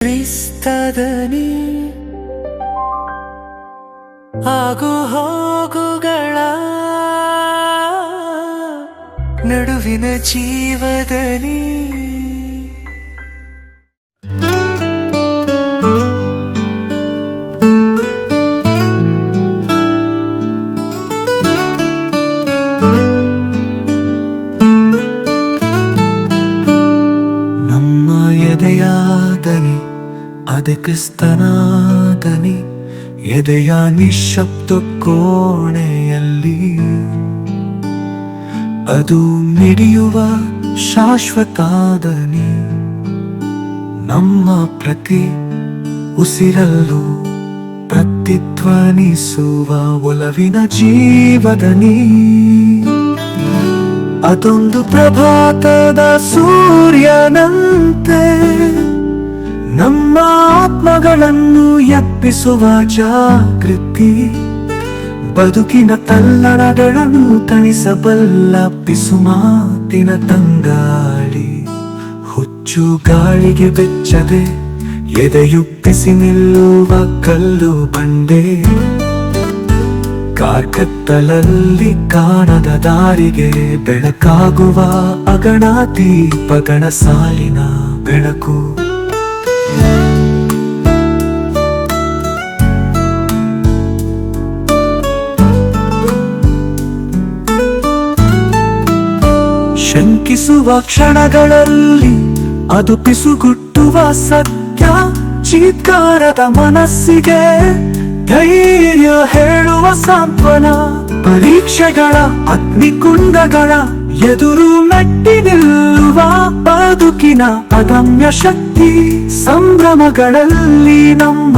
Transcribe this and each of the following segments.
ಕ್ರಿಸ್ತದನಿ ಆಗು ಹೋಗುಗಳ ನಡುವಿನ ಜೀವದನಿ ನಮ್ಮ ಎದೆಯಾದನಿ ಅದೆ ಕ್ರಿಸ್ತನಾದನಿ ಎದೆಯ ನಿಶ್ಶಬ್ದ ಕೋಣೆಯಲ್ಲಿ ಅದು ಮಿಡಿಯುವ ಶಾಶ್ವತಾದನಿ ನಮ್ಮ ಪ್ರತಿ ಉಸಿರಲ್ಲೂ ಪ್ರತಿಧ್ವನಿಸುವ ಒಲವಿನ ಜೀವದನಿ ಅದೊಂದು ಪ್ರಭಾತದ ಸೂರ್ಯನಂತೆ ನಮ್ಮ ಆತ್ಮಗಳನ್ನು ಎಬ್ಬಿಸುವ ಜಾಗೃತಿ ಬದುಕಿನ ತಲ್ಲಣಗಳನ್ನು ತಣಿಸಬಲ್ಲ ಪಿಸುಮಾತಿನ ತಂಗಾಳಿ ಹುಚ್ಚು ಗಾಳಿಗೆ ಬೆಚ್ಚದೆ ಎದೆಯುಪ್ಪಿಸಿ ನಿಲ್ಲುವ ಕಲ್ಲು ಬಂಡೆ ಕಾರ್ಕತ್ತಲಲ್ಲಿ ಕಾಣದ ದಾರಿಗೆ ಬೆಳಕಾಗುವ ಅಗಣ ದೀಪಗಳ ಸಾಲಿನ ಬೆಳಕು ಶಂಕಿಸುವ ಕ್ಷಣಗಳಲ್ಲಿ ಅದು ಪಿಸುಗುಟ್ಟುವ ಸತ್ಯ ಚೀತ್ಕಾರದ ಮನಸ್ಸಿಗೆ ಧೈರ್ಯ ಹೇಳುವ ಸಾಂತ್ವನ ಪರೀಕ್ಷೆಗಳ ಅಗ್ನಿಕುಂಡಗಳ ಎದುರು ಮೆಟ್ಟಿ ನಿಲ್ಲುವ ಬದುಕಿನ ಅದಮ್ಯ ಶಕ್ತಿ ಸಂಭ್ರಮಗಳಲ್ಲಿ ನಮ್ಮ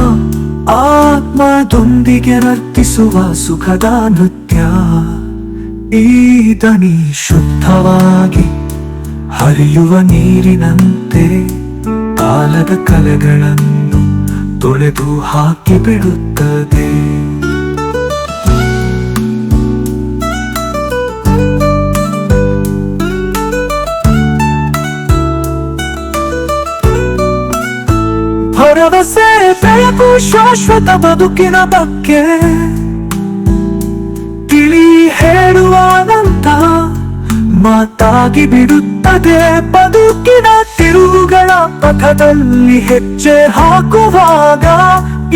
ಆತ್ಮದೊಂದಿಗೆ ನರ್ತಿಸುವ ಸುಖದ ನೃತ್ಯ ಈ ದನಿ ಶುದ್ಧವಾಗಿ ಹರಿಯುವ ನೀರಿನಂತೆ ಕಾಲದ ಕಲೆಗಳನ್ನು ತೊಳೆದು ಹಾಕಿ ಬಿಡುತ್ತದೆ ಭರವಸೆ ಬೆಳಕು ಶಾಶ್ವತ ಬದುಕಿನ ಬಗ್ಗೆ ತಿಳಿ ಹೇಳುವಾದಂತ ಮಾತಾಗಿ ಬಿಡುತ್ತದೆ ಬದುಕಿನ ತಿರುವುಗಳ ಪಥದಲ್ಲಿ ಹೆಜ್ಜೆ ಹಾಕುವಾಗ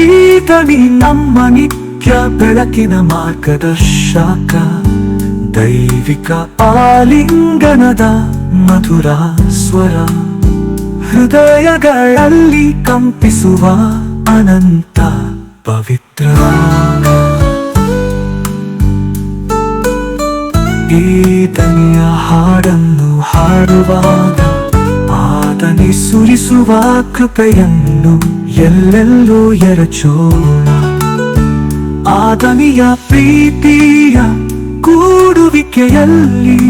ಈ ದನಿ ನಮ್ಮ ನಿತ್ಯ ಬೆಳಕಿನ ಮಾರ್ಗದರ್ಶಕ ದೈವಿಕ ಆಲಿಂಗನದ ಮಧುರ ಸ್ವರ ಹೃದಯಗಳಲ್ಲಿ ಕಂಪಿಸುವ ಅನಂತ ಪವಿತ್ರ ಈ ದನಿಯ ಹಾಡನ್ನು ಹಾಡುವಾಗ ಆದನಿ ಸುರಿಸುವ ಕೃಪೆಯನ್ನು ಎಲ್ಲೆಲ್ಲೂ ಎರಚೋಣ ಆದನಿಯ ಪ್ರೀತಿಯ ಕೂಡುವಿಕೆಯಲ್ಲಿ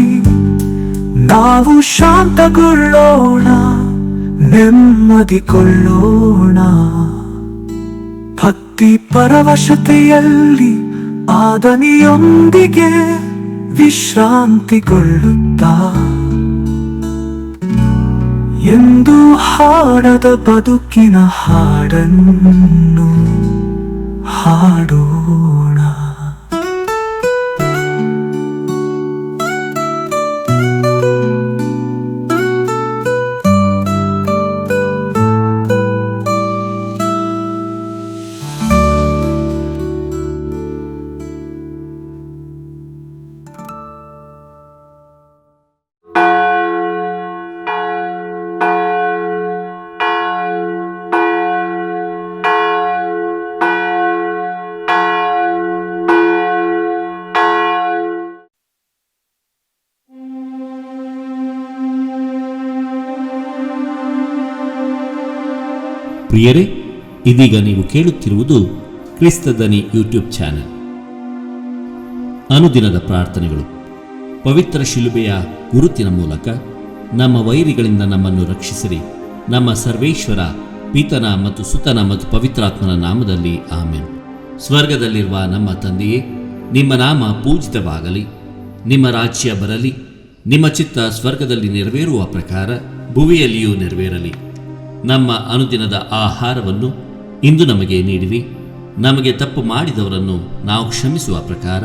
ನಾವು ಶಾಂತಗೊಳ್ಳೋಣ ನೆಮ್ಮದಿಗೊಳ್ಳೋಣ ಭಕ್ತಿ ಪರವಶತೆಯಲ್ಲಿ ಆದನಿಯೊಂದಿಗೆ ವಿಶ್ರಾಂತಿಗೊಳ್ಳುತ್ತಾ ಎಂದು ಹಾಡದ ಬದುಕಿನ ಹಾಡನ್ನು ಹಾಡೋಣ. ಪ್ರಿಯರೇ, ಇದೀಗ ನೀವು ಕೇಳುತ್ತಿರುವುದು ಕ್ರಿಸ್ತದನಿ ಯೂಟ್ಯೂಬ್ ಚಾನೆಲ್. ಅನುದಿನದ ಪ್ರಾರ್ಥನೆಗಳು. ಪವಿತ್ರ ಶಿಲುಬೆಯ ಗುರುತಿನ ಮೂಲಕ ನಮ್ಮ ವೈರಿಗಳಿಂದ ನಮ್ಮನ್ನು ರಕ್ಷಿಸಿರಿ. ನಮ್ಮ ಸರ್ವೇಶ್ವರ ಪಿತನ ಮತ್ತು ಸುತನ ಮತ್ತು ಪವಿತ್ರಾತ್ಮನ ನಾಮದಲ್ಲಿ ಆಮೆನ್. ಸ್ವರ್ಗದಲ್ಲಿರುವ ನಮ್ಮ ತಂದೆಯೇ, ನಿಮ್ಮ ನಾಮ ಪೂಜಿತವಾಗಲಿ. ನಿಮ್ಮ ರಾಜ್ಯ ಬರಲಿ. ನಿಮ್ಮ ಚಿತ್ತ ಸ್ವರ್ಗದಲ್ಲಿ ನೆರವೇರುವ ಪ್ರಕಾರ ಭುವಿಯಲ್ಲಿಯೂ ನೆರವೇರಲಿ. ನಮ್ಮ ಅನುದಿನದ ಆಹಾರವನ್ನು ಇಂದು ನಮಗೆ ನೀಡಿರಿ. ನಮಗೆ ತಪ್ಪು ಮಾಡಿದವರನ್ನು ನಾವು ಕ್ಷಮಿಸುವ ಪ್ರಕಾರ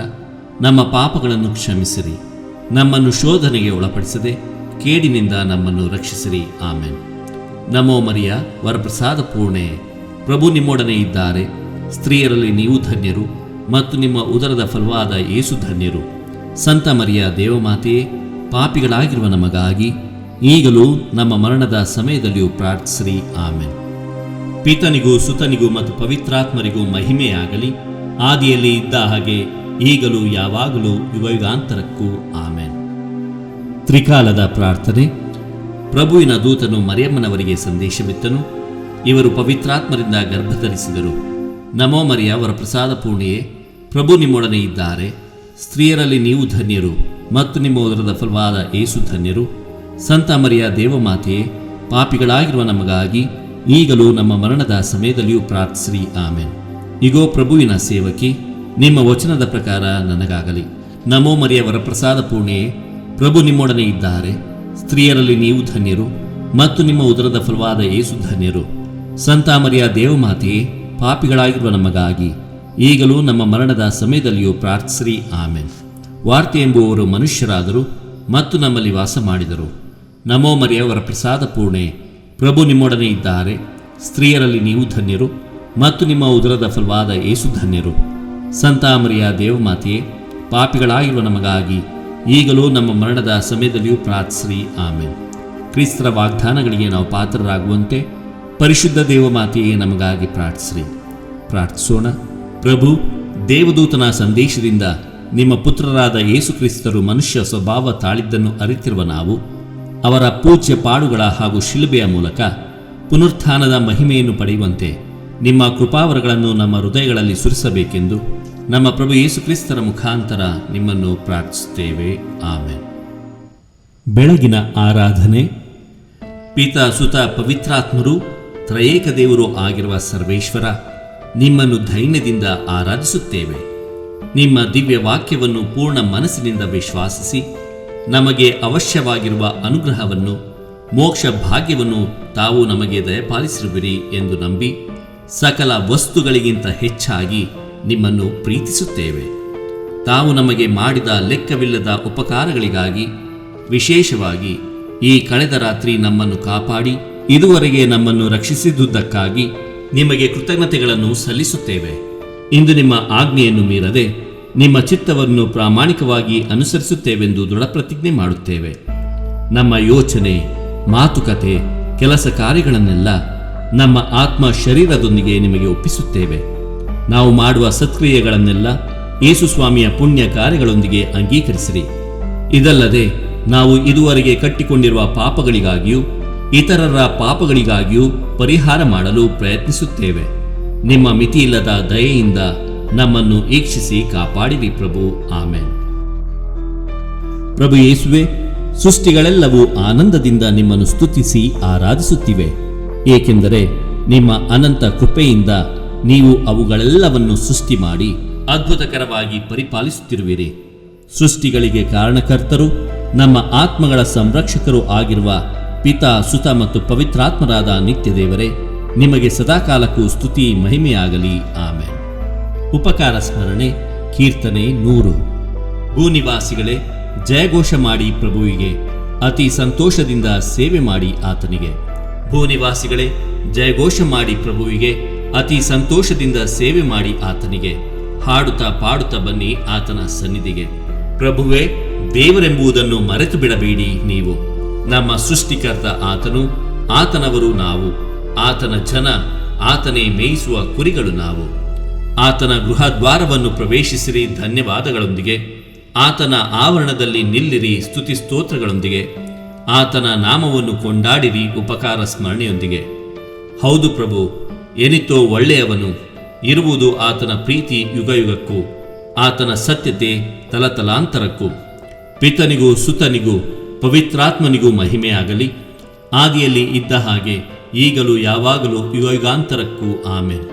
ನಮ್ಮ ಪಾಪಗಳನ್ನು ಕ್ಷಮಿಸಿರಿ. ನಮ್ಮನ್ನು ಶೋಧನೆಗೆ ಒಳಪಡಿಸದೆ ಕೇಡಿನಿಂದ ನಮ್ಮನ್ನು ರಕ್ಷಿಸಿರಿ. ಆಮೆನ್. ನಮೋ ಮರಿಯ, ವರಪ್ರಸಾದ ಪೂರ್ಣೆ, ಪ್ರಭು ನಿಮ್ಮೊಡನೆ ಇದ್ದಾರೆ. ಸ್ತ್ರೀಯರಲ್ಲಿ ನೀವು ಧನ್ಯರು ಮತ್ತು ನಿಮ್ಮ ಉದರದ ಫಲವಾದ ಯೇಸು ಧನ್ಯರು. ಸಂತ ಮರಿಯ ದೇವಮಾತೆಯೇ, ಪಾಪಿಗಳಾಗಿರುವ ನಮಗಾಗಿ ಈಗಲೂ ನಮ್ಮ ಮರಣದ ಸಮಯದಲ್ಲಿಯೂ ಪ್ರಾರ್ಥಿಸಿರಿ. ಆಮೆನ್. ಪಿತನಿಗೂ ಸುತನಿಗೂ ಮತ್ತು ಪವಿತ್ರಾತ್ಮರಿಗೂ ಮಹಿಮೆಯಾಗಲಿ, ಆದಿಯಲ್ಲಿ ಇದ್ದ ಹಾಗೆ ಈಗಲೂ ಯಾವಾಗಲೂ ಯುಗಯುಗಾಂತರಕ್ಕೂ. ಆಮೆನ್. ತ್ರಿಕಾಲದ ಪ್ರಾರ್ಥನೆ. ಪ್ರಭುವಿನ ದೂತನು ಮರಿಯಮ್ಮನವರಿಗೆ ಸಂದೇಶವಿತ್ತನು. ಇವರು ಪವಿತ್ರಾತ್ಮರಿಂದ ಗರ್ಭಧರಿಸಿದರು. ನಮೋ ಮರಿಯ, ವರಪ್ರಸಾದ ಪೂರ್ಣೆಯೇ, ಪ್ರಭು ನಿಮ್ಮೊಡನೆ ಇದ್ದಾರೆ. ಸ್ತ್ರೀಯರಲ್ಲಿ ನೀವು ಧನ್ಯರು ಮತ್ತು ನಿಮ್ಮ ಉದರದ ಫಲವಾದ ಯೇಸು ಧನ್ಯರು. ಸಂತ ಮರಿಯ ದೇವಮಾತೆಯೇ, ಪಾಪಿಗಳಾಗಿರುವ ನಮಗಾಗಿ ಈಗಲೂ ನಮ್ಮ ಮರಣದ ಸಮಯದಲ್ಲಿಯೂ ಪ್ರಾರ್ಥಿಸಿರಿ. ಆಮೆನ್. ಇಗೋ ಪ್ರಭುವಿನ ಸೇವಕಿ, ನಿಮ್ಮ ವಚನದ ಪ್ರಕಾರ ನನಗಾಗಲಿ. ನಮೋ ಮರಿಯ, ವರಪ್ರಸಾದ ಪೂರ್ಣೆಯೇ, ಪ್ರಭು ನಿಮ್ಮೊಡನೆ ಇದ್ದಾರೆ. ಸ್ತ್ರೀಯರಲ್ಲಿ ನೀವು ಧನ್ಯರು ಮತ್ತು ನಿಮ್ಮ ಉದರದ ಫಲವಾದ ಯೇಸು ಧನ್ಯರು. ಸಂತ ಮರಿಯ ದೇವಮಾತೆಯೇ, ಪಾಪಿಗಳಾಗಿರುವ ನಮಗಾಗಿ ಈಗಲೂ ನಮ್ಮ ಮರಣದ ಸಮಯದಲ್ಲಿಯೂ ಪ್ರಾರ್ಥಿಸಿರಿ. ಆಮೆನ್. ವಾರ್ತೆ ಎಂಬುವವರು ಮನುಷ್ಯರಾದರು ಮತ್ತು ನಮ್ಮಲ್ಲಿ ವಾಸ ಮಾಡಿದರು. ನಮೋ ಮರಿಯ, ವರಪ್ರಸಾದ ಪೂರ್ಣೆ, ಪ್ರಭು ನಿಮ್ಮೊಡನೆ ಇದ್ದಾರೆ. ಸ್ತ್ರೀಯರಲ್ಲಿ ನೀವು ಧನ್ಯರು ಮತ್ತು ನಿಮ್ಮ ಉದರದ ಫಲವಾದ ಯೇಸು ಧನ್ಯರು. ಸಂತ ಮರಿಯ ದೇವಮಾತೆಯೇ, ಪಾಪಿಗಳಾಗಿರುವ ನಮಗಾಗಿ ಈಗಲೂ ನಮ್ಮ ಮರಣದ ಸಮಯದಲ್ಲಿಯೂ ಪ್ರಾರ್ಥಿಸಿರಿ. ಆಮೆನ್. ಕ್ರಿಸ್ತರ ವಾಗ್ದಾನಗಳಿಗೆ ನಾವು ಪಾತ್ರರಾಗುವಂತೆ ಪರಿಶುದ್ಧ ದೇವಮಾತೆಯೇ ನಮಗಾಗಿ ಪ್ರಾರ್ಥಿಸಿರಿ. ಪ್ರಾರ್ಥಿಸೋಣ. ಪ್ರಭು, ದೇವದೂತನ ಸಂದೇಶದಿಂದ ನಿಮ್ಮ ಪುತ್ರರಾದ ಯೇಸು ಕ್ರಿಸ್ತರು ಮನುಷ್ಯ ಸ್ವಭಾವ ತಾಳಿದ್ದನ್ನು ಅರಿತಿರುವ ನಾವು ಅವರ ಪೂಜ್ಯ ಪಾಡುಗಳ ಹಾಗೂ ಶಿಲುಬೆಯ ಮೂಲಕ ಪುನರುತ್ಥಾನದ ಮಹಿಮೆಯನ್ನು ಪಡೆಯುವಂತೆ ನಿಮ್ಮ ಕೃಪಾವರಗಳನ್ನು ನಮ್ಮ ಹೃದಯಗಳಲ್ಲಿ ಸುರಿಸಬೇಕೆಂದು ನಮ್ಮ ಪ್ರಭು ಯೇಸು ಕ್ರಿಸ್ತರ ಮುಖಾಂತರ ನಿಮ್ಮನ್ನು ಪ್ರಾರ್ಥಿಸುತ್ತೇವೆ. ಆಮೆನ್. ಬೆಳಗಿನ ಆರಾಧನೆ. ಪಿತ, ಸುತ, ಪವಿತ್ರಾತ್ಮರು ತ್ರಯೇಕ ದೇವರು ಆಗಿರುವ ಸರ್ವೇಶ್ವರ, ನಿಮ್ಮನ್ನು ಧೈರ್ಯದಿಂದ ಆರಾಧಿಸುತ್ತೇವೆ. ನಿಮ್ಮ ದಿವ್ಯ ವಾಕ್ಯವನ್ನು ಪೂರ್ಣ ಮನಸ್ಸಿನಿಂದ ವಿಶ್ವಾಸಿಸಿ ನಮಗೆ ಅವಶ್ಯವಾಗಿರುವ ಅನುಗ್ರಹವನ್ನು, ಮೋಕ್ಷ ಭಾಗ್ಯವನ್ನು ತಾವು ನಮಗೆ ದಯಪಾಲಿಸಿರುವಿರಿ ಎಂದು ನಂಬಿ ಸಕಲ ವಸ್ತುಗಳಿಗಿಂತ ಹೆಚ್ಚಾಗಿ ನಿಮ್ಮನ್ನು ಪ್ರೀತಿಸುತ್ತೇವೆ. ತಾವು ನಮಗೆ ಮಾಡಿದ ಲೆಕ್ಕವಿಲ್ಲದ ಉಪಕಾರಗಳಿಗಾಗಿ, ವಿಶೇಷವಾಗಿ ಈ ಕಳೆದ ರಾತ್ರಿ ನಮ್ಮನ್ನು ಕಾಪಾಡಿ ಇದುವರೆಗೆ ನಮ್ಮನ್ನು ರಕ್ಷಿಸಿದುದಕ್ಕಾಗಿ ನಿಮಗೆ ಕೃತಜ್ಞತೆಗಳನ್ನು ಸಲ್ಲಿಸುತ್ತೇವೆ. ಇಂದು ನಿಮ್ಮ ಆಜ್ಞೆಯನ್ನು ಮೀರದೆ ನಿಮ್ಮ ಚಿತ್ತವನ್ನು ಪ್ರಾಮಾಣಿಕವಾಗಿ ಅನುಸರಿಸುತ್ತೇವೆಂದು ದೃಢಪ್ರತಿಜ್ಞೆ ಮಾಡುತ್ತೇವೆ. ನಮ್ಮ ಯೋಚನೆ, ಮಾತುಕತೆ, ಕೆಲಸ ಕಾರ್ಯಗಳನ್ನೆಲ್ಲ ನಮ್ಮ ಆತ್ಮ ಶರೀರದೊಂದಿಗೆ ನಿಮಗೆ ಒಪ್ಪಿಸುತ್ತೇವೆ. ನಾವು ಮಾಡುವ ಸತ್ಕ್ರಿಯೆಗಳನ್ನೆಲ್ಲ ಯೇಸು ಸ್ವಾಮಿಯ ಪುಣ್ಯ ಕಾರ್ಯಗಳೊಂದಿಗೆ ಅಂಗೀಕರಿಸಿರಿ. ಇದಲ್ಲದೆ ನಾವು ಇದುವರೆಗೆ ಕಟ್ಟಿಕೊಂಡಿರುವ ಪಾಪಗಳಿಗಾಗಿಯೂ ಇತರರ ಪಾಪಗಳಿಗಾಗಿಯೂ ಪರಿಹಾರ ಮಾಡಲು ಪ್ರಯತ್ನಿಸುತ್ತೇವೆ. ನಿಮ್ಮ ಮಿತಿಯಿಲ್ಲದ ದಯೆಯಿಂದ ನಮ್ಮನ್ನು ಈಕ್ಷಿಸಿ ಕಾಪಾಡಿರಿ ಪ್ರಭು. ಆಮೆನ್. ಪ್ರಭು ಯೇಸುವೆ, ಸೃಷ್ಟಿಗಳೆಲ್ಲವೂ ಆನಂದದಿಂದ ನಿಮ್ಮನ್ನು ಸ್ತುತಿಸಿ ಆರಾಧಿಸುತ್ತಿವೆ, ಏಕೆಂದರೆ ನಿಮ್ಮ ಅನಂತ ಕೃಪೆಯಿಂದ ನೀವು ಅವುಗಳೆಲ್ಲವನ್ನು ಸೃಷ್ಟಿ ಮಾಡಿ ಅದ್ಭುತಕರವಾಗಿ ಪರಿಪಾಲಿಸುತ್ತಿರುವಿರಿ. ಸೃಷ್ಟಿಗಳಿಗೆ ಕಾರಣಕರ್ತರು, ನಮ್ಮ ಆತ್ಮಗಳ ಸಂರಕ್ಷಕರು ಆಗಿರುವ ಪಿತಾ, ಸುತ ಮತ್ತು ಪವಿತ್ರಾತ್ಮರಾದ ನಿತ್ಯ ದೇವರೇ, ನಿಮಗೆ ಸದಾಕಾಲಕ್ಕೂ ಸ್ತುತಿ ಮಹಿಮೆಯಾಗಲಿ. ಆಮೆನ್. ಉಪಕಾರ ಸ್ಮರಣೆ. ಕೀರ್ತನೆ 100. ಭೂನಿವಾಸಿಗಳೇ, ಜಯಘೋಷ ಮಾಡಿ ಪ್ರಭುವಿಗೆ, ಅತಿ ಸಂತೋಷದಿಂದ ಸೇವೆ ಮಾಡಿ ಆತನಿಗೆ. ಭೂನಿವಾಸಿಗಳೇ, ಜಯಘೋಷ ಮಾಡಿ ಪ್ರಭುವಿಗೆ, ಅತಿ ಸಂತೋಷದಿಂದ ಸೇವೆ ಮಾಡಿ ಆತನಿಗೆ. ಹಾಡುತ್ತಾ ಪಾಡುತ್ತಾ ಬನ್ನಿ ಆತನ ಸನ್ನಿಧಿಗೆ. ಪ್ರಭುವೇ, ದೇವರೆಂಬುದನ್ನು ಮರೆತು ಬಿಡಬೇಡಿ ನೀವು. ನಮ್ಮ ಸೃಷ್ಟಿಕರ್ತ ಆತನು, ಆತನವರು ನಾವು, ಆತನ ಜನ, ಆತನೇ ಮೇಯಿಸುವ ಕುರಿಗಳು ನಾವು. ಆತನ ಗೃಹದ್ವಾರವನ್ನು ಪ್ರವೇಶಿಸಿರಿ ಧನ್ಯವಾದಗಳೊಂದಿಗೆ, ಆತನ ಆವರಣದಲ್ಲಿ ನಿಲ್ಲಿರಿ ಸ್ತುತಿ ಸ್ತೋತ್ರಗಳೊಂದಿಗೆ, ಆತನ ನಾಮವನ್ನು ಕೊಂಡಾಡಿರಿ ಉಪಕಾರ ಸ್ಮರಣೆಯೊಂದಿಗೆ. ಹೌದು ಪ್ರಭು, ಎನಿತೋ ಒಳ್ಳೆಯವನು, ಇರುವುದು ಆತನ ಪ್ರೀತಿ ಯುಗಯುಗಕ್ಕೂ, ಆತನ ಸತ್ಯತೆ ತಲತಲಾಂತರಕ್ಕೂ. ಪಿತನಿಗೂ ಸುತನಿಗೂ ಪವಿತ್ರಾತ್ಮನಿಗೂ ಮಹಿಮೆಯಾಗಲಿ, ಆದಿಯಲ್ಲಿ ಇದ್ದ ಹಾಗೆ ಈಗಲೂ ಯಾವಾಗಲೂ ಯುಗಯುಗಾಂತರಕ್ಕೂ. ಆಮೆನ್.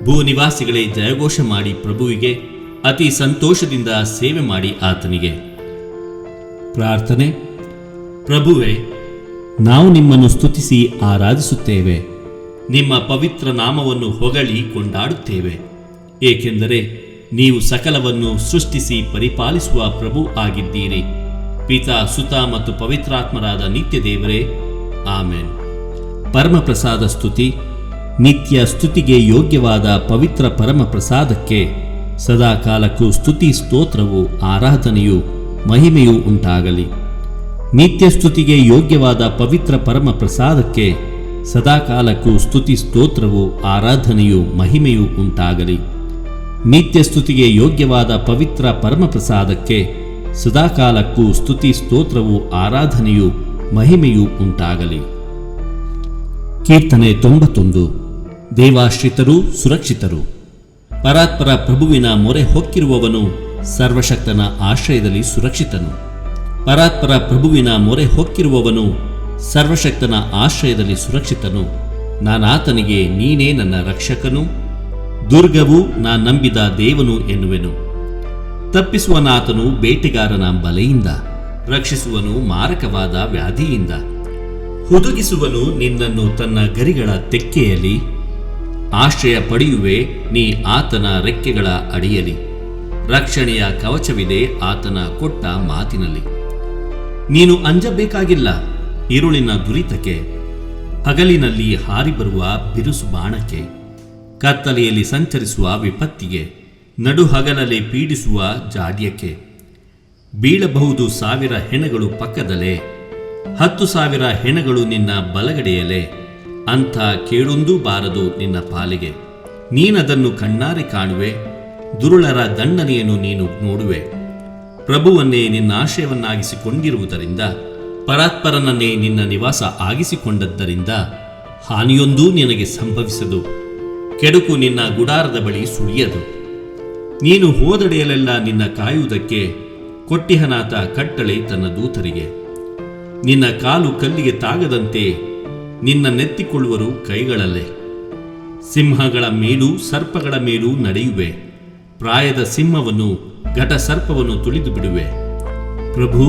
ಭೂನಿವಾಸಿಗಳೇ, ಜಯಘೋಷ ಮಾಡಿ ಪ್ರಭುವಿಗೆ, ಅತಿ ಸಂತೋಷದಿಂದ ಸೇವೆ ಮಾಡಿ ಆತನಿಗೆ. ಪ್ರಾರ್ಥನೆ. ಪ್ರಭುವೇ, ನಾವು ನಿಮ್ಮನ್ನು ಸ್ತುತಿಸಿ ಆರಾಧಿಸುತ್ತೇವೆ. ನಿಮ್ಮ ಪವಿತ್ರ ನಾಮವನ್ನು ಹೊಗಳಿ ಕೊಂಡಾಡುತ್ತೇವೆ, ಏಕೆಂದರೆ ನೀವು ಸಕಲವನ್ನು ಸೃಷ್ಟಿಸಿ ಪರಿಪಾಲಿಸುವ ಪ್ರಭು ಆಗಿದ್ದೀರಿ. ಪಿತಾ, ಸುತ ಮತ್ತು ಪವಿತ್ರಾತ್ಮರಾದ ನಿತ್ಯ ದೇವರೇ, ಆಮೆನ್. ಪರಮಪ್ರಸಾದ ಸ್ತುತಿ. ನಿತ್ಯ ಸ್ತುತಿಗೆ ಯೋಗ್ಯವಾದ ಪವಿತ್ರ ಪರಮಪ್ರಸಾದಕ್ಕೆ ಸದಾಕಾಲಕ್ಕೂ ಸ್ತುತಿ, ಸ್ತೋತ್ರವು, ಆರಾಧನೆಯು, ಮಹಿಮೆಯೂ ಉಂಟಾಗಲಿ. ನಿತ್ಯ ಸ್ತುತಿಗೆ ಯೋಗ್ಯವಾದ ಪವಿತ್ರ ಪರಮಪ್ರಸಾದಕ್ಕೆ ಸದಾಕಾಲಕ್ಕೂ ಸ್ತುತಿ, ಸ್ತೋತ್ರವು, ಆರಾಧನೆಯು, ಮಹಿಮೆಯೂ ಉಂಟಾಗಲಿ. ನಿತ್ಯ ಸ್ತುತಿಗೆ ಯೋಗ್ಯವಾದ ಪವಿತ್ರ ಪರಮಪ್ರಸಾದಕ್ಕೆ ಸದಾಕಾಲಕ್ಕೂ ಸ್ತುತಿ, ಸ್ತೋತ್ರವು, ಆರಾಧನೆಯು, ಮಹಿಮೆಯೂ ಉಂಟಾಗಲಿ. ಕೀರ್ತನೆ 91. ದೇವಾಶ್ರಿತರು ಸುರಕ್ಷಿತರು. ಪರಾತ್ಪರ ಪ್ರಭುವಿನ ಮೊರೆ ಹೊಕ್ಕಿರುವವನು ಸರ್ವಶಕ್ತನ ಆಶ್ರಯದಲ್ಲಿ ಸುರಕ್ಷಿತನು. ಪರಾತ್ಪರ ಪ್ರಭುವಿನ ಮೊರೆ ಹೊಕ್ಕಿರುವವನು ಸರ್ವಶಕ್ತನ ಆಶ್ರಯದಲ್ಲಿ ಸುರಕ್ಷಿತನು. ನಾನಾತನಿಗೆ ನೀನೇ ನನ್ನ ರಕ್ಷಕನು, ದುರ್ಗವು ನಾ ನಂಬಿದ ದೇವನು ಎನ್ನುವೆನು. ತಪ್ಪಿಸುವನಾತನು ಬೇಟೆಗಾರನ ಬಲೆಯಿಂದ, ರಕ್ಷಿಸುವನು ಮಾರಕವಾದ ವ್ಯಾಧಿಯಿಂದ. ಹುದುಗಿಸುವನು ನಿನ್ನನ್ನು ತನ್ನ ಗರಿಗಳ ತೆಕ್ಕೆಯಲ್ಲಿ, ಆಶ್ರಯ ಪಡೆಯುವೆ ನೀ ಆತನ ರೆಕ್ಕೆಗಳ ಅಡಿಯಲ್ಲಿ. ರಕ್ಷಣೆಯ ಕವಚವಿದೆ ಆತನ ಕೊಟ್ಟ ಮಾತಿನಲ್ಲಿ. ನೀನು ಅಂಜಬೇಕಾಗಿಲ್ಲ ഇരുಳಿನ ದುರಿತಕ್ಕೆ, ಹಗಲಿನಲ್ಲಿ ಹಾರಿ ಬರುವ ಬಿರುಸು ಬಾಣಕ್ಕೆ, ಕತ್ತಲೆಯಲ್ಲಿ ಸಂಚರಿಸುವ ವಿಪತ್ತಿಗೆ, ನಡುಹಗಲಲ್ಲಿ ಪೀಡಿಸುವ ಜಾಡ್ಯಕ್ಕೆ. ಬೀಳಬಹುದು 1000 ಹೆಣಗಳು ಪಕ್ಕದಲ್ಲೇ, 10,000 ಹೆಣಗಳು ನಿನ್ನ ಬಲಗಡೆಯಲ್ಲೇ, ಅಂಥ ಕೇಳೊಂದೂ ಬಾರದು ನಿನ್ನ ಪಾಲಿಗೆ. ನೀನದನ್ನು ಕಣ್ಣಾರೆ ಕಾಣುವೆ, ದುರುಳರ ದಂಡನೆಯನ್ನು ನೀನು ನೋಡುವೆ. ಪ್ರಭುವನ್ನೇ ನಿನ್ನ ಆಶ್ರಯವನ್ನಾಗಿಸಿಕೊಂಡಿರುವುದರಿಂದ, ಪರಾತ್ಪರನನ್ನೇ ನಿನ್ನ ನಿವಾಸ ಆಗಿಸಿಕೊಂಡದ್ದರಿಂದ ಹಾನಿಯೊಂದೂ ನಿನಗೆ ಸಂಭವಿಸದು, ಕೆಡುಕು ನಿನ್ನ ಗುಡಾರದ ಬಳಿ ಸುಳಿಯದು. ನೀನು ಹೋದಡೆಯಲ್ಲೆಲ್ಲ ನಿನ್ನ ಕಾಯುವುದಕ್ಕೆ ಕೊಟ್ಟಿಹನಾತ ಕಟ್ಟಳೆ ತನ್ನ ದೂತರಿಗೆ. ನಿನ್ನ ಕಾಲು ಕಲ್ಲಿಗೆ ತಾಗದಂತೆ ನಿನ್ನ ನೆತ್ತಿಕೊಳ್ಳುವರು ಕೈಗಳಲ್ಲೇ. ಸಿಂಹಗಳ ಮೇಲೂ ಸರ್ಪಗಳ ಮೇಲೂ ನಡೆಯುವೆ, ಪ್ರಾಯದ ಸಿಂಹವನ್ನು ಘಟ ಸರ್ಪವನ್ನು ತುಳಿದು ಬಿಡುವೆ. ಪ್ರಭು,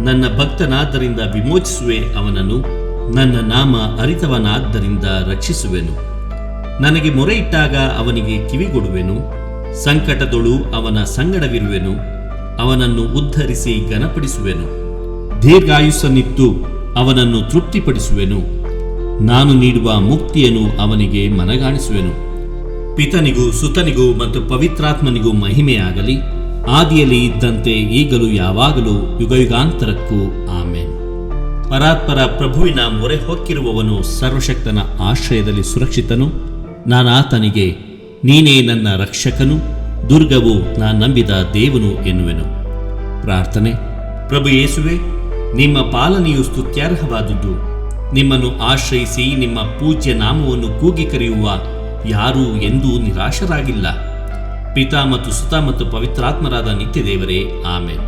ನನ್ನ ಭಕ್ತನಾದ್ದರಿಂದ ವಿಮೋಚಿಸುವೆ ಅವನನ್ನು, ನನ್ನ ನಾಮ ಅರಿತವನಾದ್ದರಿಂದ ರಕ್ಷಿಸುವೆನು. ನನಗೆ ಮೊರೆ ಇಟ್ಟಾಗ ಅವನಿಗೆ ಕಿವಿಗೊಡುವೆನು, ಸಂಕಟದೊಳು ಅವನ ಸಂಗಡವಿರುವೆನು, ಅವನನ್ನು ಉದ್ಧರಿಸಿ ಘನಪಡಿಸುವೆನು. ದೀರ್ಘಾಯುಸ್ಸನ್ನಿತ್ತು ಅವನನ್ನು ತೃಪ್ತಿಪಡಿಸುವೆನು, ನಾನು ನೀಡುವ ಮುಕ್ತಿಯನ್ನು ಅವನಿಗೆ ಮನಗಾಣಿಸುವೆನು. ಪಿತನಿಗೂ ಸುತನಿಗೂ ಮತ್ತು ಪವಿತ್ರಾತ್ಮನಿಗೂ ಮಹಿಮೆಯಾಗಲಿ, ಆದಿಯಲ್ಲಿ ಇದ್ದಂತೆ ಈಗಲೂ ಯಾವಾಗಲೂ ಯುಗಯುಗಾಂತರಕ್ಕೂ ಆಮೆನ್. ಪರಾತ್ಪರ ಪ್ರಭುವಿನ ಮೊರೆ ಹೊಕ್ಕಿರುವವನು ಸರ್ವಶಕ್ತನ ಆಶ್ರಯದಲ್ಲಿ ಸುರಕ್ಷಿತನು. ನಾನಾತನಿಗೆ ನೀನೇ ನನ್ನ ರಕ್ಷಕನು, ದುರ್ಗವು ನಾ ನಂಬಿದ ದೇವನು ಎನ್ನುವೆನು. ಪ್ರಾರ್ಥನೆ. ಪ್ರಭು ಯೇಸುವೆ, ನಿಮ್ಮ ಪಾಲನೆಯು ಸ್ತುತ್ಯಾರ್ಹವಾದುದು. ನಿಮ್ಮನ್ನು ಆಶ್ರಯಿಸಿ ನಿಮ್ಮ ಪೂಜ್ಯ ನಾಮವನ್ನು ಕೂಗಿ ಕರೆಯುವ ಯಾರೂ ಎಂದೂ ನಿರಾಶರಾಗಿಲ್ಲ. ಪಿತಾ ಮತ್ತು ಸುತ ಮತ್ತು ಪವಿತ್ರಾತ್ಮರಾದ ನಿತ್ಯ ದೇವರೇ, ಆಮೆನ್.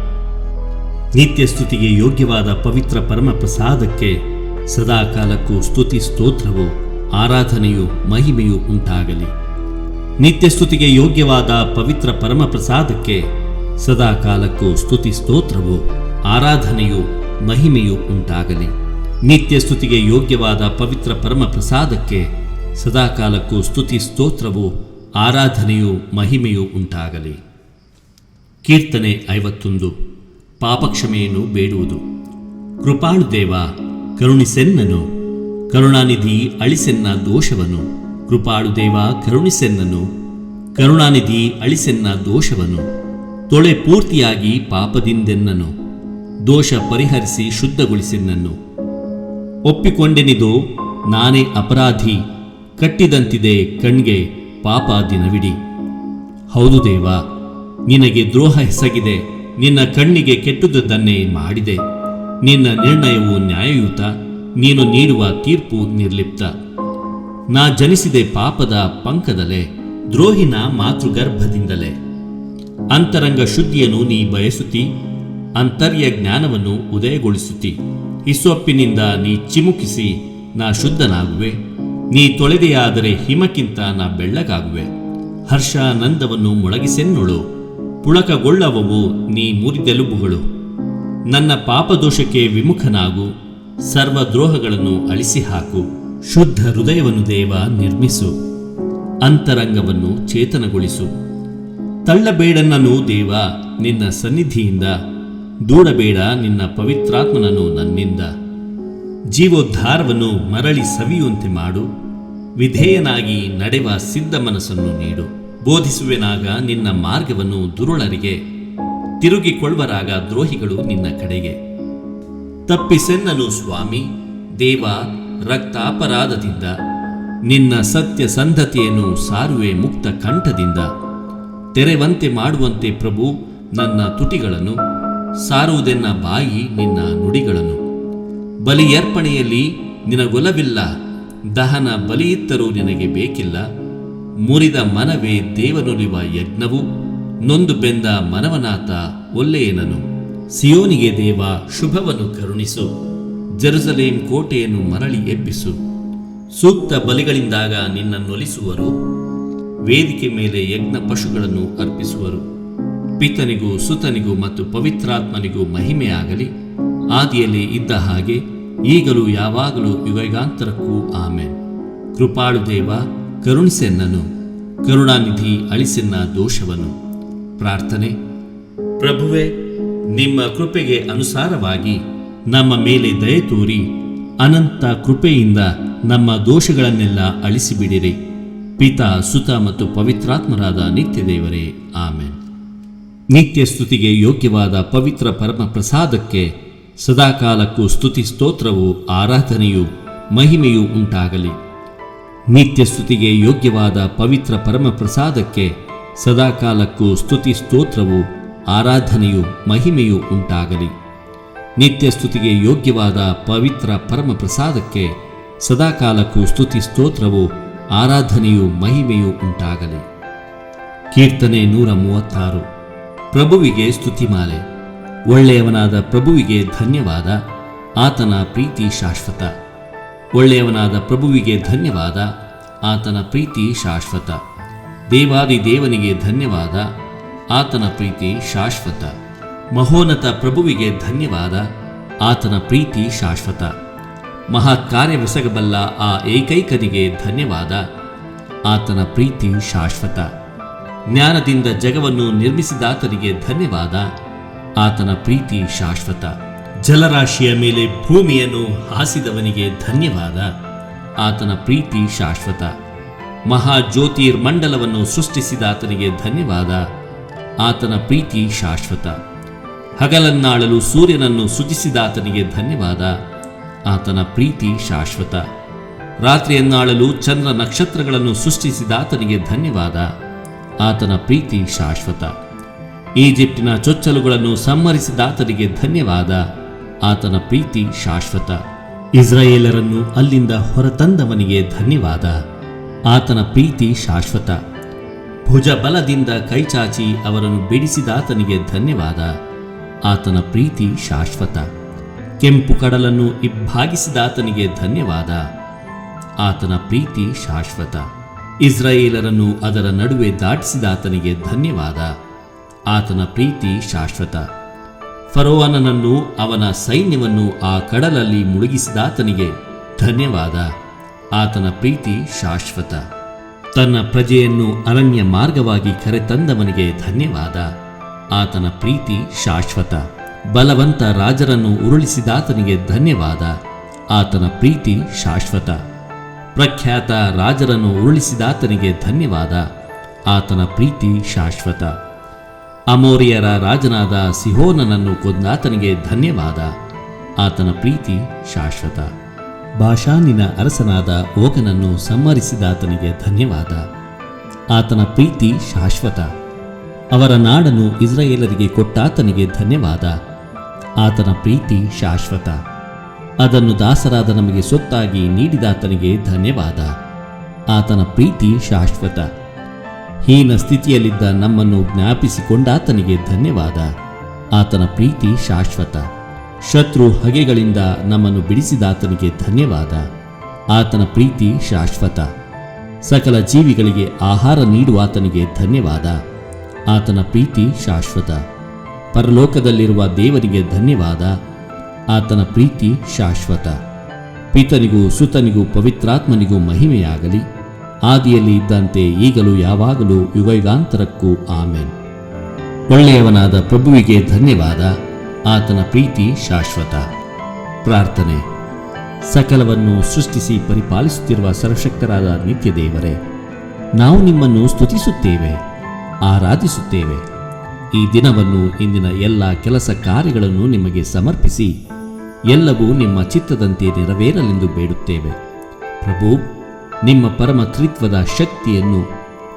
ನಿತ್ಯ ಸ್ತುತಿಗೆ ಯೋಗ್ಯವಾದ ಪವಿತ್ರ ಪರಮಪ್ರಸಾದಕ್ಕೆ ಸದಾಕಾಲಕ್ಕೂ ಸ್ತುತಿ, ಸ್ತೋತ್ರವು, ಆರಾಧನೆಯು, ಮಹಿಮೆಯು ಉಂಟಾಗಲಿ. ನಿತ್ಯ ಸ್ತುತಿಗೆ ಯೋಗ್ಯವಾದ ಪವಿತ್ರ ಪರಮಪ್ರಸಾದಕ್ಕೆ ಸದಾಕಾಲಕ್ಕೂ ಸ್ತುತಿ, ಸ್ತೋತ್ರವು, ಆರಾಧನೆಯು, ಮಹಿಮೆಯು ಉಂಟಾಗಲಿ. ನಿತ್ಯ ಸ್ತುತಿಗೆ ಯೋಗ್ಯವಾದ ಪವಿತ್ರ ಪರಮಪ್ರಸಾದಕ್ಕೆ ಸದಾಕಾಲಕ್ಕೂ ಸ್ತುತಿ, ಸ್ತೋತ್ರವು, ಆರಾಧನೆಯು, ಮಹಿಮೆಯು ಉಂಟಾಗಲಿ. ಕೀರ್ತನೆ 51. ಪಾಪಕ್ಷಮೆಯನ್ನು ಬೇಡುವುದು. ಕೃಪಾಳು ದೇವ, ಕರುಣಿಸೆನ್ನನು, ಕರುಣಾನಿಧಿ ಅಳಿಸೆನ್ನ ದೋಷವನು. ಕೃಪಾಳು ದೇವ, ಕರುಣಿಸೆನ್ನನು, ಕರುಣಾನಿಧಿ ಅಳಿಸೆನ್ನ ದೋಷವನು. ತೊಳೆ ಪೂರ್ತಿಯಾಗಿ ಪಾಪದಿಂದೆನ್ನನು, ದೋಷ ಪರಿಹರಿಸಿ ಶುದ್ಧಗೊಳಿಸೆನ್ನನ್ನು. ಒಪ್ಪಿಕೊಂಡೆನಿದೋ ನಾನೇ ಅಪರಾಧಿ, ಕಟ್ಟಿದಂತಿದೆ ಕಣ್ಗೆ ಪಾಪ ದಿನವಿಡಿ. ಹೌದು ದೇವ, ನಿನಗೆ ದ್ರೋಹ ಎಸಗಿದೆ, ನಿನ್ನ ಕಣ್ಣಿಗೆ ಕೆಟ್ಟುದನ್ನೇ ಮಾಡಿದೆ. ನಿನ್ನ ನಿರ್ಣಯವು ನ್ಯಾಯಯುತ, ನೀನು ನೀಡುವ ತೀರ್ಪು ನಿರ್ಲಿಪ್ತ. ನಾ ಜನಿಸಿದೆ ಪಾಪದ ಪಂಕದಲ್ಲೇ, ದ್ರೋಹಿನ ಮಾತೃಗರ್ಭದಿಂದಲೇ. ಅಂತರಂಗ ಶುದ್ಧಿಯನ್ನು ನೀ ಬಯಸುತ್ತಿ, ಅಂತರ್ಯ ಜ್ಞಾನವನ್ನು ಉದಯಗೊಳಿಸುತ್ತಿ. ಹಿಸ್ಸೊಪ್ಪಿನಿಂದ ನೀ ಚಿಮುಕಿಸಿ ನಾ ಶುದ್ಧನಾಗುವೆ. ನೀ ತೊಳೆದೆಯಾದರೆ ಹಿಮಕ್ಕಿಂತ ನಾ ಬೆಳ್ಳಗಾಗುವೆ. ಹರ್ಷಾನಂದವನ್ನು ಮೊಳಗಿಸೆನ್ನೊಳು, ಪುಳಕಗೊಳ್ಳವವು ನೀ ಮುರಿದೆಲುಬುಗಳು. ನನ್ನ ಪಾಪದೋಷಕ್ಕೆ ವಿಮುಖನಾಗು, ಸರ್ವದ್ರೋಹಗಳನ್ನು ಅಳಿಸಿ ಹಾಕು. ಶುದ್ಧ ಹೃದಯವನ್ನು ದೇವ ನಿರ್ಮಿಸು, ಅಂತರಂಗವನ್ನು ಚೇತನಗೊಳಿಸು. ತಳ್ಳಬೇಡನನ್ನು ದೇವ ನಿನ್ನ ಸನ್ನಿಧಿಯಿಂದ, ದೂಡಬೇಡ ನಿನ್ನ ಪವಿತ್ರಾತ್ಮನನ್ನು ನನ್ನಿಂದ. ಜೀವೋದ್ಧಾರವನ್ನು ಮರಳಿ ಸವಿಯುವಂತೆ ಮಾಡು, ವಿಧೇಯನಾಗಿ ನಡೆವ ಸಿದ್ಧ ಮನಸ್ಸನ್ನು ನೀಡು. ಬೋಧಿಸುವೆನಾಗ ನಿನ್ನ ಮಾರ್ಗವನ್ನು ದುರುಳರಿಗೆ, ತಿರುಗಿಕೊಳ್ಳುವರಾಗ ದ್ರೋಹಿಗಳು ನಿನ್ನ ಕಡೆಗೆ. ತಪ್ಪಿಸೆನ್ನನು ಸ್ವಾಮಿ ದೇವ ರಕ್ತಾಪರಾಧದಿಂದ, ನಿನ್ನ ಸತ್ಯಸಂಧತೆಯನ್ನು ಸಾರುವೆ ಮುಕ್ತ ಕಂಠದಿಂದ. ತೆರೆವಂತೆ ಮಾಡುವಂತೆ ಪ್ರಭು ನನ್ನ ತುಟಿಗಳನ್ನು, ಸಾರುವುದೆನ್ನ ಬಾಯಿ ನಿನ್ನ ನುಡಿಗಳನ್ನು. ಬಲಿಯರ್ಪಣೆಯಲ್ಲಿ ನಿನಗೊಲವಿಲ್ಲ, ದಹನ ಬಲಿಯಿತ್ತರೂ ನಿನಗೆ ಬೇಕಿಲ್ಲ. ಮುರಿದ ಮನವೇ ದೇವನುಲಿವ ಯಜ್ಞವು, ನೊಂದು ಬೆಂದ ಮನವನಾಥ ಒಲ್ಲೆಯನನು. ಸಿಯೋನಿಗೆ ದೇವ ಶುಭವನ್ನು ಕರುಣಿಸು, ಜೆರುಸಲೇಮ್ ಕೋಟೆಯನ್ನು ಮರಳಿ ಎಬ್ಬಿಸು. ಸೂಕ್ತ ಬಲಿಗಳಿಂದಾಗ ನಿನ್ನನ್ನೊಲಿಸುವರು, ವೇದಿಕೆ ಮೇಲೆ ಯಜ್ಞ ಪಶುಗಳನ್ನು ಅರ್ಪಿಸುವರು. ಪಿತನಿಗೂ ಸುತನಿಗೂ ಮತ್ತು ಪವಿತ್ರಾತ್ಮನಿಗೂ ಮಹಿಮೆಯಾಗಲಿ, ಆದಿಯಲ್ಲಿ ಇದ್ದ ಹಾಗೆ ಈಗಲೂ ಯಾವಾಗಲೂ ಯುಗಯುಗಾಂತರಕ್ಕೂ ಆಮೆನ್. ಕೃಪಾಳು ದೇವ ಕರುಣಿಸೆನ್ನನು, ಕರುಣಾನಿಧಿ ಅಳಿಸೆನ್ನ ದೋಷವನ್ನು. ಪ್ರಾರ್ಥನೆ. ಪ್ರಭುವೇ, ನಿಮ್ಮ ಕೃಪೆಗೆ ಅನುಸಾರವಾಗಿ ನಮ್ಮ ಮೇಲೆ ದಯೆ ತೋರಿ ಅನಂತ ಕೃಪೆಯಿಂದ ನಮ್ಮ ದೋಷಗಳನ್ನೆಲ್ಲ ಅಳಿಸಿಬಿಡಿರಿ. ಪಿತಾ, ಸುತ ಮತ್ತು ಪವಿತ್ರಾತ್ಮರಾದ ನಿತ್ಯ ದೇವರೇ, ಆಮೆನ್. ನಿತ್ಯ ಸ್ತುತಿಗೆ ಯೋಗ್ಯವಾದ ಪವಿತ್ರ ಪರಮ ಪ್ರಸಾದಕ್ಕೆ ಸದಾಕಾಲಕ್ಕೂ ಸ್ತುತಿ ಸ್ತೋತ್ರವು, ಆರಾಧನೆಯು, ಮಹಿಮೆಯೂ ಉಂಟಾಗಲಿ. ನಿತ್ಯ ಸ್ತುತಿಗೆ ಯೋಗ್ಯವಾದ ಪವಿತ್ರ ಪರಮ ಪ್ರಸಾದಕ್ಕೆ ಸದಾಕಾಲಕ್ಕೂ ಸ್ತುತಿ ಸ್ತೋತ್ರವು, ಆರಾಧನೆಯು, ಮಹಿಮೆಯೂ ಉಂಟಾಗಲಿ. ನಿತ್ಯ ಸ್ತುತಿಗೆ ಯೋಗ್ಯವಾದ ಪವಿತ್ರ ಪರಮ ಪ್ರಸಾದಕ್ಕೆ ಸದಾಕಾಲಕ್ಕೂ ಸ್ತುತಿ ಸ್ತೋತ್ರವು, ಆರಾಧನೆಯು, ಮಹಿಮೆಯೂ ಉಂಟಾಗಲಿ. ಕೀರ್ತನೆ 136. ಪ್ರಭುವಿಗೆ ಸ್ತುತಿಮಾಲೆ. ಒಳ್ಳೆಯವನಾದ ಪ್ರಭುವಿಗೆ ಧನ್ಯವಾದ, ಆತನ ಪ್ರೀತಿ ಶಾಶ್ವತ. ಒಳ್ಳೆಯವನಾದ ಪ್ರಭುವಿಗೆ ಧನ್ಯವಾದ, ಆತನ ಪ್ರೀತಿ ಶಾಶ್ವತ. ದೇವಾದಿ ದೇವನಿಗೆ ಧನ್ಯವಾದ, ಆತನ ಪ್ರೀತಿ ಶಾಶ್ವತ. ಮಹೋನ್ನತ ಪ್ರಭುವಿಗೆ ಧನ್ಯವಾದ, ಆತನ ಪ್ರೀತಿ ಶಾಶ್ವತ. ಮಹಾಕಾರ್ಯವೆಸಗಬಲ್ಲ ಆ ಏಕೈಕನಿಗೆ ಧನ್ಯವಾದ, ಆತನ ಪ್ರೀತಿ ಶಾಶ್ವತ. ಜ್ಞಾನದಿಂದ ಜಗವನ್ನು ನಿರ್ಮಿಸಿದಾತನಿಗೆ ಧನ್ಯವಾದ, ಆತನ ಪ್ರೀತಿ ಶಾಶ್ವತ. ಜಲರಾಶಿಯ ಮೇಲೆ ಭೂಮಿಯನ್ನು ಹಾಸಿದವನಿಗೆ ಧನ್ಯವಾದ, ಆತನ ಪ್ರೀತಿ ಶಾಶ್ವತ. ಮಹಾಜ್ಯೋತಿರ್ಮಂಡಲವನ್ನು ಸೃಷ್ಟಿಸಿದಾತನಿಗೆ ಧನ್ಯವಾದ, ಆತನ ಪ್ರೀತಿ ಶಾಶ್ವತ. ಹಗಲನ್ನಾಳಲು ಸೂರ್ಯನನ್ನು ಸೃಜಿಸಿದಾತನಿಗೆ ಧನ್ಯವಾದ, ಆತನ ಪ್ರೀತಿ ಶಾಶ್ವತ. ರಾತ್ರಿಯನ್ನಾಳಲು ಚಂದ್ರ ನಕ್ಷತ್ರಗಳನ್ನು ಸೃಷ್ಟಿಸಿದಾತನಿಗೆ ಧನ್ಯವಾದ, ಆತನ ಪ್ರೀತಿ ಶಾಶ್ವತ. ಈಜಿಪ್ಟಿನ ಚೊಚ್ಚಲುಗಳನ್ನು ಸಂಹರಿಸಿದಾತನಿಗೆ ಧನ್ಯವಾದ, ಆತನ ಪ್ರೀತಿ ಶಾಶ್ವತ. ಇಸ್ರಾಯೇಲರನ್ನು ಅಲ್ಲಿಂದ ಹೊರತಂದವನಿಗೆ ಧನ್ಯವಾದ, ಆತನ ಪ್ರೀತಿ ಶಾಶ್ವತ. ಭುಜಬಲದಿಂದ ಕೈಚಾಚಿ ಅವರನ್ನು ಬಿಡಿಸಿದಾತನಿಗೆ ಧನ್ಯವಾದ, ಆತನ ಪ್ರೀತಿ ಶಾಶ್ವತ. ಕೆಂಪು ಕಡಲನ್ನು ಇಬ್ಬಾಗಿಸಿದಾತನಿಗೆ ಧನ್ಯವಾದ, ಆತನ ಪ್ರೀತಿ ಶಾಶ್ವತ. ಇಸ್ರಾಯೇಲರನ್ನು ಅದರ ನಡುವೆ ದಾಟಿಸಿದಾತನಿಗೆ ಧನ್ಯವಾದ, ಆತನ ಪ್ರೀತಿ ಶಾಶ್ವತ. ಫರೋವನನನ್ನು ಅವನ ಸೈನ್ಯವನ್ನು ಆ ಕಡಲಲ್ಲಿ ಮುಳುಗಿಸಿದಾತನಿಗೆ ಧನ್ಯವಾದ, ಆತನ ಪ್ರೀತಿ ಶಾಶ್ವತ. ತನ್ನ ಪ್ರಜೆಯನ್ನು ಅರಣ್ಯ ಮಾರ್ಗವಾಗಿ ಕರೆತಂದವನಿಗೆ ಧನ್ಯವಾದ, ಆತನ ಪ್ರೀತಿ ಶಾಶ್ವತ. ಬಲವಂತ ರಾಜರನ್ನು ಉರುಳಿಸಿದಾತನಿಗೆ ಧನ್ಯವಾದ, ಆತನ ಪ್ರೀತಿ ಶಾಶ್ವತ. ಪ್ರಖ್ಯಾತ ರಾಜರನ್ನು ಉರುಳಿಸಿದಾತನಿಗೆ ಧನ್ಯವಾದ, ಆತನ ಪ್ರೀತಿ ಶಾಶ್ವತ. ಅಮೋರಿಯರ ರಾಜನಾದ ಸಿಹೋನನನ್ನು ಕೊಂದಾತನಿಗೆ ಧನ್ಯವಾದ, ಆತನ ಪ್ರೀತಿ ಶಾಶ್ವತ. ಬಾಷಾನಿನ ಅರಸನಾದ ಓಗನನ್ನು ಸಂಹರಿಸಿದಾತನಿಗೆ ಧನ್ಯವಾದ, ಆತನ ಪ್ರೀತಿ ಶಾಶ್ವತ. ಅವರ ನಾಡನ್ನು ಇಸ್ರಾಯೇಲರಿಗೆ ಕೊಟ್ಟಾತನಿಗೆ ಧನ್ಯವಾದ, ಆತನ ಪ್ರೀತಿ ಶಾಶ್ವತ. ಅದನ್ನು ದಾಸರಾದ ನಮಗೆ ಸೊತ್ತಾಗಿ ನೀಡಿದಾತನಿಗೆ ಧನ್ಯವಾದ, ಆತನ ಪ್ರೀತಿ ಶಾಶ್ವತ. ಹೀನ ಸ್ಥಿತಿಯಲ್ಲಿದ್ದ ನಮ್ಮನ್ನು ಜ್ಞಾಪಿಸಿಕೊಂಡಾತನಿಗೆ ಧನ್ಯವಾದ, ಆತನ ಪ್ರೀತಿ ಶಾಶ್ವತ. ಶತ್ರು ಹಗೆಗಳಿಂದ ನಮ್ಮನ್ನು ಬಿಡಿಸಿದಾತನಿಗೆ ಧನ್ಯವಾದ, ಆತನ ಪ್ರೀತಿ ಶಾಶ್ವತ. ಸಕಲ ಜೀವಿಗಳಿಗೆ ಆಹಾರ ನೀಡುವಾತನಿಗೆ ಧನ್ಯವಾದ, ಆತನ ಪ್ರೀತಿ ಶಾಶ್ವತ. ಪರಲೋಕದಲ್ಲಿರುವ ದೇವರಿಗೆ ಧನ್ಯವಾದ, ಆತನ ಪ್ರೀತಿ ಶಾಶ್ವತ. ಪಿತನಿಗೂ ಸುತನಿಗೂ ಪವಿತ್ರಾತ್ಮನಿಗೂ ಮಹಿಮೆಯಾಗಲಿ, ಆದಿಯಲ್ಲಿ ಇದ್ದಂತೆ ಈಗಲೂ ಯಾವಾಗಲೂ ಯುಗಯುಗಾಂತರಕ್ಕೂ ಆಮೆನ್. ಒಳ್ಳೆಯವನಾದ ಪ್ರಭುವಿಗೆ ಧನ್ಯವಾದ, ಆತನ ಪ್ರೀತಿ ಶಾಶ್ವತ. ಪ್ರಾರ್ಥನೆ. ಸಕಲವನ್ನು ಸೃಷ್ಟಿಸಿ ಪರಿಪಾಲಿಸುತ್ತಿರುವ ಸರ್ವಶಕ್ತರಾದ ನಿತ್ಯ ದೇವರೇ, ನಾವು ನಿಮ್ಮನ್ನು ಸ್ತುತಿಸುತ್ತೇವೆ, ಆರಾಧಿಸುತ್ತೇವೆ. ಈ ದಿನವನ್ನು, ಇಂದಿನ ಎಲ್ಲ ಕೆಲಸ ಕಾರ್ಯಗಳನ್ನು ನಿಮಗೆ ಸಮರ್ಪಿಸಿ ಎಲ್ಲವೂ ನಿಮ್ಮ ಚಿತ್ತದಂತೆ ನೆರವೇರಲೆಂದು ಬೇಡುತ್ತೇವೆ. ಪ್ರಭು, ನಿಮ್ಮ ಪರಮ ತ್ರಿತ್ವದ ಶಕ್ತಿಯನ್ನು,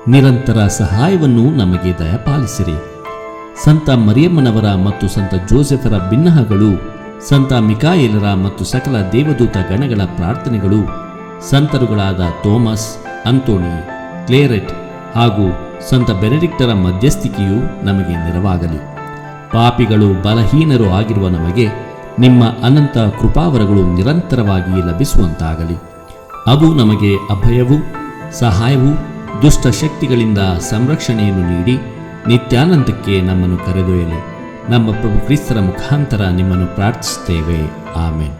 ನಿರಂತರ ಸಹಾಯವನ್ನು ನಮಗೆ ದಯಪಾಲಿಸಿರಿ. ಸಂತ ಮರಿಯಮ್ಮನವರ ಮತ್ತು ಸಂತ ಜೋಸೆಫರ ಬಿನ್ನಹಗಳು, ಸಂತ ಮಿಕಾಯೇಲರ ಮತ್ತು ಸಕಲ ದೇವದೂತ ಗಣಗಳ ಪ್ರಾರ್ಥನೆಗಳು, ಸಂತರುಗಳಾದ ಥೋಮಸ್, ಅಂತೋಣಿ, ಕ್ಲೇರೆಟ್ ಹಾಗೂ ಸಂತ ಬೆನೆಡಿಕ್ಟರ ಮಧ್ಯಸ್ಥಿಕೆಯು ನಮಗೆ ನೆರವಾಗಲಿ. ಪಾಪಿಗಳು, ಬಲಹೀನರು ಆಗಿರುವ ನಮಗೆ ನಿಮ್ಮ ಅನಂತ ಕೃಪಾವರಗಳು ನಿರಂತರವಾಗಿ ಲಭಿಸುವಂತಾಗಲಿ. ಅವು ನಮಗೆ ಅಭಯವೂ ಸಹಾಯವೂ ದುಷ್ಟ ಶಕ್ತಿಗಳಿಂದ ಸಂರಕ್ಷಣೆಯನ್ನು ನೀಡಿ ನಿತ್ಯಾನಂದಕ್ಕೆ ನಮ್ಮನ್ನು ಕರೆದೊಯ್ಯಲಿ. ನಮ್ಮ ಪ್ರಭು ಕ್ರಿಸ್ತರ ಮುಖಾಂತರ ನಿಮ್ಮನ್ನು ಪ್ರಾರ್ಥಿಸುತ್ತೇವೆ. ಆಮೆನ್.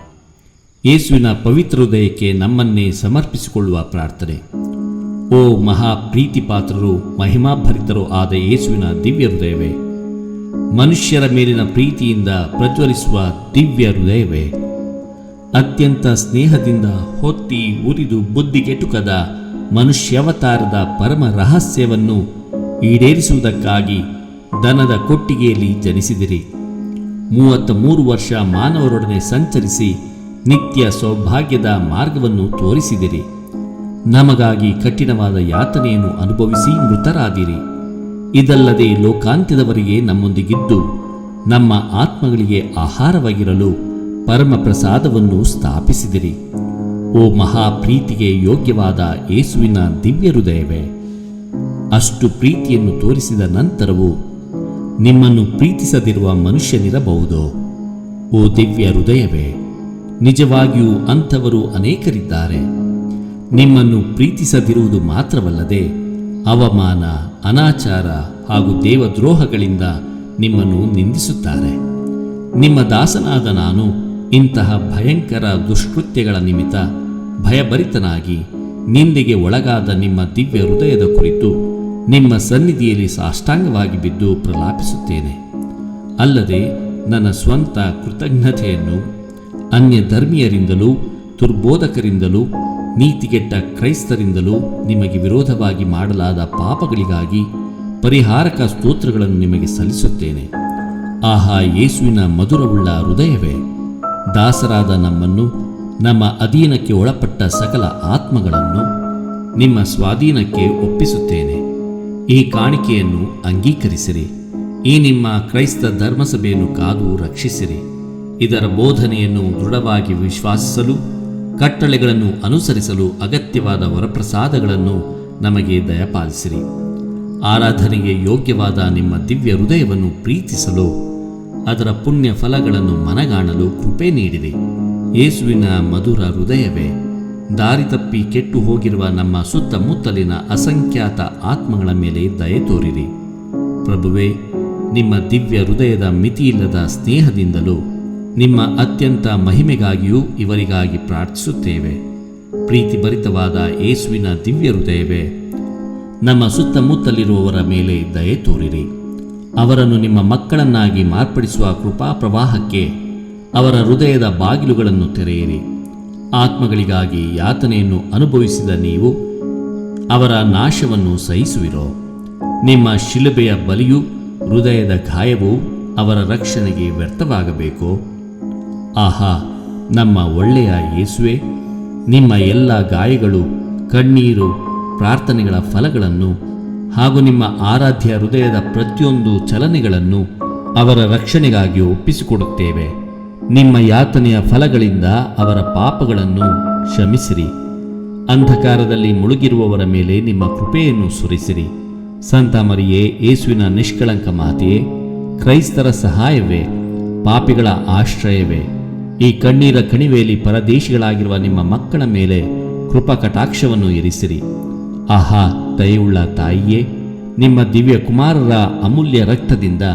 ಯೇಸುವಿನ ಪವಿತ್ರ ಹೃದಯಕ್ಕೆ ನಮ್ಮನ್ನೇ ಸಮರ್ಪಿಸಿಕೊಳ್ಳುವ ಪ್ರಾರ್ಥನೆ. ಓ ಮಹಾ ಪ್ರೀತಿಪಾತ್ರರು, ಮಹಿಮಾಭರಿತರು ಆದ ಯೇಸುವಿನ ದಿವ್ಯ ಹೃದಯವೇ, ಮನುಷ್ಯರ ಮೇಲಿನ ಪ್ರೀತಿಯಿಂದ ಪ್ರಜ್ವಲಿಸುವ ದಿವ್ಯ ಹೃದಯವೇ, ಅತ್ಯಂತ ಸ್ನೇಹದಿಂದ ಹೊತ್ತಿ ಉರಿದು ಬುದ್ಧಿಗೆಟುಕದ ಮನುಷ್ಯಾವತಾರದ ಪರಮ ರಹಸ್ಯವನ್ನು ಈಡೇರಿಸುವುದಕ್ಕಾಗಿ ದನದ ಕೊಟ್ಟಿಗೆಯಲ್ಲಿ ಜನಿಸಿದಿರಿ. 33 ವರ್ಷ ಮಾನವರೊಡನೆ ಸಂಚರಿಸಿ ನಿತ್ಯ ಸೌಭಾಗ್ಯದ ಮಾರ್ಗವನ್ನು ತೋರಿಸಿದಿರಿ. ನಮಗಾಗಿ ಕಠಿಣವಾದ ಯಾತನೆಯನ್ನು ಅನುಭವಿಸಿ ಮೃತರಾದಿರಿ. ಇದಲ್ಲದೆ ಲೋಕಾಂತ್ಯದವರೆಗೆ ನಮ್ಮೊಂದಿಗಿದ್ದು ನಮ್ಮ ಆತ್ಮಗಳಿಗೆ ಆಹಾರವಾಗಿರಲು ಪರಮ ಪ್ರಸಾದವನ್ನು ಸ್ಥಾಪಿಸಿದಿರಿ. ಓ ಮಹಾಪ್ರೀತಿಗೆ ಯೋಗ್ಯವಾದ ಯೇಸುವಿನ ದಿವ್ಯ ಹೃದಯವೇ, ಅಷ್ಟು ಪ್ರೀತಿಯನ್ನು ತೋರಿಸಿದ ನಂತರವೂ ನಿಮ್ಮನ್ನು ಪ್ರೀತಿಸದಿರುವ ಮನುಷ್ಯನಿರಬಹುದೋ? ಓ ದಿವ್ಯ ಹೃದಯವೇ, ನಿಜವಾಗಿಯೂ ಅಂಥವರು ಅನೇಕರಿದ್ದಾರೆ. ನಿಮ್ಮನ್ನು ಪ್ರೀತಿಸದಿರುವುದು ಮಾತ್ರವಲ್ಲದೆ ಅವಮಾನ, ಅನಾಚಾರ ಹಾಗೂ ದೇವದ್ರೋಹಗಳಿಂದ ನಿಮ್ಮನ್ನು ನಿಂದಿಸುತ್ತಾರೆ. ನಿಮ್ಮ ದಾಸನಾದ ನಾನು ಇಂತಹ ಭಯಂಕರ ದುಷ್ಕೃತ್ಯಗಳ ನಿಮಿತ್ತ ಭಯಭರಿತನಾಗಿ ನಿಂದೆಗೆ ಒಳಗಾದ ನಿಮ್ಮ ದಿವ್ಯ ಹೃದಯದ ಕುರಿತು ನಿಮ್ಮ ಸನ್ನಿಧಿಯಲ್ಲಿ ಸಾಷ್ಟಾಂಗವಾಗಿ ಬಿದ್ದು ಪ್ರಲಾಪಿಸುತ್ತೇನೆ. ಅಲ್ಲದೆ ನನ್ನ ಸ್ವಂತ ಕೃತಜ್ಞತೆಯನ್ನು ಅನ್ಯ ಧರ್ಮೀಯರಿಂದಲೂ ದುರ್ಬೋಧಕರಿಂದಲೂ ನೀತಿಗೆಟ್ಟ ಕ್ರೈಸ್ತರಿಂದಲೂ ನಿಮಗೆ ವಿರೋಧವಾಗಿ ಮಾಡಲಾದ ಪಾಪಗಳಿಗಾಗಿ ಪರಿಹಾರಕ ಸ್ತೋತ್ರಗಳನ್ನು ನಿಮಗೆ ಸಲ್ಲಿಸುತ್ತೇನೆ. ಆಹಾ, ಯೇಸುವಿನ ಮಧುರವುಳ್ಳ ಹೃದಯವೇ, ದಾಸರಾದ ನಮ್ಮನ್ನು, ನಮ್ಮ ಅಧೀನಕ್ಕೆ ಒಳಪಟ್ಟ ಸಕಲ ಆತ್ಮಗಳನ್ನು ನಿಮ್ಮ ಸ್ವಾಧೀನಕ್ಕೆ ಒಪ್ಪಿಸುತ್ತೇನೆ. ಈ ಕಾಣಿಕೆಯನ್ನು ಅಂಗೀಕರಿಸಿರಿ. ಈ ನಿಮ್ಮ ಕ್ರೈಸ್ತ ಧರ್ಮಸಭೆಯನ್ನು ಕಾದು ರಕ್ಷಿಸಿರಿ. ಇದರ ಬೋಧನೆಯನ್ನು ದೃಢವಾಗಿ ವಿಶ್ವಾಸಿಸಲು, ಕಟ್ಟಳೆಗಳನ್ನು ಅನುಸರಿಸಲು ಅಗತ್ಯವಾದ ವರಪ್ರಸಾದಗಳನ್ನು ನಮಗೆ ದಯಪಾಲಿಸಿರಿ. ಆರಾಧನೆಗೆ ಯೋಗ್ಯವಾದ ನಿಮ್ಮ ದಿವ್ಯ ಹೃದಯವನ್ನು ಪ್ರೀತಿಸಲು, ಅದರ ಪುಣ್ಯ ಫಲಗಳನ್ನು ಮನಗಾಣಲು ಕೃಪೆ ನೀಡಿರಿ. ಯೇಸುವಿನ ಮಧುರ ಹೃದಯವೇ, ದಾರಿ ತಪ್ಪಿ ಕೆಟ್ಟು ಹೋಗಿರುವ ನಮ್ಮ ಸುತ್ತಮುತ್ತಲಿನ ಅಸಂಖ್ಯಾತ ಆತ್ಮಗಳ ಮೇಲೆ ದಯೆ ತೋರಿರಿ. ಪ್ರಭುವೇ, ನಿಮ್ಮ ದಿವ್ಯ ಹೃದಯದ ಮಿತಿಯಿಲ್ಲದ ಸ್ನೇಹದಿಂದಲೂ ನಿಮ್ಮ ಅತ್ಯಂತ ಮಹಿಮೆಗಾಗಿಯೂ ಇವರಿಗಾಗಿ ಪ್ರಾರ್ಥಿಸುತ್ತೇವೆ. ಪ್ರೀತಿಭರಿತವಾದ ಯೇಸುವಿನ ದಿವ್ಯ ಹೃದಯವೇ, ನಮ್ಮ ಸುತ್ತಮುತ್ತಲಿರುವವರ ಮೇಲೆ ದಯೆ ತೋರಿರಿ. ಅವರನ್ನು ನಿಮ್ಮ ಮಕ್ಕಳನ್ನಾಗಿ ಮಾರ್ಪಡಿಸುವ ಕೃಪಾ ಪ್ರವಾಹಕ್ಕೆ ಅವರ ಹೃದಯದ ಬಾಗಿಲುಗಳನ್ನು ತೆರೆಯಿರಿ. ಆತ್ಮಗಳಿಗಾಗಿ ಯಾತನೆಯನ್ನು ಅನುಭವಿಸಿದ ನೀವು ಅವರ ನಾಶವನ್ನು ಸಹಿಸುವಿರೋ? ನಿಮ್ಮ ಶಿಲುಬೆಯ ಬಲಿಯೂ ಹೃದಯದ ಗಾಯವೂ ಅವರ ರಕ್ಷಣೆಗೆ ವ್ಯರ್ಥವಾಗಬೇಕೋ? ಆಹಾ, ನಮ್ಮ ಒಳ್ಳೆಯ ಯೇಸುವೆ, ನಿಮ್ಮ ಎಲ್ಲ ಗಾಯಗಳು, ಕಣ್ಣೀರು, ಪ್ರಾರ್ಥನೆಗಳ ಫಲಗಳನ್ನು ಹಾಗೂ ನಿಮ್ಮ ಆರಾಧ್ಯ ಹೃದಯದ ಪ್ರತಿಯೊಂದು ಚಲನೆಗಳನ್ನು ಅವರ ರಕ್ಷಣೆಗಾಗಿ ಒಪ್ಪಿಸಿಕೊಡುತ್ತೇವೆ. ನಿಮ್ಮ ಯಾತನೆಯ ಫಲಗಳಿಂದ ಅವರ ಪಾಪಗಳನ್ನು ಕ್ಷಮಿಸಿರಿ. ಅಂಧಕಾರದಲ್ಲಿ ಮುಳುಗಿರುವವರ ಮೇಲೆ ನಿಮ್ಮ ಕೃಪೆಯನ್ನು ಸುರಿಸಿರಿ. ಸಂತ ಮರಿಯೇ, ಯೇಸುವಿನ ನಿಷ್ಕಳಂಕ ಮಾತೆಯೇ, ಕ್ರೈಸ್ತರ ಸಹಾಯವೇ, ಪಾಪಿಗಳ ಆಶ್ರಯವೇ, ಈ ಕಣ್ಣೀರ ಕಣಿವೆಯಲ್ಲಿ ಪರದೇಶಿಗಳಾಗಿರುವ ನಿಮ್ಮ ಮಕ್ಕಳ ಮೇಲೆ ಕೃಪಾ ಕಟಾಕ್ಷವನ್ನು ಇರಿಸಿರಿ. ಆಹಾ, ದಯೆಯುಳ್ಳ ತಾಯಿಯೇ, ನಿಮ್ಮ ದಿವ್ಯ ಕುಮಾರರ ಅಮೂಲ್ಯ ರಕ್ತದಿಂದ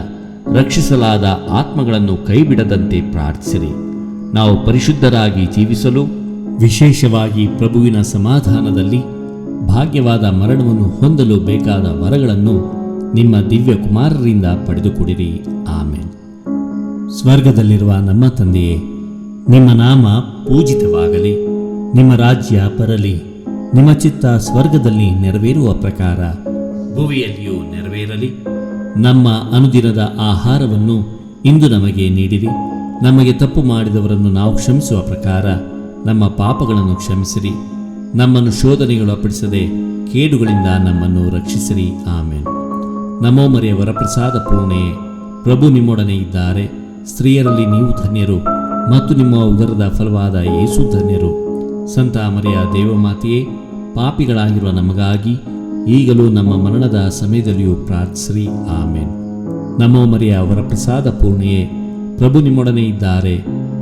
ರಕ್ಷಿಸಲಾದ ಆತ್ಮಗಳನ್ನು ಕೈಬಿಡದಂತೆ ಪ್ರಾರ್ಥಿಸಿರಿ. ನಾವು ಪರಿಶುದ್ಧರಾಗಿ ಜೀವಿಸಲು ವಿಶೇಷವಾಗಿ ಪ್ರಭುವಿನ ಸಮಾಧಾನದಲ್ಲಿ ಭಾಗ್ಯವಾದ ಮರಣವನ್ನು ಹೊಂದಲು ಬೇಕಾದ ವರಗಳನ್ನು ನಿಮ್ಮ ದಿವ್ಯ ಕುಮಾರರಿಂದ ಪಡೆದುಕೊಡಿರಿ. ಆಮೇನ್. ಸ್ವರ್ಗದಲ್ಲಿರುವ ನಮ್ಮ ತಂದೆಯೇ, ನಿಮ್ಮ ನಾಮ ಪೂಜಿತವಾಗಲಿ, ನಿಮ್ಮ ರಾಜ್ಯ ಬರಲಿ, ನಿಮ್ಮ ಚಿತ್ತ ಸ್ವರ್ಗದಲ್ಲಿ ನೆರವೇರುವ ಪ್ರಕಾರ ಭುವಿಯಲ್ಲಿಯೂ ನೆರವೇರಲಿ. ನಮ್ಮ ಅನುದಿನದ ಆಹಾರವನ್ನು ಇಂದು ನಮಗೆ ನೀಡಿರಿ. ನಮಗೆ ತಪ್ಪು ಮಾಡಿದವರನ್ನು ನಾವು ಕ್ಷಮಿಸುವ ಪ್ರಕಾರ ನಮ್ಮ ಪಾಪಗಳನ್ನು ಕ್ಷಮಿಸಿರಿ. ನಮ್ಮನ್ನು ಶೋಧನೆಗೊಳಪಡಿಸದೆ ಕೇಡುಗಳಿಂದ ನಮ್ಮನ್ನು ರಕ್ಷಿಸಿರಿ. ಆಮೇನ್. ನಮೋ ಮರಿಯ ವರಪ್ರಸಾದ ಪೂರ್ಣೆಯೇ, ಪ್ರಭು ನಿಮ್ಮೊಡನೆ ಇದ್ದಾರೆ. ಸ್ತ್ರೀಯರಲ್ಲಿ ನೀವು ಧನ್ಯರು ಮತ್ತು ನಿಮ್ಮ ಉದರದ ಫಲವಾದ ಯೇಸು ಧನ್ಯರು. ಸಂತ ಮರಿಯ ದೇವಮಾತೆಯೇ, ಪಾಪಿಗಳಾಗಿರುವ ನಮಗಾಗಿ ಈಗಲೂ ನಮ್ಮ ಮರಣದ ಸಮಯದಲ್ಲಿಯೂ ಪ್ರಾರ್ಥಿಸಿರಿ. ಆಮೇನ್. ನಮೋ ಮರಿಯ ವರಪ್ರಸಾದ ಪೂರ್ಣೆಯೇ, ಪ್ರಭು ನಿಮ್ಮೊಡನೆ ಇದ್ದಾರೆ.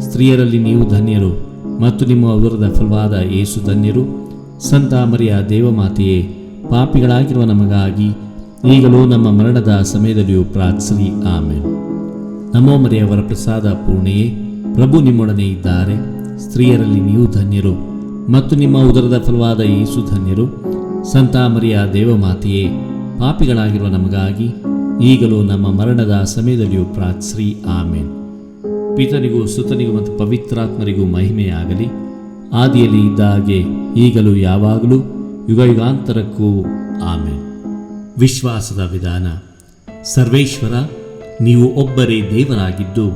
ಸ್ತ್ರೀಯರಲ್ಲಿ ನೀವು ಧನ್ಯರು ಮತ್ತು ನಿಮ್ಮ ಉದರದ ಫಲವಾದ ಯೇಸು ಧನ್ಯರು. ಸಂತ ಮರಿಯ ದೇವಮಾತೆಯೇ, ಪಾಪಿಗಳಾಗಿರುವ ನಮಗಾಗಿ ಈಗಲೂ ನಮ್ಮ ಮರಣದ ಸಮಯದಲ್ಲಿಯೂ ಪ್ರಾರ್ಥಿಸಿರಿ. ಆಮೇನ್. ನಮೋ ಮರಿಯ ವರಪ್ರಸಾದ ಪೂರ್ಣೆಯೇ, ಪ್ರಭು ನಿಮ್ಮೊಡನೆ ಇದ್ದಾರೆ. ಸ್ತ್ರೀಯರಲ್ಲಿ ನೀವು ಧನ್ಯರು ಮತ್ತು ನಿಮ್ಮ ಉದರದ ಫಲವಾದ ಯೇಸು ಧನ್ಯರು. ಸಂತ ಮರಿಯ ದೇವಮಾತೆಯೇ, ಪಾಪಿಗಳಾಗಿರುವ ನಮಗಾಗಿ ಈಗಲೂ ನಮ್ಮ ಮರಣದ ಸಮಯದಲ್ಲಿಯೂ ಪ್ರಾರ್ಥಿಸಿರಿ. ಆಮೇನ್. ಪಿತನಿಗೂ ಸುತನಿಗೂ ಮತ್ತು ಪವಿತ್ರಾತ್ಮರಿಗೂ ಮಹಿಮೆಯಾಗಲಿ, ಆದಿಯಲ್ಲಿ ಇದ್ದ ಹಾಗೆ ಈಗಲೂ ಯಾವಾಗಲೂ ಯುಗಯುಗಾಂತರಕ್ಕೂ. ಆಮೇನ್. ವಿಶ್ವಾಸದ ವಿಧಾನ. ಸರ್ವೇಶ್ವರ, ನೀವು ಒಬ್ಬರೇ ದೇವರಾಗಿದ್ದು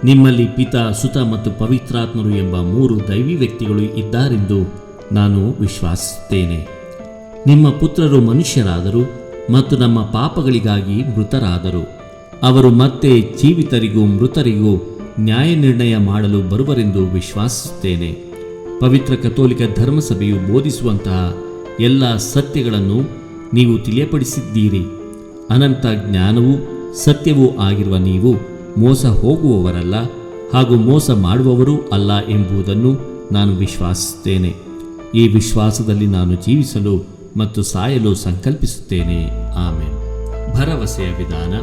ನಿಮ್ಮಲ್ಲಿ ಪಿತ, ಸುತ ಮತ್ತು ಪವಿತ್ರಾತ್ಮರು ಎಂಬ 3 ದೈವಿ ವ್ಯಕ್ತಿಗಳು ಇದ್ದಾರೆಂದು ನಾನು ವಿಶ್ವಾಸಿಸುತ್ತೇನೆ. ನಿಮ್ಮ ಪುತ್ರರು ಮನುಷ್ಯರಾದರು ಮತ್ತು ನಮ್ಮ ಪಾಪಗಳಿಗಾಗಿ ಮೃತರಾದರು. ಅವರು ಮತ್ತೆ ಜೀವಿತರಿಗೂ ಮೃತರಿಗೂ ನ್ಯಾಯ ನಿರ್ಣಯ ಮಾಡಲು ಬರುವರೆಂದು ವಿಶ್ವಾಸಿಸುತ್ತೇನೆ. ಪವಿತ್ರ ಕಥೋಲಿಕ ಧರ್ಮಸಭೆಯು ಬೋಧಿಸುವಂತಹ ಎಲ್ಲ ಸತ್ಯಗಳನ್ನು ನೀವು ತಿಳಿಯಪಡಿಸಿದ್ದೀರಿ. ಅನಂತ ಜ್ಞಾನವೂ ಸತ್ಯವೂ ಆಗಿರುವ ನೀವು ಮೋಸ ಹೋಗುವವರಲ್ಲ ಹಾಗೂ ಮೋಸ ಮಾಡುವವರೂ ಅಲ್ಲ ಎಂಬುದನ್ನು ನಾನು ವಿಶ್ವಾಸಿಸುತ್ತೇನೆ. ಈ ವಿಶ್ವಾಸದಲ್ಲಿ ನಾನು ಜೀವಿಸಲು ಮತ್ತು ಸಾಯಲು ಸಂಕಲ್ಪಿಸುತ್ತೇನೆ. ಆಮೇನ್. ಭರವಸೆಯ ವಿಧಾನ.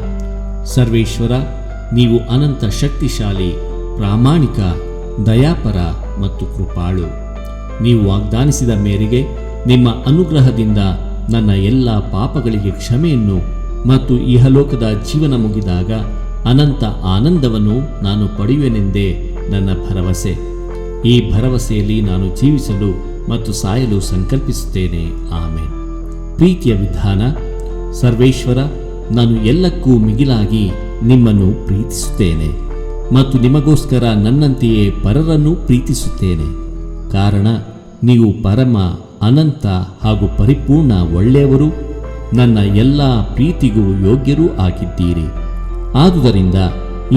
ಸರ್ವೇಶ್ವರ, ನೀವು ಅನಂತ ಶಕ್ತಿಶಾಲಿ, ಪ್ರಾಮಾಣಿಕ, ದಯಾಪರ ಮತ್ತು ಕೃಪಾಳು. ನೀವು ವಾಗ್ದಾನಿಸಿದ ಮೇರೆಗೆ ನಿಮ್ಮ ಅನುಗ್ರಹದಿಂದ ನನ್ನ ಎಲ್ಲ ಪಾಪಗಳಿಗೆ ಕ್ಷಮೆಯನ್ನು ಮತ್ತು ಇಹಲೋಕದ ಜೀವನ ಮುಗಿದಾಗ ಅನಂತ ಆನಂದವನ್ನು ನಾನು ಪಡೆಯುವೆನೆಂದೇ ನನ್ನ ಭರವಸೆ. ಈ ಭರವಸೆಯಲ್ಲಿ ನಾನು ಜೀವಿಸಲು ಮತ್ತು ಸಾಯಲು ಸಂಕಲ್ಪಿಸುತ್ತೇನೆ. ಆಮೇನ್. ಪ್ರೀತಿಯ ವಿಧಾನ. ಸರ್ವೇಶ್ವರ, ನಾನು ಎಲ್ಲಕ್ಕೂ ಮಿಗಿಲಾಗಿ ನಿಮ್ಮನ್ನು ಪ್ರೀತಿಸುತ್ತೇನೆ ಮತ್ತು ನಿಮಗೋಸ್ಕರ ನನ್ನಂತೆಯೇ ಪರರನ್ನು ಪ್ರೀತಿಸುತ್ತೇನೆ. ಕಾರಣ ನೀವು ಪರಮ, ಅನಂತ ಹಾಗೂ ಪರಿಪೂರ್ಣ ಒಳ್ಳೆಯವರು, ನನ್ನ ಎಲ್ಲ ಪ್ರೀತಿಗೂ ಯೋಗ್ಯರೂ ಆಗಿದ್ದೀರಿ. ಆದುದರಿಂದ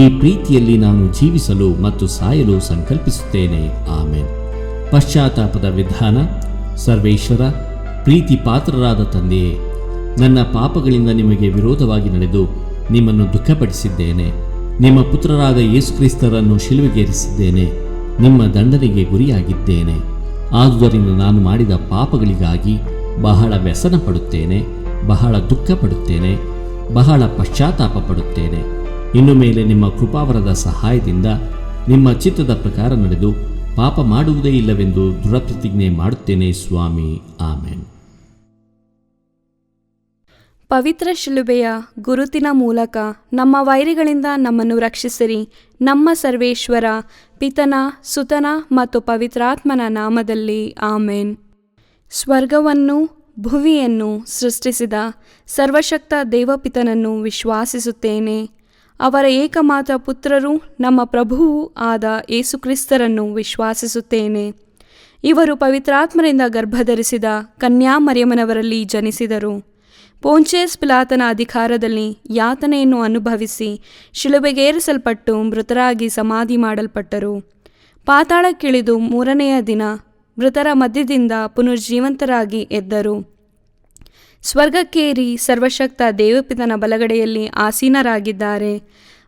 ಈ ಪ್ರೀತಿಯಲ್ಲಿ ನಾನು ಜೀವಿಸಲು ಮತ್ತು ಸಾಯಲು ಸಂಕಲ್ಪಿಸುತ್ತೇನೆ. ಆಮೇನ್. ಪಶ್ಚಾತ್ತಾಪದ ವಿಧಾನ. ಸರ್ವೇಶ್ವರ, ಪ್ರೀತಿ ಪಾತ್ರರಾದ ತಂದೆಯೇ, ನನ್ನ ಪಾಪಗಳಿಂದ ನಿಮಗೆ ವಿರೋಧವಾಗಿ ನಡೆದು ನಿಮ್ಮನ್ನು ದುಃಖಪಡಿಸಿದ್ದೇನೆ. ನಿಮ್ಮ ಪುತ್ರರಾದ ಯೇಸುಕ್ರಿಸ್ತರನ್ನು ಶಿಲುಬೆಗೇರಿಸಿದ್ದೇನೆ. ನಿಮ್ಮ ದಂಡನೆಗೆ ಗುರಿಯಾಗಿದ್ದೇನೆ. ಆದುದರಿಂದ ನಾನು ಮಾಡಿದ ಪಾಪಗಳಿಗಾಗಿ ಬಹಳ ವ್ಯಸನ ಪಡುತ್ತೇನೆ, ಬಹಳ ದುಃಖ ಪಡುತ್ತೇನೆ, ಬಹಳ ಪಶ್ಚಾತ್ತಾಪ ಪಡುತ್ತೇನೆ. ಇನ್ನು ಮೇಲೆ ನಿಮ್ಮ ಕೃಪಾವರದ ಸಹಾಯದಿಂದ ನಿಮ್ಮ ಚಿತ್ತದ ಪ್ರಕಾರ ನಡೆದು ಪಾಪ ಮಾಡುವುದೇ ಇಲ್ಲವೆಂದು ದೃಢಪ್ರತಿಜ್ಞೆ ಮಾಡುತ್ತೇನೆ ಸ್ವಾಮಿ. ಆಮೇನ್. ಪವಿತ್ರ ಶಿಲುಬೆಯ ಗುರುತಿನ ಮೂಲಕ ನಮ್ಮ ವೈರಿಗಳಿಂದ ನಮ್ಮನ್ನು ರಕ್ಷಿಸಿರಿ. ನಮ್ಮ ಸರ್ವೇಶ್ವರ, ಪಿತನ, ಸುತನ ಮತ್ತು ಪವಿತ್ರಾತ್ಮನ ನಾಮದಲ್ಲಿ. ಆಮೇನ್. ಸ್ವರ್ಗವನ್ನು ಭುವಿಯನ್ನು ಸೃಷ್ಟಿಸಿದ ಸರ್ವಶಕ್ತ ದೇವಪಿತನನ್ನು ವಿಶ್ವಾಸಿಸುತ್ತೇನೆ. ಅವರ ಏಕಮಾತ್ರ ಪುತ್ರರು ನಮ್ಮ ಪ್ರಭುವೂ ಆದ ಯೇಸುಕ್ರಿಸ್ತರನ್ನು ವಿಶ್ವಾಸಿಸುತ್ತೇನೆ. ಇವರು ಪವಿತ್ರಾತ್ಮರಿಂದ ಗರ್ಭಧರಿಸಿದ ಕನ್ಯಾಮರಿಯಮ್ಮನವರಲ್ಲಿ ಜನಿಸಿದರು. ಪೋಂಚೇಸ್ ಪಿಲಾತನ ಅಧಿಕಾರದಲ್ಲಿ ಯಾತನೆಯನ್ನು ಅನುಭವಿಸಿ ಶಿಲುಬೆಗೇರಿಸಲ್ಪಟ್ಟು ಮೃತರಾಗಿ ಸಮಾಧಿ ಮಾಡಲ್ಪಟ್ಟರು. ಪಾತಾಳಕ್ಕಿಳಿದು 3ನೆಯ ದಿನ ಮೃತರ ಮಧ್ಯದಿಂದ ಪುನರ್ಜೀವಂತರಾಗಿ ಎದ್ದರು. ಸ್ವರ್ಗಕ್ಕೇರಿ ಸರ್ವಶಕ್ತ ದೇವಪಿತನ ಬಲಗಡೆಯಲ್ಲಿ ಆಸೀನರಾಗಿದ್ದಾರೆ.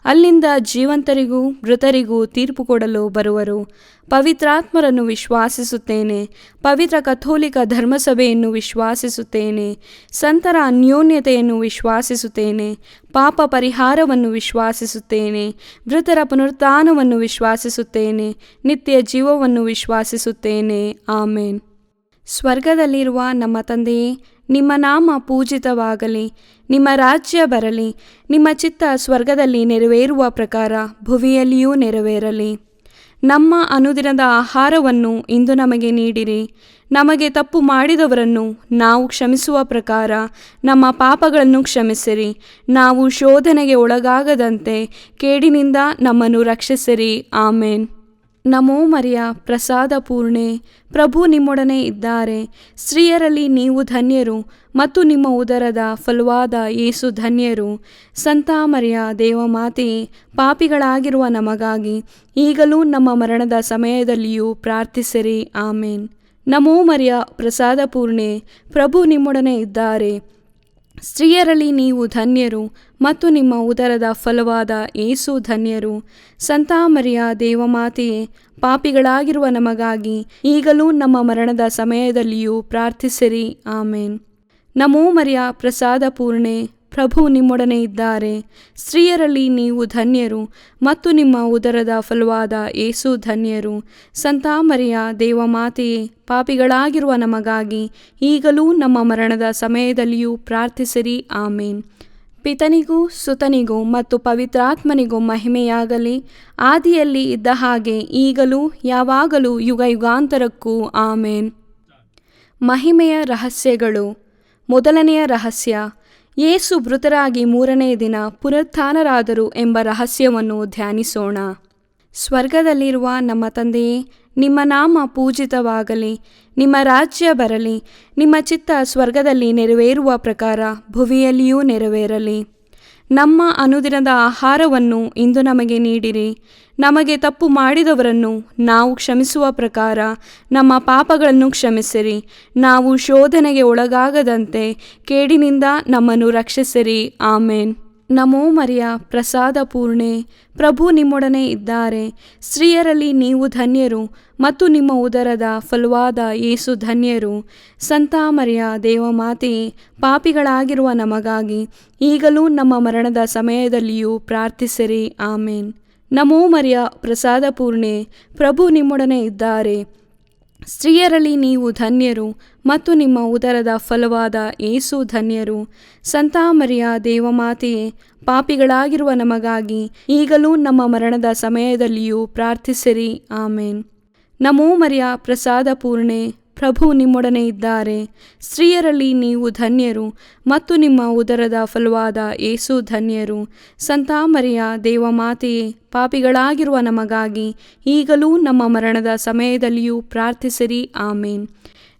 ಅಲ್ಲಿಂದ ಜೀವಂತರಿಗೂ ಮೃತರಿಗೂ ತೀರ್ಪು ಕೊಡಲು ಬರುವರು. ಪವಿತ್ರಾತ್ಮರನ್ನು ವಿಶ್ವಾಸಿಸುತ್ತೇನೆ. ಪವಿತ್ರ ಕಥೋಲಿಕ ಧರ್ಮಸಭೆಯನ್ನು ವಿಶ್ವಾಸಿಸುತ್ತೇನೆ. ಸಂತರ ಅನ್ಯೋನ್ಯತೆಯನ್ನು ವಿಶ್ವಾಸಿಸುತ್ತೇನೆ. ಪಾಪ ಪರಿಹಾರವನ್ನು ವಿಶ್ವಾಸಿಸುತ್ತೇನೆ. ಮೃತರ ಪುನರುತ್ಥಾನವನ್ನು ವಿಶ್ವಾಸಿಸುತ್ತೇನೆ. ನಿತ್ಯ ಜೀವವನ್ನು ವಿಶ್ವಾಸಿಸುತ್ತೇನೆ. ಆಮೇನ್. ಸ್ವರ್ಗದಲ್ಲಿರುವ ನಮ್ಮ ತಂದೆಯೇ, ನಿಮ್ಮ ನಾಮ ಪೂಜಿತವಾಗಲಿ. ನಿಮ್ಮ ರಾಜ್ಯ ಬರಲಿ. ನಿಮ್ಮ ಚಿತ್ತ ಸ್ವರ್ಗದಲ್ಲಿ ನೆರವೇರುವ ಪ್ರಕಾರ ಭುವಿಯಲ್ಲಿಯೂ ನೆರವೇರಲಿ. ನಮ್ಮ ಅನುದಿನದ ಆಹಾರವನ್ನು ಇಂದು ನಮಗೆ ನೀಡಿರಿ. ನಮಗೆ ತಪ್ಪು ಮಾಡಿದವರನ್ನು ನಾವು ಕ್ಷಮಿಸುವ ಪ್ರಕಾರ ನಮ್ಮ ಪಾಪಗಳನ್ನು ಕ್ಷಮಿಸಿರಿ. ನಾವು ಶೋಧನೆಗೆ ಒಳಗಾಗದಂತೆ ಕೇಡಿನಿಂದ ನಮ್ಮನ್ನು ರಕ್ಷಿಸಿರಿ. ಆಮೇನ್. ನಮೋ ಮರಿಯ, ಪ್ರಸಾದ ಪೂರ್ಣೆ, ಪ್ರಭು ನಿಮ್ಮೊಡನೆ ಇದ್ದಾರೆ. ಸ್ತ್ರೀಯರಲ್ಲಿ ನೀವು ಧನ್ಯರು ಮತ್ತು ನಿಮ್ಮ ಉದರದ ಫಲವಾದ ಯೇಸು ಧನ್ಯರು. ಸಂತ ಮರಿಯ ದೇವಮಾತೆಯೇ, ಪಾಪಿಗಳಾಗಿರುವ ನಮಗಾಗಿ ಈಗಲೂ ನಮ್ಮ ಮರಣದ ಸಮಯದಲ್ಲಿಯೂ ಪ್ರಾರ್ಥಿಸಿರಿ. ಆಮೇನ್. ನಮೋ ಮರಿಯ, ಪ್ರಸಾದ ಪೂರ್ಣೆ, ಪ್ರಭು ನಿಮ್ಮೊಡನೆ ಇದ್ದಾರೆ. ಸ್ತ್ರೀಯರಲ್ಲಿ ನೀವು ಧನ್ಯರು ಮತ್ತು ನಿಮ್ಮ ಉದರದ ಫಲವಾದ ಯೇಸು ಧನ್ಯರು. ಸಂತ ಮರಿಯ ದೇವಮಾತೆಯೇ, ಪಾಪಿಗಳಾಗಿರುವ ನಮಗಾಗಿ ಈಗಲೂ ನಮ್ಮ ಮರಣದ ಸಮಯದಲ್ಲಿಯೂ ಪ್ರಾರ್ಥಿಸಿರಿ. ಆಮೇನ್. ನಮೋ ಮರಿಯ, ಪ್ರಸಾದ ಪೂರ್ಣೆ, ಪ್ರಭು ನಿಮ್ಮೊಡನೆ ಇದ್ದಾರೆ. ಸ್ತ್ರೀಯರಲ್ಲಿ ನೀವು ಧನ್ಯರು ಮತ್ತು ನಿಮ್ಮ ಉದರದ ಫಲವಾದ ಯೇಸು ಧನ್ಯರು. ಸಂತ ಮರಿಯ ದೇವಮಾತೆಯೇ, ಪಾಪಿಗಳಾಗಿರುವ ನಮಗಾಗಿ ಈಗಲೂ ನಮ್ಮ ಮರಣದ ಸಮಯದಲ್ಲಿಯೂ ಪ್ರಾರ್ಥಿಸಿರಿ. ಆಮೇನ್. ಪಿತನಿಗೂ ಸುತನಿಗೂ ಮತ್ತು ಪವಿತ್ರಾತ್ಮನಿಗೂ ಮಹಿಮೆಯಾಗಲಿ, ಆದಿಯಲ್ಲಿ ಇದ್ದ ಹಾಗೆ ಈಗಲೂ ಯಾವಾಗಲೂ ಯುಗ ಯುಗಾಂತರಕ್ಕೂ. ಆಮೇನ್. ಮಹಿಮೆಯ ರಹಸ್ಯಗಳು. ಮೊದಲನೆಯ ರಹಸ್ಯ, ಯೇಸು ಮೃತರಾಗಿ ಮೂರನೇ ದಿನ ಪುನರುತ್ಥಾನರಾದರು ಎಂಬ ರಹಸ್ಯವನ್ನು ಧ್ಯಾನಿಸೋಣ. ಸ್ವರ್ಗದಲ್ಲಿರುವ ನಮ್ಮ ತಂದೆಯೇ, ನಿಮ್ಮ ನಾಮ ಪೂಜಿತವಾಗಲಿ. ನಿಮ್ಮ ರಾಜ್ಯ ಬರಲಿ. ನಿಮ್ಮ ಚಿತ್ತ ಸ್ವರ್ಗದಲ್ಲಿ ನೆರವೇರುವ ಪ್ರಕಾರ ಭುವಿಯಲ್ಲಿಯೂ ನೆರವೇರಲಿ. ನಮ್ಮ ಅನುದಿನದ ಆಹಾರವನ್ನು ಇಂದು ನಮಗೆ ನೀಡಿರಿ. ನಮಗೆ ತಪ್ಪು ಮಾಡಿದವರನ್ನು ನಾವು ಕ್ಷಮಿಸುವ ಪ್ರಕಾರ ನಮ್ಮ ಪಾಪಗಳನ್ನು ಕ್ಷಮಿಸಿರಿ. ನಾವು ಶೋಧನೆಗೆ ಒಳಗಾಗದಂತೆ ಕೇಡಿನಿಂದ ನಮ್ಮನ್ನು ರಕ್ಷಿಸಿರಿ. ಆಮೇನ್. ನಮೋ ಮರಿಯ, ಪ್ರಸಾದ ಪೂರ್ಣೆ, ಪ್ರಭು ನಿಮ್ಮೊಡನೆ ಇದ್ದಾರೆ. ಸ್ತ್ರೀಯರಲ್ಲಿ ನೀವು ಧನ್ಯರು ಮತ್ತು ನಿಮ್ಮ ಉದರದ ಫಲವಾದ ಯೇಸು ಧನ್ಯರು. ಸಂತ ಮರಿಯ ದೇವಮಾತೆಯೇ, ಪಾಪಿಗಳಾಗಿರುವ ನಮಗಾಗಿ ಈಗಲೂ ನಮ್ಮ ಮರಣದ ಸಮಯದಲ್ಲಿಯೂ ಪ್ರಾರ್ಥಿಸಿರಿ. ಆಮೇನ್. ನಮೋ ಮರಿಯ, ಪ್ರಸಾದ ಪೂರ್ಣೆ, ಪ್ರಭು ನಿಮ್ಮೊಡನೆ ಇದ್ದಾರೆ. ಸ್ತ್ರೀಯರಲ್ಲಿ ನೀವು ಧನ್ಯರು ಮತ್ತು ನಿಮ್ಮ ಉದರದ ಫಲವಾದ ಯೇಸು ಧನ್ಯರು. ಸಂತ ಮರಿಯ ದೇವಮಾತೆಯೇ, ಪಾಪಿಗಳಾಗಿರುವ ನಮಗಾಗಿ ಈಗಲೂ ನಮ್ಮ ಮರಣದ ಸಮಯದಲ್ಲಿಯೂ ಪ್ರಾರ್ಥಿಸಿರಿ. ಆಮೇನ್. ನಮೋ ಮರಿಯ, ಪ್ರಸಾದ ಪೂರ್ಣೆ, ಪ್ರಭು ನಿಮ್ಮೊಡನೆ ಇದ್ದಾರೆ. ಸ್ತ್ರೀಯರಲ್ಲಿ ನೀವು ಧನ್ಯರು ಮತ್ತು ನಿಮ್ಮ ಉದರದ ಫಲವಾದ ಯೇಸು ಧನ್ಯರು. ಸಂತ ಮರಿಯ ದೇವಮಾತೆಯೇ, ಪಾಪಿಗಳಾಗಿರುವ ನಮಗಾಗಿ ಈಗಲೂ ನಮ್ಮ ಮರಣದ ಸಮಯದಲ್ಲಿಯೂ ಪ್ರಾರ್ಥಿಸಿರಿ. ಆಮೇನ್.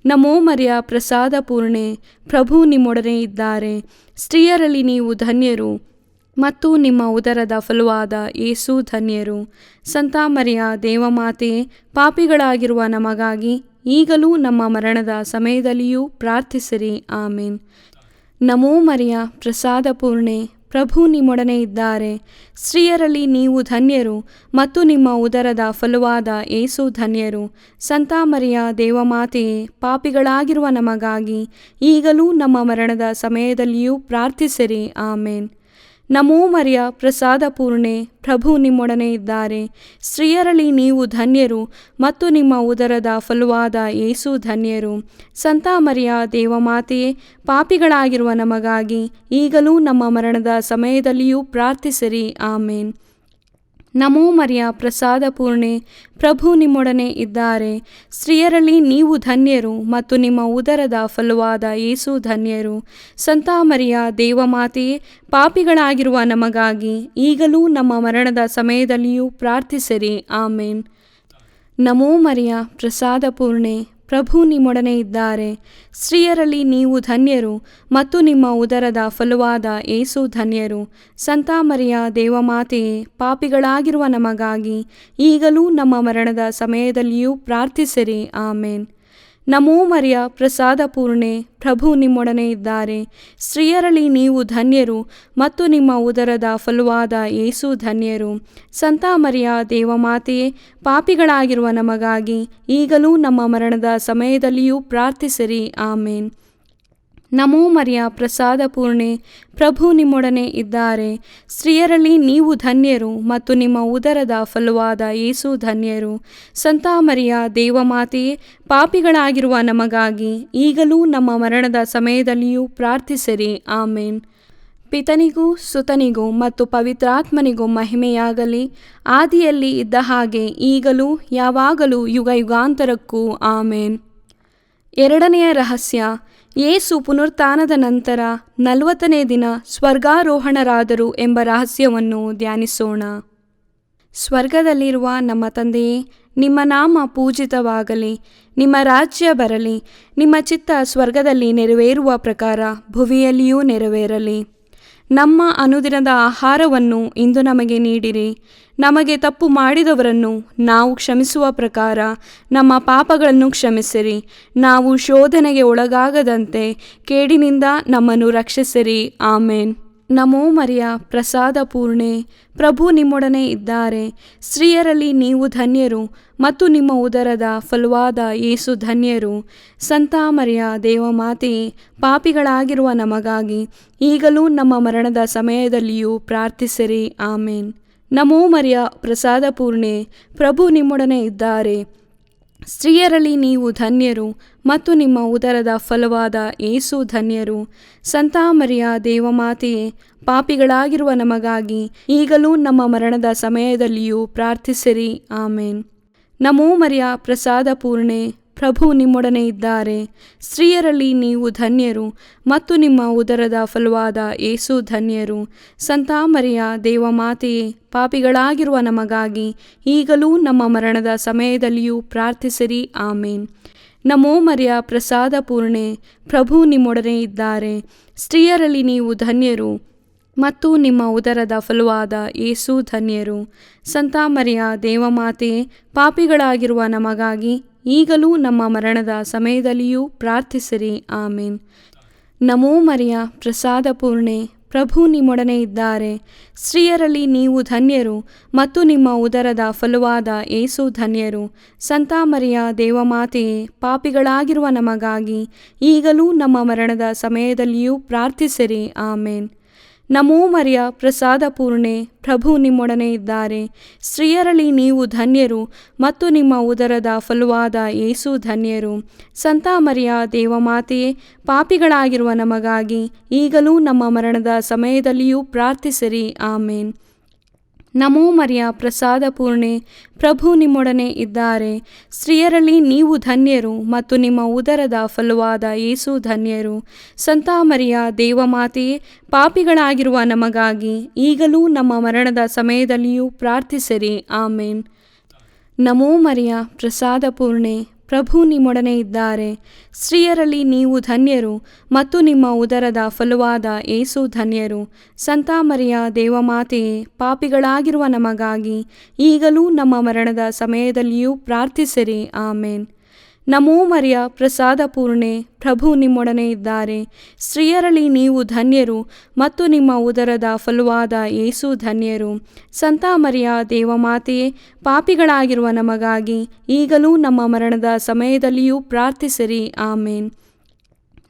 ನಮೋ ಮರಿಯ, ಪ್ರಸಾದ ಪೂರ್ಣೆ, ಪ್ರಭು ನಿಮ್ಮೊಡನೆ ಇದ್ದಾರೆ. ಸ್ತ್ರೀಯರಲ್ಲಿ ನೀವು ಧನ್ಯರು ಮತ್ತು ನಿಮ್ಮ ಉದರದ ಫಲವಾದ ಯೇಸು ಧನ್ಯರು. ಸಂತ ಮರಿಯ ದೇವಮಾತೆಯೇ, ಪಾಪಿಗಳಾಗಿರುವ ನಮಗಾಗಿ ಈಗಲೂ ನಮ್ಮ ಮರಣದ ಸಮಯದಲ್ಲಿಯೂ ಪ್ರಾರ್ಥಿಸಿರಿ. ಆಮೇನ್. ನಮೋ ಮರಿಯ, ಪ್ರಸಾದ ಪೂರ್ಣೆ, ಪ್ರಭು ನಿಮ್ಮೊಡನೆ ಇದ್ದಾರೆ. ಸ್ತ್ರೀಯರಲ್ಲಿ ನೀವು ಧನ್ಯರು ಮತ್ತು ನಿಮ್ಮ ಉದರದ ಫಲವಾದ ಯೇಸು ಧನ್ಯರು. ಸಂತ ಮರಿಯ ದೇವಮಾತೆಯೇ, ಪಾಪಿಗಳಾಗಿರುವ ನಮಗಾಗಿ ಈಗಲೂ ನಮ್ಮ ಮರಣದ ಸಮಯದಲ್ಲಿಯೂ ಪ್ರಾರ್ಥಿಸಿರಿ. ಆಮೇನ್. ನಮೋ ಮರಿಯ, ಪ್ರಸಾದ ಪೂರ್ಣೆ, ಪ್ರಭು ನಿಮ್ಮೊಡನೆ ಇದ್ದಾರೆ. ಸ್ತ್ರೀಯರಲ್ಲಿ ನೀವು ಧನ್ಯರು ಮತ್ತು ನಿಮ್ಮ ಉದರದ ಫಲವಾದ ಯೇಸು ಧನ್ಯರು. ಸಂತ ಮರಿಯ ದೇವಮಾತೆಯೇ, ಪಾಪಿಗಳಾಗಿರುವ ನಮಗಾಗಿ ಈಗಲೂ ನಮ್ಮ ಮರಣದ ಸಮಯದಲ್ಲಿಯೂ ಪ್ರಾರ್ಥಿಸಿರಿ. ಆಮೇನ್. ನಮೋ ಮರಿಯ, ಪ್ರಸಾದ ಪೂರ್ಣೆ, ಪ್ರಭು ನಿಮ್ಮೊಡನೆ ಇದ್ದಾರೆ. ಸ್ತ್ರೀಯರಲ್ಲಿ ನೀವು ಧನ್ಯರು ಮತ್ತು ನಿಮ್ಮ ಉದರದ ಫಲವಾದ ಯೇಸು ಧನ್ಯರು. ಸಂತ ಮರಿಯ ದೇವಮಾತೆಯೇ, ಪಾಪಿಗಳಾಗಿರುವ ನಮಗಾಗಿ ಈಗಲೂ ನಮ್ಮ ಮರಣದ ಸಮಯದಲ್ಲಿಯೂ ಪ್ರಾರ್ಥಿಸಿರಿ. ಆಮೇನ್. ನಮೋ ಮರಿಯ, ಪ್ರಸಾದ ಪೂರ್ಣೆ, ಪ್ರಭು ನಿಮ್ಮೊಡನೆ ಇದ್ದಾರೆ. ಸ್ತ್ರೀಯರಲ್ಲಿ ನೀವು ಧನ್ಯರು ಮತ್ತು ನಿಮ್ಮ ಉದರದ ಫಲವಾದ ಯೇಸು ಧನ್ಯರು. ಸಂತ ಮರಿಯ ದೇವಮಾತೆಯೇ, ಪಾಪಿಗಳಾಗಿರುವ ನಮಗಾಗಿ ಈಗಲೂ ನಮ್ಮ ಮರಣದ ಸಮಯದಲ್ಲಿಯೂ ಪ್ರಾರ್ಥಿಸಿರಿ. ಆಮೇನ್. ನಮೋ ಮರಿಯ ಪ್ರಸಾದ ಪೂರ್ಣೆ, ಪ್ರಭು ನಿಮ್ಮೊಡನೆ ಇದ್ದಾರೆ. ಸ್ತ್ರೀಯರಲ್ಲಿ ನೀವು ಧನ್ಯರು ಮತ್ತು ನಿಮ್ಮ ಉದರದ ಫಲವಾದ ಯೇಸು ಧನ್ಯರು. ಸಂತ ಮರಿಯ ದೇವಮಾತೆಯೇ, ಪಾಪಿಗಳಾಗಿರುವ ನಮಗಾಗಿ ಈಗಲೂ ನಮ್ಮ ಮರಣದ ಸಮಯದಲ್ಲಿಯೂ ಪ್ರಾರ್ಥಿಸಿರಿ. ಆಮೇನ್. ನಮೋ ಮರಿಯ ಪ್ರಸಾದ ಪೂರ್ಣೆ, ಪ್ರಭು ನಿಮ್ಮೊಡನೆ ಇದ್ದಾರೆ. ಸ್ತ್ರೀಯರಲ್ಲಿ ನೀವು ಧನ್ಯರು ಮತ್ತು ನಿಮ್ಮ ಉದರದ ಫಲವಾದ ಯೇಸು ಧನ್ಯರು. ಸಂತ ಮರಿಯ ದೇವಮಾತೆಯೇ, ಪಾಪಿಗಳಾಗಿರುವ ನಮಗಾಗಿ ಈಗಲೂ ನಮ್ಮ ಮರಣದ ಸಮಯದಲ್ಲಿಯೂ ಪ್ರಾರ್ಥಿಸಿರಿ. ಆಮೇನ್. ಪಿತನಿಗೂ ಸುತನಿಗೂ ಮತ್ತು ಪವಿತ್ರಾತ್ಮನಿಗೂ ಮಹಿಮೆಯಾಗಲಿ, ಆದಿಯಲ್ಲಿ ಇದ್ದ ಹಾಗೆ ಈಗಲೂ ಯಾವಾಗಲೂ ಯುಗ ಯುಗಾಂತರಕ್ಕೂ. ಆಮೇನ್. ಎರಡನೆಯ ರಹಸ್ಯ, ಯೇಸು ಪುನರುತ್ಥಾನದ ನಂತರ 40ನೇ ದಿನ ಸ್ವರ್ಗಾರೋಹಣರಾದರು ಎಂಬ ರಹಸ್ಯವನ್ನು ಧ್ಯಾನಿಸೋಣ. ಸ್ವರ್ಗದಲ್ಲಿರುವ ನಮ್ಮ ತಂದೆಯೇ, ನಿಮ್ಮ ನಾಮ ಪೂಜಿತವಾಗಲಿ, ನಿಮ್ಮ ರಾಜ್ಯ ಬರಲಿ, ನಿಮ್ಮ ಚಿತ್ತ ಸ್ವರ್ಗದಲ್ಲಿ ನೆರವೇರುವ ಪ್ರಕಾರ ಭುವಿಯಲ್ಲಿಯೂ ನೆರವೇರಲಿ. ನಮ್ಮ ಅನುದಿನದ ಆಹಾರವನ್ನು ಇಂದು ನಮಗೆ ನೀಡಿರಿ. ನಮಗೆ ತಪ್ಪು ಮಾಡಿದವರನ್ನು ನಾವು ಕ್ಷಮಿಸುವ ಪ್ರಕಾರ ನಮ್ಮ ಪಾಪಗಳನ್ನು ಕ್ಷಮಿಸಿರಿ. ನಾವು ಶೋಧನೆಗೆ ಒಳಗಾಗದಂತೆ ಕೇಡಿನಿಂದ ನಮ್ಮನ್ನು ರಕ್ಷಿಸಿರಿ. ಆಮೇನ್. ನಮೋ ಮರಿಯ ಪ್ರಸಾದ ಪೂರ್ಣೆ, ಪ್ರಭು ನಿಮ್ಮೊಡನೆ ಇದ್ದಾರೆ. ಸ್ತ್ರೀಯರಲ್ಲಿ ನೀವು ಧನ್ಯರು ಮತ್ತು ನಿಮ್ಮ ಉದರದ ಫಲವಾದ ಯೇಸು ಧನ್ಯರು. ಸಂತ ಮರಿಯ ದೇವಮಾತೆಯೇ, ಪಾಪಿಗಳಾಗಿರುವ ನಮಗಾಗಿ ಈಗಲೂ ನಮ್ಮ ಮರಣದ ಸಮಯದಲ್ಲಿಯೂ ಪ್ರಾರ್ಥಿಸಿರಿ. ಆಮೇನ್. ನಮೋ ಮರಿಯ ಪ್ರಸಾದ ಪೂರ್ಣೆ, ಪ್ರಭು ನಿಮ್ಮೊಡನೆ ಇದ್ದಾರೆ. ಸ್ತ್ರೀಯರಲ್ಲಿ ನೀವು ಧನ್ಯರು ಮತ್ತು ನಿಮ್ಮ ಉದರದ ಫಲವಾದ ಯೇಸು ಧನ್ಯರು. ಸಂತ ಮರಿಯ ದೇವಮಾತೆಯೇ, ಪಾಪಿಗಳಾಗಿರುವ ನಮಗಾಗಿ ಈಗಲೂ ನಮ್ಮ ಮರಣದ ಸಮಯದಲ್ಲಿಯೂ ಪ್ರಾರ್ಥಿಸಿರಿ. ಆಮೇನ್. ನಮೋ ಮರಿಯ ಪ್ರಸಾದ ಪೂರ್ಣೆ, ಪ್ರಭು ನಿಮ್ಮೊಡನೆ ಇದ್ದಾರೆ. ಸ್ತ್ರೀಯರಲ್ಲಿ ನೀವು ಧನ್ಯರು ಮತ್ತು ನಿಮ್ಮ ಉದರದ ಫಲವಾದ ಯೇಸು ಧನ್ಯರು. ಸಂತ ಮರಿಯ ದೇವಮಾತೆಯೇ, ಪಾಪಿಗಳಾಗಿರುವ ನಮಗಾಗಿ ಈಗಲೂ ನಮ್ಮ ಮರಣದ ಸಮಯದಲ್ಲಿಯೂ ಪ್ರಾರ್ಥಿಸಿರಿ. ಆಮೇನ್. ನಮೋ ಮರಿಯ ಪ್ರಸಾದ ಪೂರ್ಣೆ, ಪ್ರಭು ನಿಮ್ಮೊಡನೆ ಇದ್ದಾರೆ. ಸ್ತ್ರೀಯರಲ್ಲಿ ನೀವು ಧನ್ಯರು ಮತ್ತು ನಿಮ್ಮ ಉದರದ ಫಲವಾದ ಯೇಸು ಧನ್ಯರು. ಸಂತ ಮರಿಯ ದೇವಮಾತೆಯೇ, ಪಾಪಿಗಳಾಗಿರುವ ನಮಗಾಗಿ ಈಗಲೂ ನಮ್ಮ ಮರಣದ ಸಮಯದಲ್ಲಿಯೂ ಪ್ರಾರ್ಥಿಸಿರಿ. ಆಮೇನ್. ನಮೋ ಮರಿಯ ಪ್ರಸಾದ ಪೂರ್ಣೆ, ಪ್ರಭು ನಿಮ್ಮೊಡನೆ ಇದ್ದಾರೆ. ಸ್ತ್ರೀಯರಲ್ಲಿ ನೀವು ಧನ್ಯರು ಮತ್ತು ನಿಮ್ಮ ಉದರದ ಫಲವಾದ ಯೇಸು ಧನ್ಯರು. ಸಂತ ಮರಿಯ ದೇವಮಾತೆಯೇ, ಪಾಪಿಗಳಾಗಿರುವ ನಮಗಾಗಿ ಈಗಲೂ ನಮ್ಮ ಮರಣದ ಸಮಯದಲ್ಲಿಯೂ ಪ್ರಾರ್ಥಿಸಿರಿ. ಆಮೇನ್. ನಮೋ ಮರಿಯ ಪ್ರಸಾದ ಪೂರ್ಣೆ, ಪ್ರಭು ನಿಮ್ಮೊಡನೆ ಇದ್ದಾರೆ. ಸ್ತ್ರೀಯರಲ್ಲಿ ನೀವು ಧನ್ಯರು ಮತ್ತು ನಿಮ್ಮ ಉದರದ ಫಲವಾದ ಯೇಸು ಧನ್ಯರು. ಸಂತ ಮರಿಯ ದೇವಮಾತೆಯೇ, ಪಾಪಿಗಳಾಗಿರುವ ನಮಗಾಗಿ ಈಗಲೂ ನಮ್ಮ ಮರಣದ ಸಮಯದಲ್ಲಿಯೂ ಪ್ರಾರ್ಥಿಸಿರಿ. ಆಮೇನ್. ನಮೋ ಮರಿಯ ಪ್ರಸಾದ ಪೂರ್ಣೆ, ಪ್ರಭು ನಿಮ್ಮೊಡನೆ ಇದ್ದಾರೆ. ಸ್ತ್ರೀಯರಲ್ಲಿ ನೀವು ಧನ್ಯರು ಮತ್ತು ನಿಮ್ಮ ಉದರದ ಫಲವಾದ ಯೇಸು ಧನ್ಯರು. ಸಂತ ಮರಿಯ ದೇವಮಾತೆಯೇ, ಪಾಪಿಗಳಾಗಿರುವ ನಮಗಾಗಿ ಈಗಲೂ ನಮ್ಮ ಮರಣದ ಸಮಯದಲ್ಲಿಯೂ ಪ್ರಾರ್ಥಿಸಿರಿ. ಆಮೇನ್. ನಮೋ ಮರಿಯ ಪ್ರಸಾದ ಪೂರ್ಣೆ, ಪ್ರಭು ನಿಮ್ಮೊಡನೆ ಇದ್ದಾರೆ. ಸ್ತ್ರೀಯರಲ್ಲಿ ನೀವು ಧನ್ಯರು ಮತ್ತು ನಿಮ್ಮ ಉದರದ ಫಲವಾದ ಯೇಸು ಧನ್ಯರು. ಸಂತ ಮರಿಯ ದೇವಮಾತೆಯೇ, ಪಾಪಿಗಳಾಗಿರುವ ನಮಗಾಗಿ ಈಗಲೂ ನಮ್ಮ ಮರಣದ ಸಮಯದಲ್ಲಿಯೂ ಪ್ರಾರ್ಥಿಸಿರಿ. ಆಮೇನ್. ನಮೋ ಮರಿಯ ಪ್ರಸಾದ ಪೂರ್ಣೆ, ಪ್ರಭು ನಿಮ್ಮೊಡನೆ ಇದ್ದಾರೆ. ಸ್ತ್ರೀಯರಲ್ಲಿ ನೀವು ಧನ್ಯರು ಮತ್ತು ನಿಮ್ಮ ಉದರದ ಫಲವಾದ ಯೇಸು ಧನ್ಯರು. ಸಂತ ಮರಿಯ ದೇವಮಾತೆಯೇ, ಪಾಪಿಗಳಾಗಿರುವ ನಮಗಾಗಿ ಈಗಲೂ ನಮ್ಮ ಮರಣದ ಸಮಯದಲ್ಲಿಯೂ ಪ್ರಾರ್ಥಿಸಿರಿ. ಆಮೇನ್.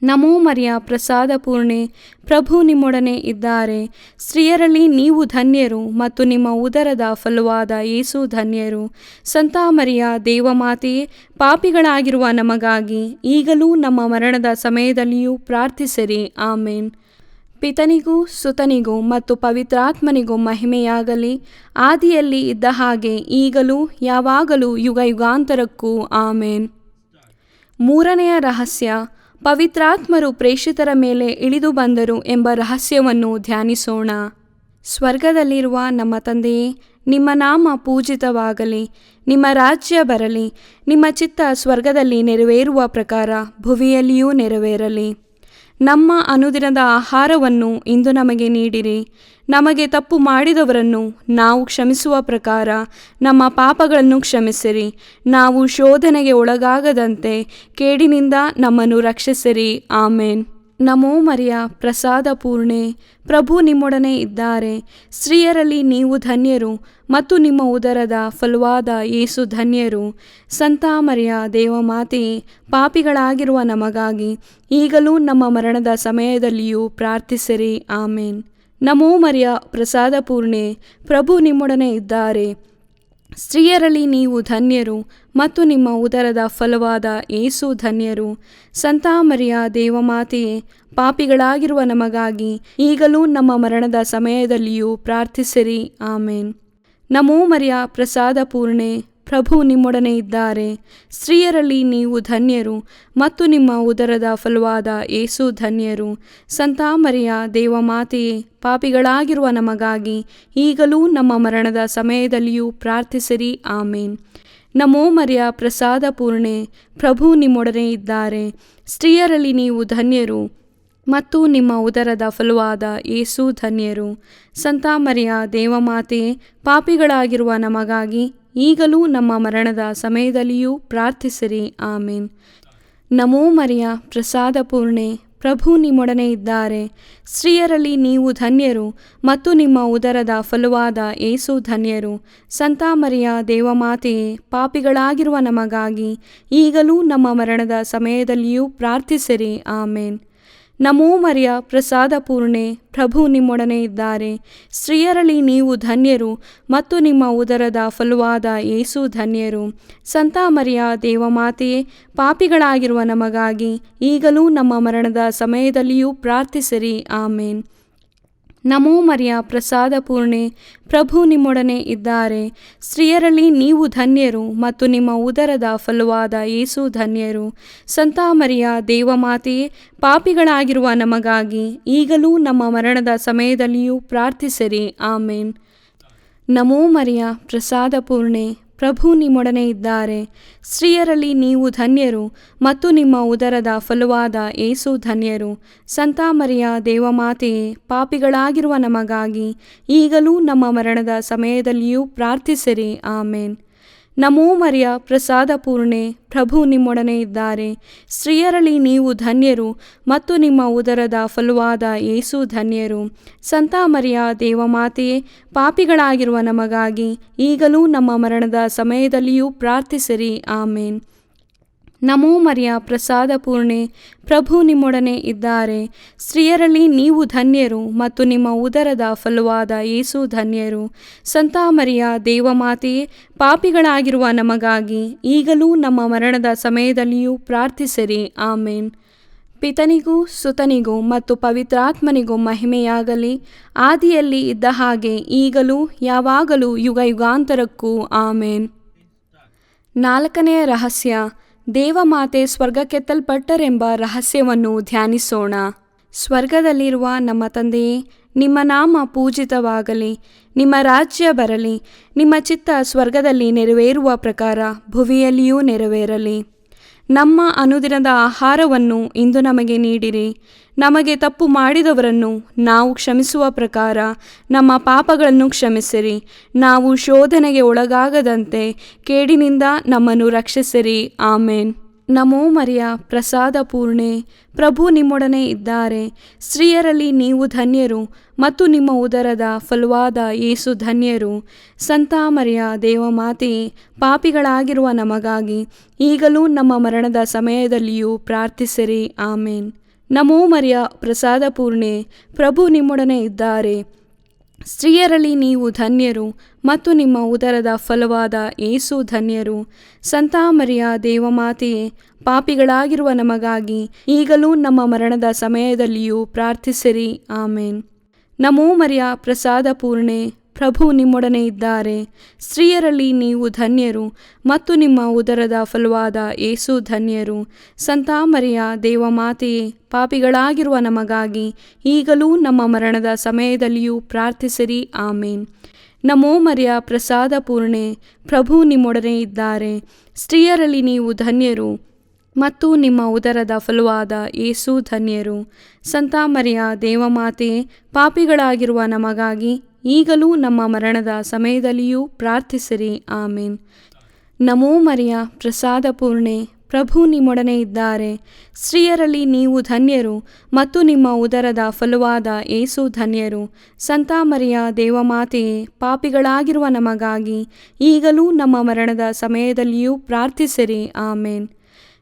ನಮೋ ಮರಿಯ ಪ್ರಸಾದ ಪೂರ್ಣೆ, ಪ್ರಭು ನಿಮ್ಮೊಡನೆ ಇದ್ದಾರೆ. ಸ್ತ್ರೀಯರಲ್ಲಿ ನೀವು ಧನ್ಯರು ಮತ್ತು ನಿಮ್ಮ ಉದರದ ಫಲವಾದ ಯೇಸು ಧನ್ಯರು. ಸಂತ ಮರಿಯ ದೇವಮಾತೆಯೇ, ಪಾಪಿಗಳಾಗಿರುವ ನಮಗಾಗಿ ಈಗಲೂ ನಮ್ಮ ಮರಣದ ಸಮಯದಲ್ಲಿಯೂ ಪ್ರಾರ್ಥಿಸಿರಿ. ಆಮೇನ್. ಪಿತನಿಗೂ ಸುತನಿಗೂ ಮತ್ತು ಪವಿತ್ರಾತ್ಮನಿಗೂ ಮಹಿಮೆಯಾಗಲಿ, ಆದಿಯಲ್ಲಿ ಇದ್ದ ಹಾಗೆ ಈಗಲೂ ಯಾವಾಗಲೂ ಯುಗ ಯುಗಾಂತರಕ್ಕೂ. ಆಮೇನ್. ಮೂರನೆಯ ರಹಸ್ಯ, ಪವಿತ್ರಾತ್ಮರು ಪ್ರೇಷಿತರ ಮೇಲೆ ಇಳಿದು ಬಂದರು ಎಂಬ ರಹಸ್ಯವನ್ನು ಧ್ಯಾನಿಸೋಣ. ಸ್ವರ್ಗದಲ್ಲಿರುವ ನಮ್ಮ ತಂದೆಯೇ, ನಿಮ್ಮ ನಾಮ ಪೂಜಿತವಾಗಲಿ, ನಿಮ್ಮ ರಾಜ್ಯ ಬರಲಿ, ನಿಮ್ಮ ಚಿತ್ತ ಸ್ವರ್ಗದಲ್ಲಿ ನೆರವೇರುವ ಪ್ರಕಾರ ಭುವಿಯಲ್ಲಿಯೂ ನೆರವೇರಲಿ. ನಮ್ಮ ಅನುದಿನದ ಆಹಾರವನ್ನು ಇಂದು ನಮಗೆ ನೀಡಿರಿ. ನಮಗೆ ತಪ್ಪು ಮಾಡಿದವರನ್ನು ನಾವು ಕ್ಷಮಿಸುವ ಪ್ರಕಾರ ನಮ್ಮ ಪಾಪಗಳನ್ನು ಕ್ಷಮಿಸಿರಿ. ನಾವು ಶೋಧನೆಗೆ ಒಳಗಾಗದಂತೆ ಕೇಡಿನಿಂದ ನಮ್ಮನ್ನು ರಕ್ಷಿಸಿರಿ. ಆಮೇನ್. ನಮೋ ಮರಿಯ, ಪ್ರಸಾದ ಪೂರ್ಣೆ, ಪ್ರಭು ನಿಮ್ಮೊಡನೆ ಇದ್ದಾರೆ. ಸ್ತ್ರೀಯರಲ್ಲಿ ನೀವು ಧನ್ಯರು ಮತ್ತು ನಿಮ್ಮ ಉದರದ ಫಲವಾದ ಯೇಸು ಧನ್ಯರು. ಸಂತ ಮರಿಯ ದೇವಮಾತೆಯೇ, ಪಾಪಿಗಳಾಗಿರುವ ನಮಗಾಗಿ ಈಗಲೂ ನಮ್ಮ ಮರಣದ ಸಮಯದಲ್ಲಿಯೂ ಪ್ರಾರ್ಥಿಸಿರಿ. ಆಮೇನ್. ನಮೋ ಮರಿಯ, ಪ್ರಸಾದ ಪೂರ್ಣೆ, ಪ್ರಭು ನಿಮ್ಮೊಡನೆ ಇದ್ದಾರೆ. ಸ್ತ್ರೀಯರಲ್ಲಿ ನೀವು ಧನ್ಯರು ಮತ್ತು ನಿಮ್ಮ ಉದರದ ಫಲವಾದ ಯೇಸು ಧನ್ಯರು. ಸಂತ ಮರಿಯ ದೇವಮಾತೆಯೇ, ಪಾಪಿಗಳಾಗಿರುವ ನಮಗಾಗಿ ಈಗಲೂ ನಮ್ಮ ಮರಣದ ಸಮಯದಲ್ಲಿಯೂ ಪ್ರಾರ್ಥಿಸಿರಿ. ಆಮೇನ್. ನಮೋ ಮರಿಯ, ಪ್ರಸಾದ ಪೂರ್ಣೆ, ಪ್ರಭು ನಿಮ್ಮೊಡನೆ ಇದ್ದಾರೆ. ಸ್ತ್ರೀಯರಲ್ಲಿ ನೀವು ಧನ್ಯರು ಮತ್ತು ನಿಮ್ಮ ಉದರದ ಫಲವಾದ ಯೇಸು ಧನ್ಯರು. ಸಂತ ಮರಿಯ ದೇವಮಾತೆಯೇ, ಪಾಪಿಗಳಾಗಿರುವ ನಮಗಾಗಿ ಈಗಲೂ ನಮ್ಮ ಮರಣದ ಸಮಯದಲ್ಲಿಯೂ ಪ್ರಾರ್ಥಿಸಿರಿ. ಆಮೇನ್. ನಮೋ ಮರಿಯ, ಪ್ರಸಾದ ಪೂರ್ಣೆ, ಪ್ರಭು ನಿಮ್ಮೊಡನೆ ಇದ್ದಾರೆ. ಸ್ತ್ರೀಯರಲ್ಲಿ ನೀವು ಧನ್ಯರು ಮತ್ತು ನಿಮ್ಮ ಉದರದ ಫಲವಾದ ಯೇಸು ಧನ್ಯರು. ಸಂತ ಮರಿಯ ದೇವಮಾತೆಯೇ, ಪಾಪಿಗಳಾಗಿರುವ ನಮಗಾಗಿ ಈಗಲೂ ನಮ್ಮ ಮರಣದ ಸಮಯದಲ್ಲಿಯೂ ಪ್ರಾರ್ಥಿಸಿರಿ. ಆಮೇನ್. ನಮೋ ಮರಿಯ, ಪ್ರಸಾದ ಪೂರ್ಣೆ, ಪ್ರಭು ನಿಮ್ಮೊಡನೆ ಇದ್ದಾರೆ. ಸ್ತ್ರೀಯರಲ್ಲಿ ನೀವು ಧನ್ಯರು ಮತ್ತು ನಿಮ್ಮ ಉದರದ ಫಲವಾದ ಯೇಸು ಧನ್ಯರು. ಸಂತ ಮರಿಯ ದೇವಮಾತೆಯೇ, ಪಾಪಿಗಳಾಗಿರುವ ನಮಗಾಗಿ ಈಗಲೂ ನಮ್ಮ ಮರಣದ ಸಮಯದಲ್ಲಿಯೂ ಪ್ರಾರ್ಥಿಸಿರಿ. ಆಮೇನ್. ನಮೋ ಮರಿಯ, ಪ್ರಸಾದ ಪೂರ್ಣೆ, ಪ್ರಭು ನಿಮ್ಮೊಡನೆ ಇದ್ದಾರೆ. ಸ್ತ್ರೀಯರಲ್ಲಿ ನೀವು ಧನ್ಯರು ಮತ್ತು ನಿಮ್ಮ ಉದರದ ಫಲವಾದ ಯೇಸು ಧನ್ಯರು. ಸಂತ ಮರಿಯ ದೇವಮಾತೆಯೇ, ಪಾಪಿಗಳಾಗಿರುವ ನಮಗಾಗಿ ಈಗಲೂ ನಮ್ಮ ಮರಣದ ಸಮಯದಲ್ಲಿಯೂ ಪ್ರಾರ್ಥಿಸಿರಿ. ಆಮೇನ್. ನಮೋ ಮರಿಯ, ಪ್ರಸಾದ ಪೂರ್ಣೆ, ಪ್ರಭು ನಿಮ್ಮೊಡನೆ ಇದ್ದಾರೆ. ಸ್ತ್ರೀಯರಲ್ಲಿ ನೀವು ಧನ್ಯರು ಮತ್ತು ನಿಮ್ಮ ಉದರದ ಫಲವಾದ ಯೇಸು ಧನ್ಯರು. ಸಂತ ಮರಿಯ ದೇವಮಾತೆಯೇ, ಪಾಪಿಗಳಾಗಿರುವ ನಮಗಾಗಿ ಈಗಲೂ ನಮ್ಮ ಮರಣದ ಸಮಯದಲ್ಲಿಯೂ ಪ್ರಾರ್ಥಿಸಿರಿ. ಆಮೇನ್. ನಮೋ ಮರಿಯ, ಪ್ರಸಾದ ಪೂರ್ಣೆ, ಪ್ರಭು ನಿಮ್ಮೊಡನೆ ಇದ್ದಾರೆ. ಸ್ತ್ರೀಯರಲ್ಲಿ ನೀವು ಧನ್ಯರು ಮತ್ತು ನಿಮ್ಮ ಉದರದ ಫಲವಾದ ಯೇಸು ಧನ್ಯರು. ಸಂತ ಮರಿಯ ದೇವಮಾತೆಯೇ, ಪಾಪಿಗಳಾಗಿರುವ ನಮಗಾಗಿ ಈಗಲೂ ನಮ್ಮ ಮರಣದ ಸಮಯದಲ್ಲಿಯೂ ಪ್ರಾರ್ಥಿಸಿರಿ. ಆಮೇನ್. ನಮೋ ಮರಿಯ, ಪ್ರಸಾದ ಪೂರ್ಣೆ, ಪ್ರಭು ನಿಮ್ಮೊಡನೆ ಇದ್ದಾರೆ. ಸ್ತ್ರೀಯರಲ್ಲಿ ನೀವು ಧನ್ಯರು ಮತ್ತು ನಿಮ್ಮ ಉದರದ ಫಲವಾದ ಯೇಸು ಧನ್ಯರು. ಸಂತ ಮರಿಯ ದೇವಮಾತೆಯೇ, ಪಾಪಿಗಳಾಗಿರುವ ನಮಗಾಗಿ ಈಗಲೂ ನಮ್ಮ ಮರಣದ ಸಮಯದಲ್ಲಿಯೂ ಪ್ರಾರ್ಥಿಸಿರಿ. ಆಮೇನ್. ನಮೋ ಮರಿಯ, ಪ್ರಸಾದ ಪೂರ್ಣೆ, ಪ್ರಭು ನಿಮ್ಮೊಡನೆ ಇದ್ದಾರೆ. ಸ್ತ್ರೀಯರಲ್ಲಿ ನೀವು ಧನ್ಯರು ಮತ್ತು ನಿಮ್ಮ ಉದರದ ಫಲವಾದ ಯೇಸು ಧನ್ಯರು. ಸಂತ ಮರಿಯ ದೇವಮಾತೆಯೇ, ಪಾಪಿಗಳಾಗಿರುವ ನಮಗಾಗಿ ಈಗಲೂ ನಮ್ಮ ಮರಣದ ಸಮಯದಲ್ಲಿಯೂ ಪ್ರಾರ್ಥಿಸಿರಿ. ಆಮೇನ್. ಪಿತನಿಗೂ ಸುತನಿಗೂ ಮತ್ತು ಪವಿತ್ರಾತ್ಮನಿಗೂ ಮಹಿಮೆಯಾಗಲಿ, ಆದಿಯಲ್ಲಿ ಇದ್ದ ಹಾಗೆ ಈಗಲೂ ಯಾವಾಗಲೂ ಯುಗಯುಗಾಂತರಕ್ಕೂ. ಆಮೇನ್. 4ನೇ ರಹಸ್ಯ, ದೇವಮಾತೆ ಸ್ವರ್ಗಕ್ಕೆತ್ತಲ್ಪಟ್ಟರೆಂಬ ರಹಸ್ಯವನ್ನು ಧ್ಯಾನಿಸೋಣ. ಸ್ವರ್ಗದಲ್ಲಿರುವ ನಮ್ಮ ತಂದೆಯೇ, ನಿಮ್ಮ ನಾಮ ಪೂಜಿತವಾಗಲಿ, ನಿಮ್ಮ ರಾಜ್ಯ ಬರಲಿ, ನಿಮ್ಮ ಚಿತ್ತ ಸ್ವರ್ಗದಲ್ಲಿ ನೆರವೇರುವ ಪ್ರಕಾರ ಭುವಿಯಲ್ಲಿಯೂ ನೆರವೇರಲಿ. ನಮ್ಮ ಅನುದಿನದ ಆಹಾರವನ್ನು ಇಂದು ನಮಗೆ ನೀಡಿರಿ. ನಮಗೆ ತಪ್ಪು ಮಾಡಿದವರನ್ನು ನಾವು ಕ್ಷಮಿಸುವ ಪ್ರಕಾರ ನಮ್ಮ ಪಾಪಗಳನ್ನು ಕ್ಷಮಿಸಿರಿ. ನಾವು ಶೋಧನೆಗೆ ಒಳಗಾಗದಂತೆ ಕೇಡಿನಿಂದ ನಮ್ಮನ್ನು ರಕ್ಷಿಸಿರಿ. ಆಮೇನ್. ನಮೋ ಮರಿಯ, ಪ್ರಸಾದ ಪೂರ್ಣೆ, ಪ್ರಭು ನಿಮ್ಮೊಡನೆ ಇದ್ದಾರೆ. ಸ್ತ್ರೀಯರಲ್ಲಿ ನೀವು ಧನ್ಯರು ಮತ್ತು ನಿಮ್ಮ ಉದರದ ಫಲವಾದ ಯೇಸು ಧನ್ಯರು. ಸಂತ ಮರಿಯ ದೇವಮಾತೆಯೇ, ಪಾಪಿಗಳಾಗಿರುವ ನಮಗಾಗಿ ಈಗಲೂ ನಮ್ಮ ಮರಣದ ಸಮಯದಲ್ಲಿಯೂ ಪ್ರಾರ್ಥಿಸಿರಿ. ಆಮೇನ್. ನಮೋ ಮರಿಯ, ಪ್ರಸಾದ ಪೂರ್ಣೆ, ಪ್ರಭು ನಿಮ್ಮೊಡನೆ ಇದ್ದಾರೆ. ಸ್ತ್ರೀಯರಲ್ಲಿ ನೀವು ಧನ್ಯರು ಮತ್ತು ನಿಮ್ಮ ಉದರದ ಫಲವಾದ ಯೇಸು ಧನ್ಯರು. ಸಂತ ಮರಿಯ ದೇವಮಾತೆಯೇ, ಪಾಪಿಗಳಾಗಿರುವ ನಮಗಾಗಿ ಈಗಲೂ ನಮ್ಮ ಮರಣದ ಸಮಯದಲ್ಲಿಯೂ ಪ್ರಾರ್ಥಿಸಿರಿ. ಆಮೇನ್. ನಮೋ ಮರಿಯ, ಪ್ರಸಾದ ಪೂರ್ಣೆ, ಪ್ರಭು ನಿಮ್ಮೊಡನೆ ಇದ್ದಾರೆ. ಸ್ತ್ರೀಯರಲ್ಲಿ ನೀವು ಧನ್ಯರು ಮತ್ತು ನಿಮ್ಮ ಉದರದ ಫಲವಾದ ಯೇಸು ಧನ್ಯರು. ಸಂತ ಮರಿಯ ದೇವಮಾತೆಯೇ, ಪಾಪಿಗಳಾಗಿರುವ ನಮಗಾಗಿ ಈಗಲೂ ನಮ್ಮ ಮರಣದ ಸಮಯದಲ್ಲಿಯೂ ಪ್ರಾರ್ಥಿಸಿರಿ. ಆಮೇನ್. ನಮೋ ಮರಿಯ, ಪ್ರಸಾದ ಪೂರ್ಣೆ, ಪ್ರಭು ನಿಮ್ಮೊಡನೆ ಇದ್ದಾರೆ. ಸ್ತ್ರೀಯರಲ್ಲಿ ನೀವು ಧನ್ಯರು ಮತ್ತು ನಿಮ್ಮ ಉದರದ ಫಲವಾದ ಯೇಸು ಧನ್ಯರು. ಸಂತ ಮರಿಯ ದೇವಮಾತೆಯೇ, ಪಾಪಿಗಳಾಗಿರುವ ನಮಗಾಗಿ ಈಗಲೂ ನಮ್ಮ ಮರಣದ ಸಮಯದಲ್ಲಿಯೂ ಪ್ರಾರ್ಥಿಸಿರಿ. ಆಮೇನ್. ನಮೋ ಮರಿಯ, ಪ್ರಸಾದ ಪೂರ್ಣೆ, ಪ್ರಭು ನಿಮ್ಮೊಡನೆ ಇದ್ದಾರೆ. ಸ್ತ್ರೀಯರಲ್ಲಿ ನೀವು ಧನ್ಯರು ಮತ್ತು ನಿಮ್ಮ ಉದರದ ಫಲವಾದ ಯೇಸು ಧನ್ಯರು. ಸಂತ ಮರಿಯ ದೇವಮಾತೆಯೇ, ಪಾಪಿಗಳಾಗಿರುವ ನಮಗಾಗಿ ಈಗಲೂ ನಮ್ಮ ಮರಣದ ಸಮಯದಲ್ಲಿಯೂ ಪ್ರಾರ್ಥಿಸಿರಿ. ಆಮೇನ್.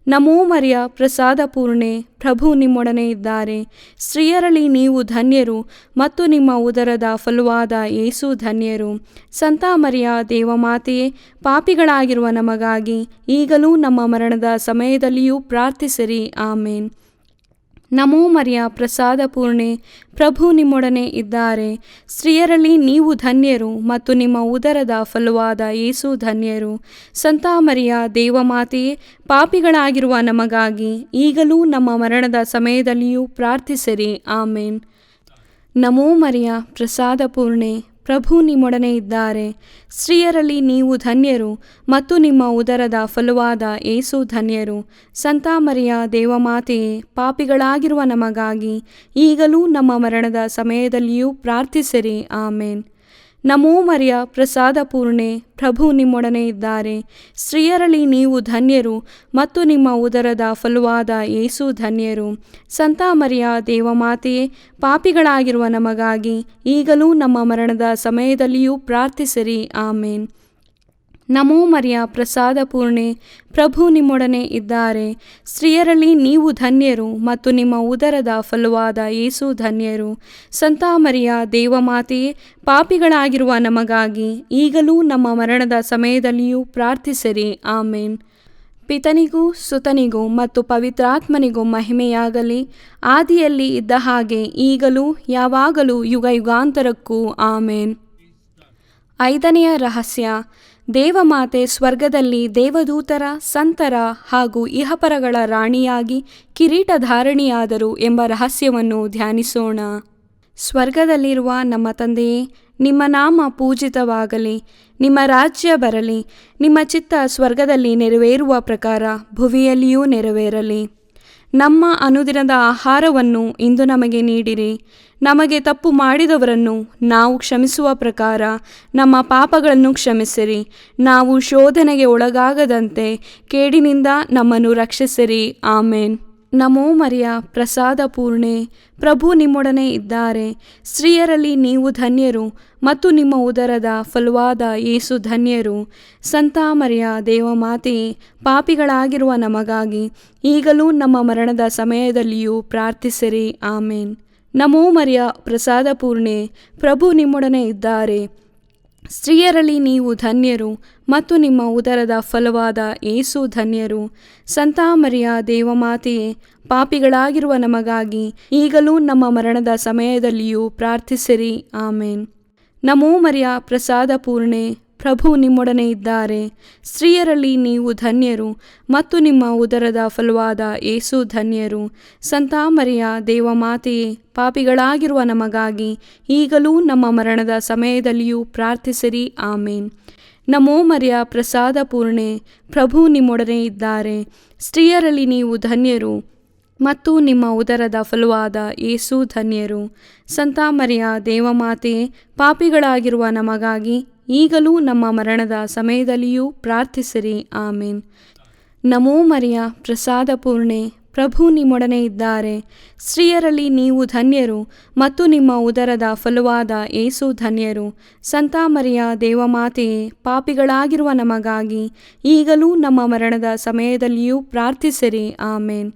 ನಮೋ ಮರಿಯ, ಪ್ರಸಾದ ಪೂರ್ಣೆ, ಪ್ರಭು ನಿಮ್ಮೊಡನೆ ಇದ್ದಾರೆ. ಸ್ತ್ರೀಯರಲ್ಲಿ ನೀವು ಧನ್ಯರು ಮತ್ತು ನಿಮ್ಮ ಉದರದ ಫಲವಾದ ಯೇಸು ಧನ್ಯರು. ಸಂತ ಮರಿಯ ದೇವಮಾತೆಯೇ, ಪಾಪಿಗಳಾಗಿರುವ ನಮಗಾಗಿ ಈಗಲೂ ನಮ್ಮ ಮರಣದ ಸಮಯದಲ್ಲಿಯೂ ಪ್ರಾರ್ಥಿಸಿರಿ. ಆಮೇನ್. ನಮೋ ಮರಿಯ, ಪ್ರಸಾದ ಪೂರ್ಣೆ, ಪ್ರಭು ನಿಮ್ಮೊಡನೆ ಇದ್ದಾರೆ. ಸ್ತ್ರೀಯರಲ್ಲಿ ನೀವು ಧನ್ಯರು ಮತ್ತು ನಿಮ್ಮ ಉದರದ ಫಲವಾದ ಯೇಸು ಧನ್ಯರು. ಸಂತ ಮರಿಯ ದೇವಮಾತೆಯೇ, ಪಾಪಿಗಳಾಗಿರುವ ನಮಗಾಗಿ ಈಗಲೂ ನಮ್ಮ ಮರಣದ ಸಮಯದಲ್ಲಿಯೂ ಪ್ರಾರ್ಥಿಸಿರಿ. ಆಮೇನ್. ನಮೋ ಮರಿಯ, ಪ್ರಸಾದ ಪೂರ್ಣೆ, ಪ್ರಭು ನಿಮ್ಮೊಡನೆ ಇದ್ದಾರೆ. ಸ್ತ್ರೀಯರಲ್ಲಿ ನೀವು ಧನ್ಯರು ಮತ್ತು ನಿಮ್ಮ ಉದರದ ಫಲವಾದ ಯೇಸು ಧನ್ಯರು. ಸಂತ ಮರಿಯ ದೇವಮಾತೆಯೇ, ಪಾಪಿಗಳಾಗಿರುವ ನಮಗಾಗಿ ಈಗಲೂ ನಮ್ಮ ಮರಣದ ಸಮಯದಲ್ಲಿಯೂ ಪ್ರಾರ್ಥಿಸಿರಿ. ಆಮೇನ್. ನಮೋ ಮರಿಯ, ಪ್ರಸಾದ ಪೂರ್ಣೆ, ಪ್ರಭು ನಿಮ್ಮೊಡನೆ ಇದ್ದಾರೆ. ಸ್ತ್ರೀಯರಲ್ಲಿ ನೀವು ಧನ್ಯರು ಮತ್ತು ನಿಮ್ಮ ಉದರದ ಫಲವಾದ ಯೇಸು ಧನ್ಯರು. ಸಂತ ಮರಿಯ ದೇವಮಾತೆಯೇ, ಪಾಪಿಗಳಾಗಿರುವ ನಮಗಾಗಿ ಈಗಲೂ ನಮ್ಮ ಮರಣದ ಸಮಯದಲ್ಲಿಯೂ ಪ್ರಾರ್ಥಿಸಿರಿ. ಆಮೇನ್. ನಮೋ ಮರಿಯ, ಪ್ರಸಾದ ಪೂರ್ಣೆ, ಪ್ರಭು ನಿಮ್ಮೊಡನೆ ಇದ್ದಾರೆ. ಸ್ತ್ರೀಯರಲ್ಲಿ ನೀವು ಧನ್ಯರು ಮತ್ತು ನಿಮ್ಮ ಉದರದ ಫಲವಾದ ಯೇಸು ಧನ್ಯರು. ಸಂತ ಮರಿಯ ದೇವಮಾತೆಯೇ, ಪಾಪಿಗಳಾಗಿರುವ ನಮಗಾಗಿ ಈಗಲೂ ನಮ್ಮ ಮರಣದ ಸಮಯದಲ್ಲಿಯೂ ಪ್ರಾರ್ಥಿಸಿರಿ. ಆಮೇನ್. ಪಿತನಿಗೂ ಸುತನಿಗೂ ಮತ್ತು ಪವಿತ್ರಾತ್ಮನಿಗೂ ಮಹಿಮೆಯಾಗಲಿ, ಆದಿಯಲ್ಲಿ ಇದ್ದ ಹಾಗೆ ಈಗಲೂ ಯಾವಾಗಲೂ ಯುಗ ಯುಗಾಂತರಕ್ಕೂ. ಆಮೇನ್. 5ನೆಯ ರಹಸ್ಯ, ದೇವಮಾತೆ ಸ್ವರ್ಗದಲ್ಲಿ ದೇವದೂತರ, ಸಂತರ ಹಾಗೂ ಇಹಪರಗಳ ರಾಣಿಯಾಗಿ ಕಿರೀಟಧಾರಣಿಯಾದರು ಎಂಬ ರಹಸ್ಯವನ್ನು ಧ್ಯಾನಿಸೋಣ. ಸ್ವರ್ಗದಲ್ಲಿರುವ ನಮ್ಮ ತಂದೆಯೇ, ನಿಮ್ಮ ನಾಮ ಪೂಜಿತವಾಗಲಿ, ನಿಮ್ಮ ರಾಜ್ಯ ಬರಲಿ, ನಿಮ್ಮ ಚಿತ್ತ ಸ್ವರ್ಗದಲ್ಲಿ ನೆರವೇರುವ ಪ್ರಕಾರ ಭುವಿಯಲ್ಲಿಯೂ ನೆರವೇರಲಿ. ನಮ್ಮ ಅನುದಿನದ ಆಹಾರವನ್ನು ಇಂದು ನಮಗೆ ನೀಡಿರಿ. ನಮಗೆ ತಪ್ಪು ಮಾಡಿದವರನ್ನು ನಾವು ಕ್ಷಮಿಸುವ ಪ್ರಕಾರ ನಮ್ಮ ಪಾಪಗಳನ್ನು ಕ್ಷಮಿಸಿರಿ. ನಾವು ಶೋಧನೆಗೆ ಒಳಗಾಗದಂತೆ ಕೇಡಿನಿಂದ ನಮ್ಮನ್ನು ರಕ್ಷಿಸಿರಿ. ಆಮೇನ್. ನಮೋ ಮರಿಯ, ಪ್ರಸಾದ ಪೂರ್ಣೆ, ಪ್ರಭು ನಿಮ್ಮೊಡನೆ ಇದ್ದಾರೆ. ಸ್ತ್ರೀಯರಲ್ಲಿ ನೀವು ಧನ್ಯರು ಮತ್ತು ನಿಮ್ಮ ಉದರದ ಫಲವಾದ ಯೇಸು ಧನ್ಯರು. ಸಂತ ಮರಿಯ ದೇವಮಾತೆಯೇ, ಪಾಪಿಗಳಾಗಿರುವ ನಮಗಾಗಿ ಈಗಲೂ ನಮ್ಮ ಮರಣದ ಸಮಯದಲ್ಲಿಯೂ ಪ್ರಾರ್ಥಿಸಿರಿ. ಆಮೇನ್. ನಮೋ ಮರಿಯ, ಪ್ರಸಾದ ಪೂರ್ಣೆ, ಪ್ರಭು ನಿಮ್ಮೊಡನೆ ಇದ್ದಾರೆ. ಸ್ತ್ರೀಯರಲ್ಲಿ ನೀವು ಧನ್ಯರು ಮತ್ತು ನಿಮ್ಮ ಉದರದ ಫಲವಾದ ಯೇಸು ಧನ್ಯರು. ಸಂತ ಮರಿಯ ದೇವಮಾತೆಯೇ, ಪಾಪಿಗಳಾಗಿರುವ ನಮಗಾಗಿ ಈಗಲೂ ನಮ್ಮ ಮರಣದ ಸಮಯದಲ್ಲಿಯೂ ಪ್ರಾರ್ಥಿಸಿರಿ. ಆಮೇನ್. ನಮೋ ಮರಿಯ, ಪ್ರಸಾದ ಪೂರ್ಣೆ, ಪ್ರಭು ನಿಮ್ಮೊಡನೆ ಇದ್ದಾರೆ. ಸ್ತ್ರೀಯರಲ್ಲಿ ನೀವು ಧನ್ಯರು ಮತ್ತು ನಿಮ್ಮ ಉದರದ ಫಲವಾದ ಯೇಸು ಧನ್ಯರು. ಸಂತ ಮರಿಯ ದೇವಮಾತೆಯೇ, ಪಾಪಿಗಳಾಗಿರುವ ನಮಗಾಗಿ ಈಗಲೂ ನಮ್ಮ ಮರಣದ ಸಮಯದಲ್ಲಿಯೂ ಪ್ರಾರ್ಥಿಸಿರಿ. ಆಮೇನ್. ನಮೋ ಮರಿಯ, ಪ್ರಸಾದ ಪೂರ್ಣೆ, ಪ್ರಭು ನಿಮ್ಮೊಡನೆ ಇದ್ದಾರೆ. ಸ್ತ್ರೀಯರಲ್ಲಿ ನೀವು ಧನ್ಯರು ಮತ್ತು ನಿಮ್ಮ ಉದರದ ಫಲವಾದ ಯೇಸು ಧನ್ಯರು. ಸಂತ ಮರಿಯ ದೇವಮಾತೆಯೇ, ಪಾಪಿಗಳಾಗಿರುವ ನಮಗಾಗಿ ಈಗಲೂ ನಮ್ಮ ಮರಣದ ಸಮಯದಲ್ಲಿಯೂ ಪ್ರಾರ್ಥಿಸಿರಿ. ಆಮೇನ್. ನಮೋ ಮರಿಯ, ಪ್ರಸಾದ ಪೂರ್ಣೆ, ಪ್ರಭು ನಿಮ್ಮೊಡನೆ ಇದ್ದಾರೆ. ಸ್ತ್ರೀಯರಲ್ಲಿ ನೀವು ಧನ್ಯರು ಮತ್ತು ನಿಮ್ಮ ಉದರದ ಫಲವಾದ ಯೇಸು ಧನ್ಯರು. ಸಂತ ಮರಿಯ ದೇವಮಾತೆಯೇ, ಪಾಪಿಗಳಾಗಿರುವ ನಮಗಾಗಿ ಈಗಲೂ ನಮ್ಮ ಮರಣದ ಸಮಯದಲ್ಲಿಯೂ ಪ್ರಾರ್ಥಿಸಿರಿ. ಆಮೇನ್.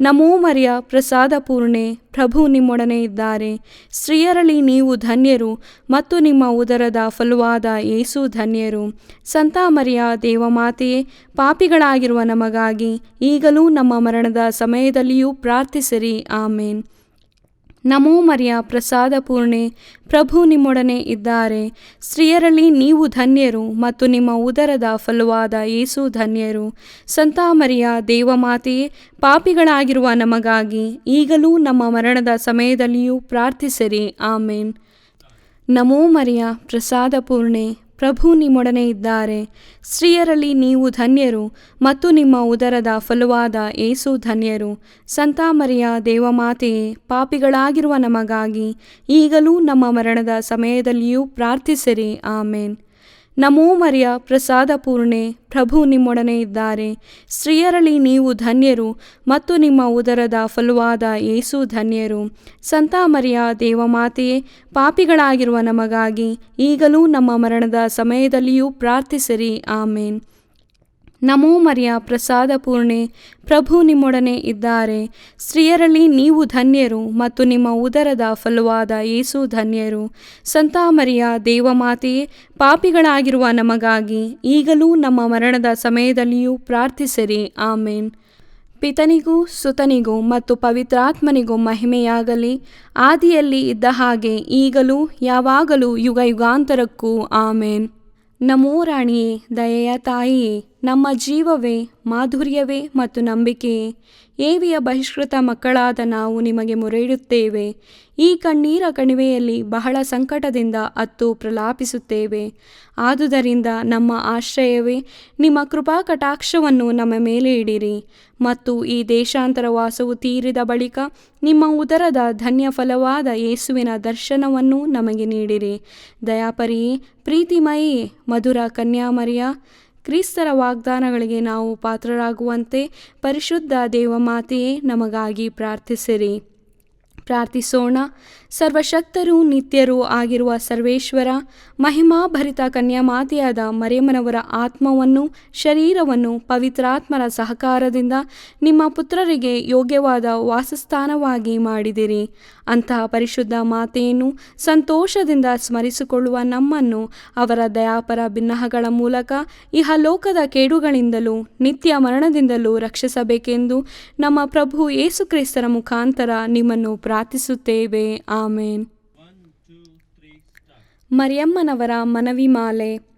ನಮೋ ಮರಿಯ, ಪ್ರಸಾದ ಪೂರ್ಣೆ, ಪ್ರಭು ನಿಮ್ಮೊಡನೆ ಇದ್ದಾರೆ. ಸ್ತ್ರೀಯರಲ್ಲಿ ನೀವು ಧನ್ಯರು ಮತ್ತು ನಿಮ್ಮ ಉದರದ ಫಲವಾದ ಯೇಸು ಧನ್ಯರು. ಸಂತ ಮರಿಯ ದೇವಮಾತೆಯೇ, ಪಾಪಿಗಳಾಗಿರುವ ನಮಗಾಗಿ ಈಗಲೂ ನಮ್ಮ ಮರಣದ ಸಮಯದಲ್ಲಿಯೂ ಪ್ರಾರ್ಥಿಸಿರಿ. ಆಮೇನ್. ನಮೋ ಮರಿಯ, ಪ್ರಸಾದ ಪೂರ್ಣೆ, ಪ್ರಭು ನಿಮ್ಮೊಡನೆ ಇದ್ದಾರೆ. ಸ್ತ್ರೀಯರಲ್ಲಿ ನೀವು ಧನ್ಯರು ಮತ್ತು ನಿಮ್ಮ ಉದರದ ಫಲವಾದ ಯೇಸು ಧನ್ಯರು. ಸಂತ ಮರಿಯ ದೇವಮಾತೆಯೇ, ಪಾಪಿಗಳಾಗಿರುವ ನಮಗಾಗಿ ಈಗಲೂ ನಮ್ಮ ಮರಣದ ಸಮಯದಲ್ಲಿಯೂ ಪ್ರಾರ್ಥಿಸಿರಿ. ಆಮೇನ್. ನಮೋ ಮರಿಯ, ಪ್ರಸಾದ ಪೂರ್ಣೆ, ಪ್ರಭು ನಿಮ್ಮೊಡನೆ ಇದ್ದಾರೆ. ಸ್ತ್ರೀಯರಲ್ಲಿ ನೀವು ಧನ್ಯರು ಮತ್ತು ನಿಮ್ಮ ಉದರದ ಫಲವಾದ ಏಸು ಧನ್ಯರು. ಸಂತ ಮರಿಯ ದೇವಮಾತೆಯೇ, ಪಾಪಿಗಳಾಗಿರುವ ನಮಗಾಗಿ ಈಗಲೂ ನಮ್ಮ ಮರಣದ ಸಮಯದಲ್ಲಿಯೂ ಪ್ರಾರ್ಥಿಸಿರಿ. ಆಮೇನ್. ನಮೋ ಮರಿಯ ಪ್ರಸಾದ ಪೂರ್ಣೆ, ಪ್ರಭು ನಿಮ್ಮೊಡನೆ ಇದ್ದಾರೆ. ಸ್ತ್ರೀಯರಲ್ಲಿ ನೀವು ಧನ್ಯರು ಮತ್ತು ನಿಮ್ಮ ಉದರದ ಫಲವಾದ ಏಸು ಧನ್ಯರು. ಸಂತ ಮರಿಯ ದೇವಮಾತೆಯೇ, ಪಾಪಿಗಳಾಗಿರುವ ನಮಗಾಗಿ ಈಗಲೂ ನಮ್ಮ ಮರಣದ ಸಮಯದಲ್ಲಿಯೂ ಪ್ರಾರ್ಥಿಸಿರಿ. ಆಮೇನ್. ನಮೋ ಮರಿಯ ಪ್ರಸಾದ ಪೂರ್ಣೆ, ಪ್ರಭು ನಿಮ್ಮೊಡನೆ ಇದ್ದಾರೆ. ಸ್ತ್ರೀಯರಲ್ಲಿ ನೀವು ಧನ್ಯರು ಮತ್ತು ನಿಮ್ಮ ಉದರದ ಫಲವಾದ ಏಸು ಧನ್ಯರು. ಸಂತ ಮರಿಯ ದೇವಮಾತೆಯೇ, ಪಾಪಿಗಳಾಗಿರುವ ನಮಗಾಗಿ ಈಗಲೂ ನಮ್ಮ ಮರಣದ ಸಮಯದಲ್ಲಿಯೂ ಪ್ರಾರ್ಥಿಸಿರಿ. ಆಮೇನ್. ಪಿತನಿಗೂ ಸುತನಿಗೂ ಮತ್ತು ಪವಿತ್ರಾತ್ಮನಿಗೂ ಮಹಿಮೆಯಾಗಲಿ, ಆದಿಯಲ್ಲಿ ಇದ್ದ ಹಾಗೆ ಈಗಲೂ ಯಾವಾಗಲೂ ಯುಗ ಯುಗಾಂತರಕ್ಕೂ. ಆಮೇನ್. ನಮೋ ರಾಣಿಯೇ, ದಯೆಯ ತಾಯಿಯೇ, ನಮ್ಮ ಜೀವವೇ, ಮಾಧುರ್ಯವೇ ಮತ್ತು ನಂಬಿಕೆಯೇ, ಏವಿಯ ಬಹಿಷ್ಕೃತ ಮಕ್ಕಳಾದ ನಾವು ನಿಮಗೆ ಮೊರೆಯಿಡುತ್ತೇವೆ. ಈ ಕಣ್ಣೀರ ಕಣಿವೆಯಲ್ಲಿ ಬಹಳ ಸಂಕಟದಿಂದ ಅತ್ತು ಪ್ರಲಾಪಿಸುತ್ತೇವೆ. ಆದುದರಿಂದ ನಮ್ಮ ಆಶ್ರಯವೇ, ನಿಮ್ಮ ಕೃಪಾ ಕಟಾಕ್ಷವನ್ನು ನಮ್ಮ ಮೇಲೆ ಇಡಿರಿ ಮತ್ತು ಈ ದೇಶಾಂತರ ವಾಸವು ತೀರಿದ ಬಳಿಕ ನಿಮ್ಮ ಉದರದ ಧನ್ಯ ಫಲವಾದ ಯೇಸುವಿನ ದರ್ಶನವನ್ನು ನಮಗೆ ನೀಡಿರಿ. ದಯಾಪರಿಯೇ, ಪ್ರೀತಿಮಯಿಯೇ, ಮಧುರ ಕನ್ಯಾಮರಿಯ, ಕ್ರಿಸ್ತರ ವಾಗ್ದಾನಗಳಿಗೆ ನಾವು ಪಾತ್ರರಾಗುವಂತೆ ಪರಿಶುದ್ಧ ದೇವಮಾತೆಯೇ, ನಮಗಾಗಿ ಪ್ರಾರ್ಥಿಸಿರಿ. ಪ್ರಾರ್ಥಿಸೋಣ. ಸರ್ವಶಕ್ತರೂ ನಿತ್ಯರೂ ಆಗಿರುವ ಸರ್ವೇಶ್ವರ, ಮಹಿಮಾಭರಿತ ಕನ್ಯಾಮಾತೆಯಾದ ಮರಿಯಮ್ಮನವರ ಆತ್ಮವನ್ನು ಶರೀರವನ್ನು ಪವಿತ್ರಾತ್ಮರ ಸಹಕಾರದಿಂದ ನಿಮ್ಮ ಪುತ್ರರಿಗೆ ಯೋಗ್ಯವಾದ ವಾಸಸ್ಥಾನವಾಗಿ ಮಾಡಿದಿರಿ. ಅಂತಹ ಪರಿಶುದ್ಧ ಮಾತೆಯನ್ನು ಸಂತೋಷದಿಂದ ಸ್ಮರಿಸಿಕೊಳ್ಳುವ ನಮ್ಮನ್ನು ಅವರ ದಯಾಪರ ಬಿನ್ನಹಗಳ ಮೂಲಕ ಇಹಲೋಕದ ಕೇಡುಗಳಿಂದಲೂ ನಿತ್ಯ ಮರಣದಿಂದಲೂ ರಕ್ಷಿಸಬೇಕೆಂದು ನಮ್ಮ ಪ್ರಭು ಯೇಸು ಕ್ರಿಸ್ತರ ಮುಖಾಂತರ ನಿಮ್ಮನ್ನು ಪ್ರಾರ್ಥಿಸುತ್ತೇವೆ. ಆಮೇನ್. ಮರಿಯಮ್ಮನವರ ಮನವಿ ಮಾಲೆ.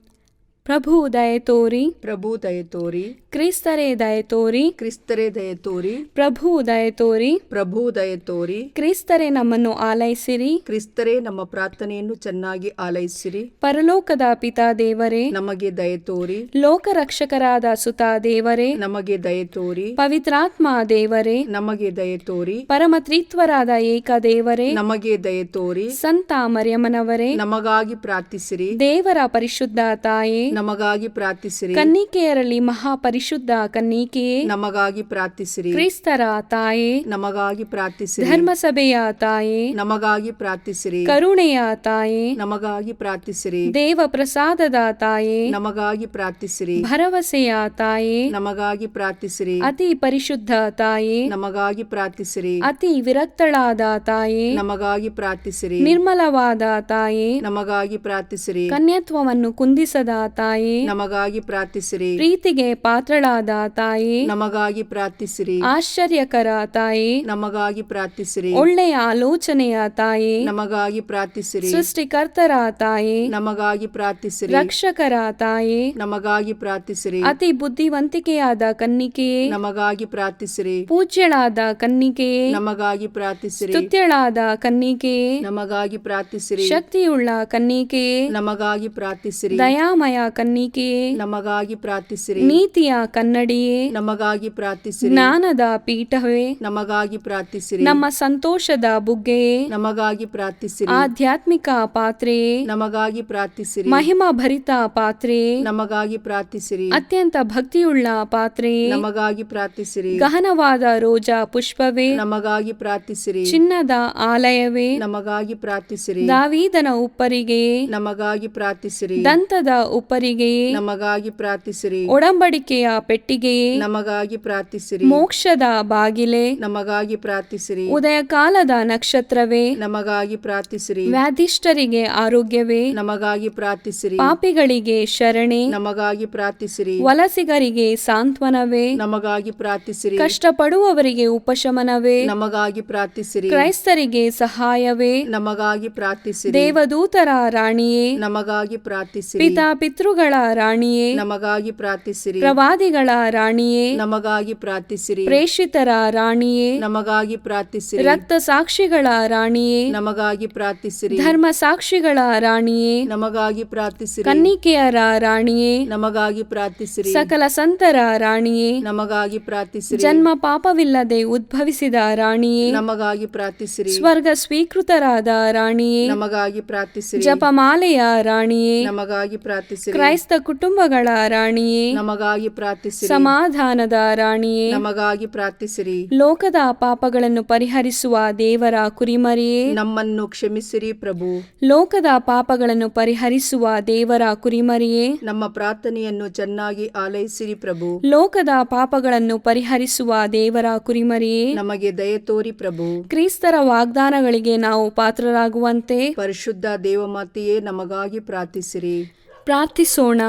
ಪ್ರಭು ದಯೆ ತೋರಿ, ಪ್ರಭು ದಯೆ ತೋರಿ, ಕ್ರಿಸ್ತರೇ ದಯೆ ತೋರಿ, ಕ್ರಿಸ್ತರೇ ದಯೆ ತೋರಿ, ಪ್ರಭು ದಯೆ ತೋರಿ, ಪ್ರಭು ದಯೆ ತೋರಿ, ಕ್ರಿಸ್ತರೇ ನಮ್ಮನ್ನು ಆಲೈಸಿರಿ, ಕ್ರಿಸ್ತರೇ ನಮ್ಮ ಪ್ರಾರ್ಥನೆಯನ್ನು ಚೆನ್ನಾಗಿ ಆಲೈಸಿರಿ. ಪರಲೋಕದ ಪಿತಾ ದೇವರೇ, ನಮಗೆ ದಯೆ ತೋರಿ, ಲೋಕರಕ್ಷಕರಾದ ಸುತ ದೇವರೇ, ನಮಗೆ ದಯೆ ತೋರಿ, ಪವಿತ್ರಾತ್ಮ ದೇವರೇ, ನಮಗೆ ದಯೆ ತೋರಿ, ಪರಮತ್ರಿತ್ವರಾದ ಏಕ ದೇವರೇ, ನಮಗೆ ದಯೆ ತೋರಿ, ಸಂತ ಮರಿಯಮ್ಮನವರೇ, ನಮಗಾಗಿ ಪ್ರಾರ್ಥಿಸಿರಿ. ದೇವರ ಪರಿಶುದ್ಧ ತಾಯೇ, ನಮಗಾಗಿ ಪ್ರಾರ್ಥಿಸಿರಿ. ಕನ್ನಿಕೆಯರಲ್ಲಿ ಮಹಾಪರಿಶುದ್ಧ ಕನ್ನಿಕೆಯೇ, ನಮಗಾಗಿ ಪ್ರಾರ್ಥಿಸಿರಿ. ಕ್ರಿಸ್ತರ ತಾಯೇ, ನಮಗಾಗಿ ಪ್ರಾರ್ಥಿಸಿರಿ. ಧರ್ಮಸಭೆಯ ತಾಯೇ, ನಮಗಾಗಿ ಪ್ರಾರ್ಥಿಸಿರಿ. ಕರುಣೆಯ ತಾಯೇ, ನಮಗಾಗಿ ಪ್ರಾರ್ಥಿಸಿರಿ. ದೇವ ಪ್ರಸಾದದ ತಾಯೇ, ನಮಗಾಗಿ ಪ್ರಾರ್ಥಿಸಿರಿ. ಭರವಸೆಯ ತಾಯೇ, ನಮಗಾಗಿ ಪ್ರಾರ್ಥಿಸಿರಿ. ಅತಿ ಪರಿಶುದ್ಧ ತಾಯೇ, ನಮಗಾಗಿ ಪ್ರಾರ್ಥಿಸಿರಿ. ಅತಿ ವಿರಕ್ತಳಾದ ತಾಯೇ, ನಮಗಾಗಿ ಪ್ರಾರ್ಥಿಸಿರಿ. ನಿರ್ಮಲವಾದ ತಾಯೇ, ನಮಗಾಗಿ ಪ್ರಾರ್ಥಿಸಿರಿ. ಕನ್ಯತ್ವವನ್ನು ಕುಂದಿಸದ ತಾಯೇ, ನಮಗಾಗಿ ಪ್ರಾರ್ಥಿಸಿರಿ. ಪ್ರೀತಿಗೆ ಪಾತ್ರಳಾದ ತಾಯೇ, ನಮಗಾಗಿ ಪ್ರಾರ್ಥಿಸಿರಿ. ಆಶ್ಚರ್ಯಕರ ತಾಯೇ, ನಮಗಾಗಿ ಪ್ರಾರ್ಥಿಸಿರಿ. ಒಳ್ಳೆಯ ಆಲೋಚನೆಯ ತಾಯೇ, ನಮಗಾಗಿ ಪ್ರಾರ್ಥಿಸಿರಿ. ಸೃಷ್ಟಿಕರ್ತರ ತಾಯೇ, ನಮಗಾಗಿ ಪ್ರಾರ್ಥಿಸಿರಿ. ರಕ್ಷಕರ ತಾಯೇ, ನಮಗಾಗಿ ಪ್ರಾರ್ಥಿಸಿರಿ. ಅತಿ ಬುದ್ಧಿವಂತಿಕೆಯಾದ ಕನ್ನಿಕೆಯೇ, ನಮಗಾಗಿ ಪ್ರಾರ್ಥಿಸಿರಿ. ಪೂಜ್ಯಳಾದ ಕನ್ನಿಕೆಯೇ, ನಮಗಾಗಿ ಪ್ರಾರ್ಥಿಸಿರಿ. ಸ್ತುತ್ಯಳಾದ ಕನ್ನಿಕೆಯೇ, ನಮಗಾಗಿ ಪ್ರಾರ್ಥಿಸಿರಿ. ಶಕ್ತಿಯುಳ್ಳ ಕನ್ನಿಕೆಯೇ, ನಮಗಾಗಿ ಪ್ರಾರ್ಥಿಸಿರಿ. ದಯಾಮಯ ಕನ್ನಿಕೆಯೇ, ನಮಗಾಗಿ ಪ್ರಾರ್ಥಿಸಿರಿ. ನೀತಿಯ ಕನ್ನಡಿಯೇ, ನಮಗಾಗಿ ಪ್ರಾರ್ಥಿಸಿರಿ. ಜ್ಞಾನದ ಪೀಠವೇ, ನಮಗಾಗಿ ಪ್ರಾರ್ಥಿಸಿರಿ. ನಮ್ಮ ಸಂತೋಷದ ಬುಗ್ಗೆಯೇ, ನಮಗಾಗಿ ಪ್ರಾರ್ಥಿಸಿರಿ. ಆಧ್ಯಾತ್ಮಿಕ ಪಾತ್ರೆಯೇ, ನಮಗಾಗಿ ಪ್ರಾರ್ಥಿಸಿರಿ. ಮಹಿಮಾ ಭರಿತ ಪಾತ್ರೆಯೇ, ನಮಗಾಗಿ ಪ್ರಾರ್ಥಿಸಿರಿ. ಅತ್ಯಂತ ಭಕ್ತಿಯುಳ್ಳ ಪಾತ್ರೆಯೇ, ನಮಗಾಗಿ ಪ್ರಾರ್ಥಿಸಿರಿ. ಗಹನವಾದ ರೋಜಾ ಪುಷ್ಪವೇ, ನಮಗಾಗಿ ಪ್ರಾರ್ಥಿಸಿರಿ. ಚಿನ್ನದ ಆಲಯವೇ, ನಮಗಾಗಿ ಪ್ರಾರ್ಥಿಸಿರಿ. ದಾವೀದನ ಉಪ್ಪರಿಗೆಯೇ, ನಮಗಾಗಿ ಪ್ರಾರ್ಥಿಸಿರಿ. ದಂತದ ಉಪ್ಪರಿಗೆಯೇ, ನಮಗಾಗಿ ಪ್ರಾರ್ಥಿಸಿರಿ. ಒಡಂಬಡಿಕೆಯ ಪೆಟ್ಟಿಗೆಯೇ, ನಮಗಾಗಿ ಪ್ರಾರ್ಥಿಸಿರಿ. ಮೋಕ್ಷದ ಬಾಗಿಲೇ, ನಮಗಾಗಿ ಪ್ರಾರ್ಥಿಸಿರಿ. ಉದಯ ಕಾಲದ ನಕ್ಷತ್ರವೇ, ನಮಗಾಗಿ ಪ್ರಾರ್ಥಿಸಿರಿ. ವ್ಯಾಧಿಷ್ಠರಿಗೆ ಆರೋಗ್ಯವೇ, ನಮಗಾಗಿ ಪ್ರಾರ್ಥಿಸಿರಿ. ಪಾಪಿಗಳಿಗೆ ಶರಣೆ, ನಮಗಾಗಿ ಪ್ರಾರ್ಥಿಸಿರಿ. ವಲಸಿಗರಿಗೆ ಸಾಂತ್ವನವೇ, ನಮಗಾಗಿ ಪ್ರಾರ್ಥಿಸಿರಿ. ಕಷ್ಟಪಡುವವರಿಗೆ ಉಪಶಮನವೇ, ನಮಗಾಗಿ ಪ್ರಾರ್ಥಿಸಿರಿ. ಕ್ರೈಸ್ತರಿಗೆ ಸಹಾಯವೇ, ನಮಗಾಗಿ ಪ್ರಾರ್ಥಿಸಿರಿ. ದೇವದೂತರ ರಾಣಿಯೇ, ನಮಗಾಗಿ ಪ್ರಾರ್ಥಿಸಿರಿ. ಪಿತಾ ಪಿತೃ ಪಿತೃಗಳ ರಾಣಿಯೇ, ನಮಗಾಗಿ ಪ್ರಾರ್ಥಿಸಿರಿ. ಪ್ರವಾದಿಗಳ ರಾಣಿಯೇ, ನಮಗಾಗಿ ಪ್ರಾರ್ಥಿಸಿರಿ. ಪ್ರೇಷಿತರ ರಾಣಿಯೇ, ನಮಗಾಗಿ ಪ್ರಾರ್ಥಿಸಿರಿ. ರಕ್ತ ಸಾಕ್ಷಿಗಳ ರಾಣಿಯೇ, ನಮಗಾಗಿ ಪ್ರಾರ್ಥಿಸಿರಿ. ಧರ್ಮ ಸಾಕ್ಷಿಗಳ ರಾಣಿಯೇ, ನಮಗಾಗಿ ಪ್ರಾರ್ಥಿಸಿರಿ. ಕನ್ನಿಕೆಯರ ರಾಣಿಯೇ, ನಮಗಾಗಿ ಪ್ರಾರ್ಥಿಸಿರಿ. ಸಕಲ ಸಂತರ ರಾಣಿಯೇ, ನಮಗಾಗಿ ಪ್ರಾರ್ಥಿಸಿರಿ. ಜನ್ಮ ಪಾಪವಿಲ್ಲದೆ ಉದ್ಭವಿಸಿದ ರಾಣಿಯೇ, ನಮಗಾಗಿ ಪ್ರಾರ್ಥಿಸಿರಿ. ಸ್ವರ್ಗ ಸ್ವೀಕೃತರಾದ ರಾಣಿಯೇ, ನಮಗಾಗಿ ಪ್ರಾರ್ಥಿಸಿರಿ. ಜಪಮಾಲೆಯ ರಾಣಿಯೇ, ನಮಗಾಗಿ ಪ್ರಾರ್ಥಿಸಿರಿ. ಕ್ರೈಸ್ತ ಕುಟುಂಬಗಳ ರಾಣಿಯೇ, ನಮಗಾಗಿ ಪ್ರಾರ್ಥಿಸಿರಿ. ಸಮಾಧಾನದ ರಾಣಿಯೇ, ನಮಗಾಗಿ ಪ್ರಾರ್ಥಿಸಿರಿ. ಲೋಕದ ಪಾಪಗಳನ್ನು ಪರಿಹರಿಸುವ ದೇವರ ಕುರಿಮರಿಯೇ, ನಮ್ಮನ್ನು ಕ್ಷಮಿಸಿರಿ ಪ್ರಭು. ಲೋಕದ ಪಾಪಗಳನ್ನು ಪರಿಹರಿಸುವ ದೇವರ ಕುರಿಮರಿಯೇ, ನಮ್ಮ ಪ್ರಾರ್ಥನೆಯನ್ನು ಚೆನ್ನಾಗಿ ಆಲೈಸಿರಿ ಪ್ರಭು. ಲೋಕದ ಪಾಪಗಳನ್ನು ಪರಿಹರಿಸುವ ದೇವರ ಕುರಿಮರಿಯೇ, ನಮಗೆ ದಯೆ ತೋರಿ ಪ್ರಭು. ಕ್ರಿಸ್ತರ ವಾಗ್ದಾನಗಳಿಗೆ ನಾವು ಪಾತ್ರರಾಗುವಂತೆ ಪರಿಶುದ್ಧ ದೇವಮಾತೆಯೇ, ನಮಗಾಗಿ ಪ್ರಾರ್ಥಿಸಿರಿ. ಪ್ರಾರ್ಥಿಸೋಣ.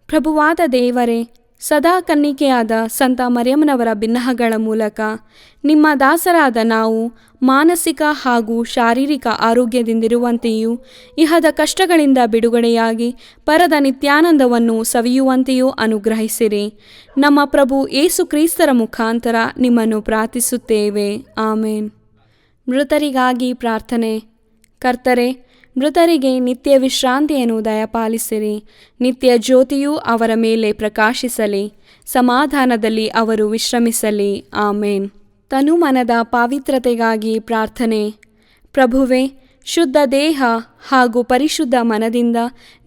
ಪ್ರಭುವಾದ ದೇವರೇ, ಸದಾ ಕನ್ನಿಕೆಯಾದ ಸಂತ ಮರಿಯಮ್ಮನವರ ಬಿನ್ನಹಗಳ ಮೂಲಕ ನಿಮ್ಮ ದಾಸರಾದ ನಾವು ಮಾನಸಿಕ ಹಾಗೂ ಶಾರೀರಿಕ ಆರೋಗ್ಯದಿಂದಿರುವಂತೆಯೂ ಇಹದ ಕಷ್ಟಗಳಿಂದ ಬಿಡುಗಡೆಯಾಗಿ ಪರದ ನಿತ್ಯಾನಂದವನ್ನು ಸವಿಯುವಂತೆಯೂ ಅನುಗ್ರಹಿಸಿರಿ. ನಮ್ಮ ಪ್ರಭು ಯೇಸು ಕ್ರಿಸ್ತರ ಮುಖಾಂತರ ನಿಮ್ಮನ್ನು ಪ್ರಾರ್ಥಿಸುತ್ತೇವೆ. ಆಮೇನ್. ಮೃತರಿಗಾಗಿ ಪ್ರಾರ್ಥನೆ. ಕರ್ತರೆ, ಮೃತರಿಗೆ ನಿತ್ಯ ವಿಶ್ರಾಂತಿಯನ್ನು ದಯಪಾಲಿಸಿರಿ. ನಿತ್ಯ ಜ್ಯೋತಿಯು ಅವರ ಮೇಲೆ ಪ್ರಕಾಶಿಸಲಿ. ಸಮಾಧಾನದಲ್ಲಿ ಅವರು ವಿಶ್ರಮಿಸಲಿ. ಆಮೇನ್. ತನುಮನದ ಪಾವಿತ್ರತೆಗಾಗಿ ಪ್ರಾರ್ಥನೆ. ಪ್ರಭುವೇ, ಶುದ್ಧ ದೇಹ ಹಾಗೂ ಪರಿಶುದ್ಧ ಮನದಿಂದ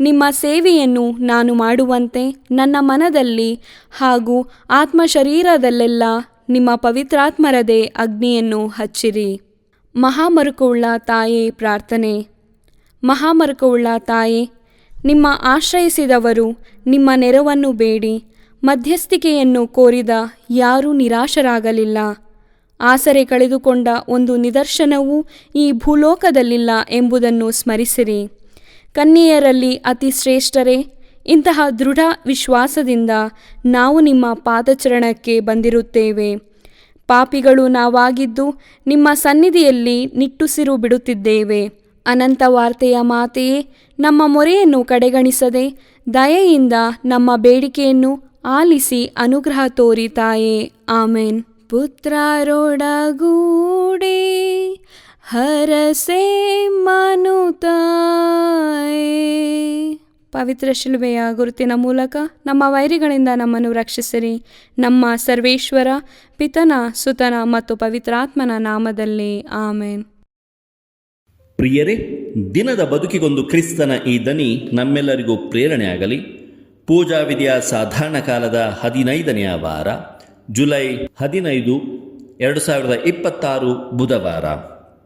ನಿಮ್ಮ ಸೇವೆಯನ್ನು ನಾನು ಮಾಡುವಂತೆ ನನ್ನ ಮನದಲ್ಲಿ ಹಾಗೂ ಆತ್ಮಶರೀರದಲ್ಲೆಲ್ಲ ನಿಮ್ಮ ಪವಿತ್ರಾತ್ಮರದೇ ಅಗ್ನಿಯನ್ನು ಹಚ್ಚಿರಿ. ಮಹಾಮರುಕವುಳ್ಳ ತಾಯೇ ಪ್ರಾರ್ಥನೆ. ಮಹಾಮರುಕವುಳ್ಳ ತಾಯೇ, ನಿಮ್ಮ ಆಶ್ರಯಿಸಿದವರು ನಿಮ್ಮ ನೆರವನ್ನು ಬೇಡಿ ಮಧ್ಯಸ್ಥಿಕೆಯನ್ನು ಕೋರಿದ ಯಾರೂ ನಿರಾಶರಾಗಲಿಲ್ಲ. ಆಸರೆ ಕಳೆದುಕೊಂಡ ಒಂದು ನಿದರ್ಶನವೂ ಈ ಭೂಲೋಕದಲ್ಲಿಲ್ಲ ಎಂಬುದನ್ನು ಸ್ಮರಿಸಿರಿ. ಕನ್ಯೆಯರಲ್ಲಿ ಅತಿ ಶ್ರೇಷ್ಠರೇ, ಇಂತಹ ದೃಢ ವಿಶ್ವಾಸದಿಂದ ನಾವು ನಿಮ್ಮ ಪಾದಚರಣಕ್ಕೆ ಬಂದಿರುತ್ತೇವೆ. ಪಾಪಿಗಳು ನಾವಾಗಿದ್ದು ನಿಮ್ಮ ಸನ್ನಿಧಿಯಲ್ಲಿ ನಿಟ್ಟುಸಿರು ಬಿಡುತ್ತಿದ್ದೇವೆ. ಅನಂತ ವಾರ್ತೆಯ ಮಾತೆಯೇ, ನಮ್ಮ ಮೊರೆಯನ್ನು ಕಡೆಗಣಿಸದೆ ದಯೆಯಿಂದ ನಮ್ಮ ಬೇಡಿಕೆಯನ್ನು ಆಲಿಸಿ ಅನುಗ್ರಹ ತೋರಿ ತಾಯೇ. ಆಮೇನ್. ಪುತ್ರರೊಡಗೂಡಿ ಹರಸೆ ಮನುತಾಯೇ. ಪವಿತ್ರ ಶಿಲುಬೆಯ ಗುರುತಿನ ಮೂಲಕ ನಮ್ಮ ವೈರಿಗಳಿಂದ ನಮ್ಮನ್ನು ರಕ್ಷಿಸಿರಿ. ನಮ್ಮ ಸರ್ವೇಶ್ವರ ಪಿತನ, ಸುತನ ಮತ್ತು ಪವಿತ್ರಾತ್ಮನ ನಾಮದಲ್ಲಿ. ಆಮೇನ್. ಪ್ರಿಯರೇ, ದಿನದ ಬದುಕಿಗೊಂದು ಕ್ರಿಸ್ತನ ಈ ದನಿ ನಮ್ಮೆಲ್ಲರಿಗೂ ಪ್ರೇರಣೆಯಾಗಲಿ. ಪೂಜಾ ವಿಧಿಯ ಸಾಧಾರಣ ಕಾಲದ 15ನೆಯ ವಾರ, ಜುಲೈ 15, 2026 ಬುಧವಾರ.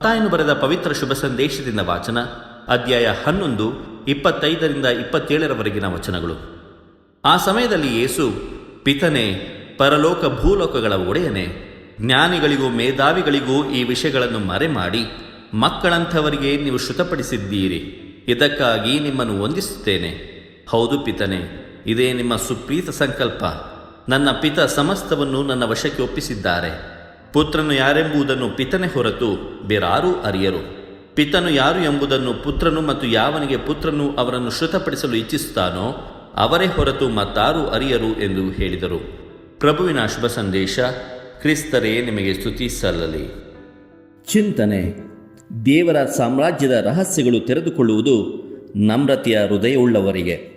ತಾಯಿನು ಬರೆದ ಪವಿತ್ರ ಶುಭ ಸಂದೇಶದಿಂದ ವಾಚನ. ಅಧ್ಯಾಯ 11, 25ರಿಂದ 27ರವರೆಗಿನ ವಚನಗಳು. ಆ ಸಮಯದಲ್ಲಿ ಯೇಸು, ಪಿತನೇ, ಪರಲೋಕ ಭೂಲೋಕಗಳ ಒಡೆಯನೇ, ಜ್ಞಾನಿಗಳಿಗೂ ಮೇಧಾವಿಗಳಿಗೂ ಈ ವಿಷಯಗಳನ್ನು ಮರೆಮಾಡಿ ಮಕ್ಕಳಂಥವರಿಗೆ ನೀವು ಶ್ರುತಪಡಿಸಿದ್ದೀರಿ. ಇದಕ್ಕಾಗಿ ನಿಮ್ಮನ್ನು ವಂದಿಸುತ್ತೇನೆ. ಹೌದು ಪಿತನೇ, ಇದೇ ನಿಮ್ಮ ಸುಪ್ರೀತ ಸಂಕಲ್ಪ. ನನ್ನ ಪಿತ ಸಮಸ್ತವನ್ನು ನನ್ನ ವಶಕ್ಕೆ ಒಪ್ಪಿಸಿದ್ದಾರೆ. ಪುತ್ರನು ಯಾರೆಂಬುದನ್ನು ಪಿತನೇ ಹೊರತು ಬೇರಾರೂ ಅರಿಯರು. ಪಿತನು ಯಾರು ಎಂಬುದನ್ನು ಪುತ್ರನು ಮತ್ತು ಯಾವನಿಗೆ ಪುತ್ರನು ಅವರನ್ನು ಶ್ರುತಪಡಿಸಲು ಇಚ್ಛಿಸುತ್ತಾನೋ ಅವರೇ ಹೊರತು ಮತ್ತಾರೂ ಅರಿಯರು ಎಂದು ಹೇಳಿದರು. ಪ್ರಭುವಿನ ಶುಭ ಸಂದೇಶ. ಕ್ರಿಸ್ತರೇ ನಿಮಗೆ ಸ್ತುತಿ ಸಲ್ಲಲಿ. ಚಿಂತನೆ. ದೇವರ ಸಾಮ್ರಾಜ್ಯದ ರಹಸ್ಯಗಳು ತೆರೆದುಕೊಳ್ಳುವುದು ನಮ್ರತೆಯ ಹೃದಯವುಳ್ಳವರಿಗೆ.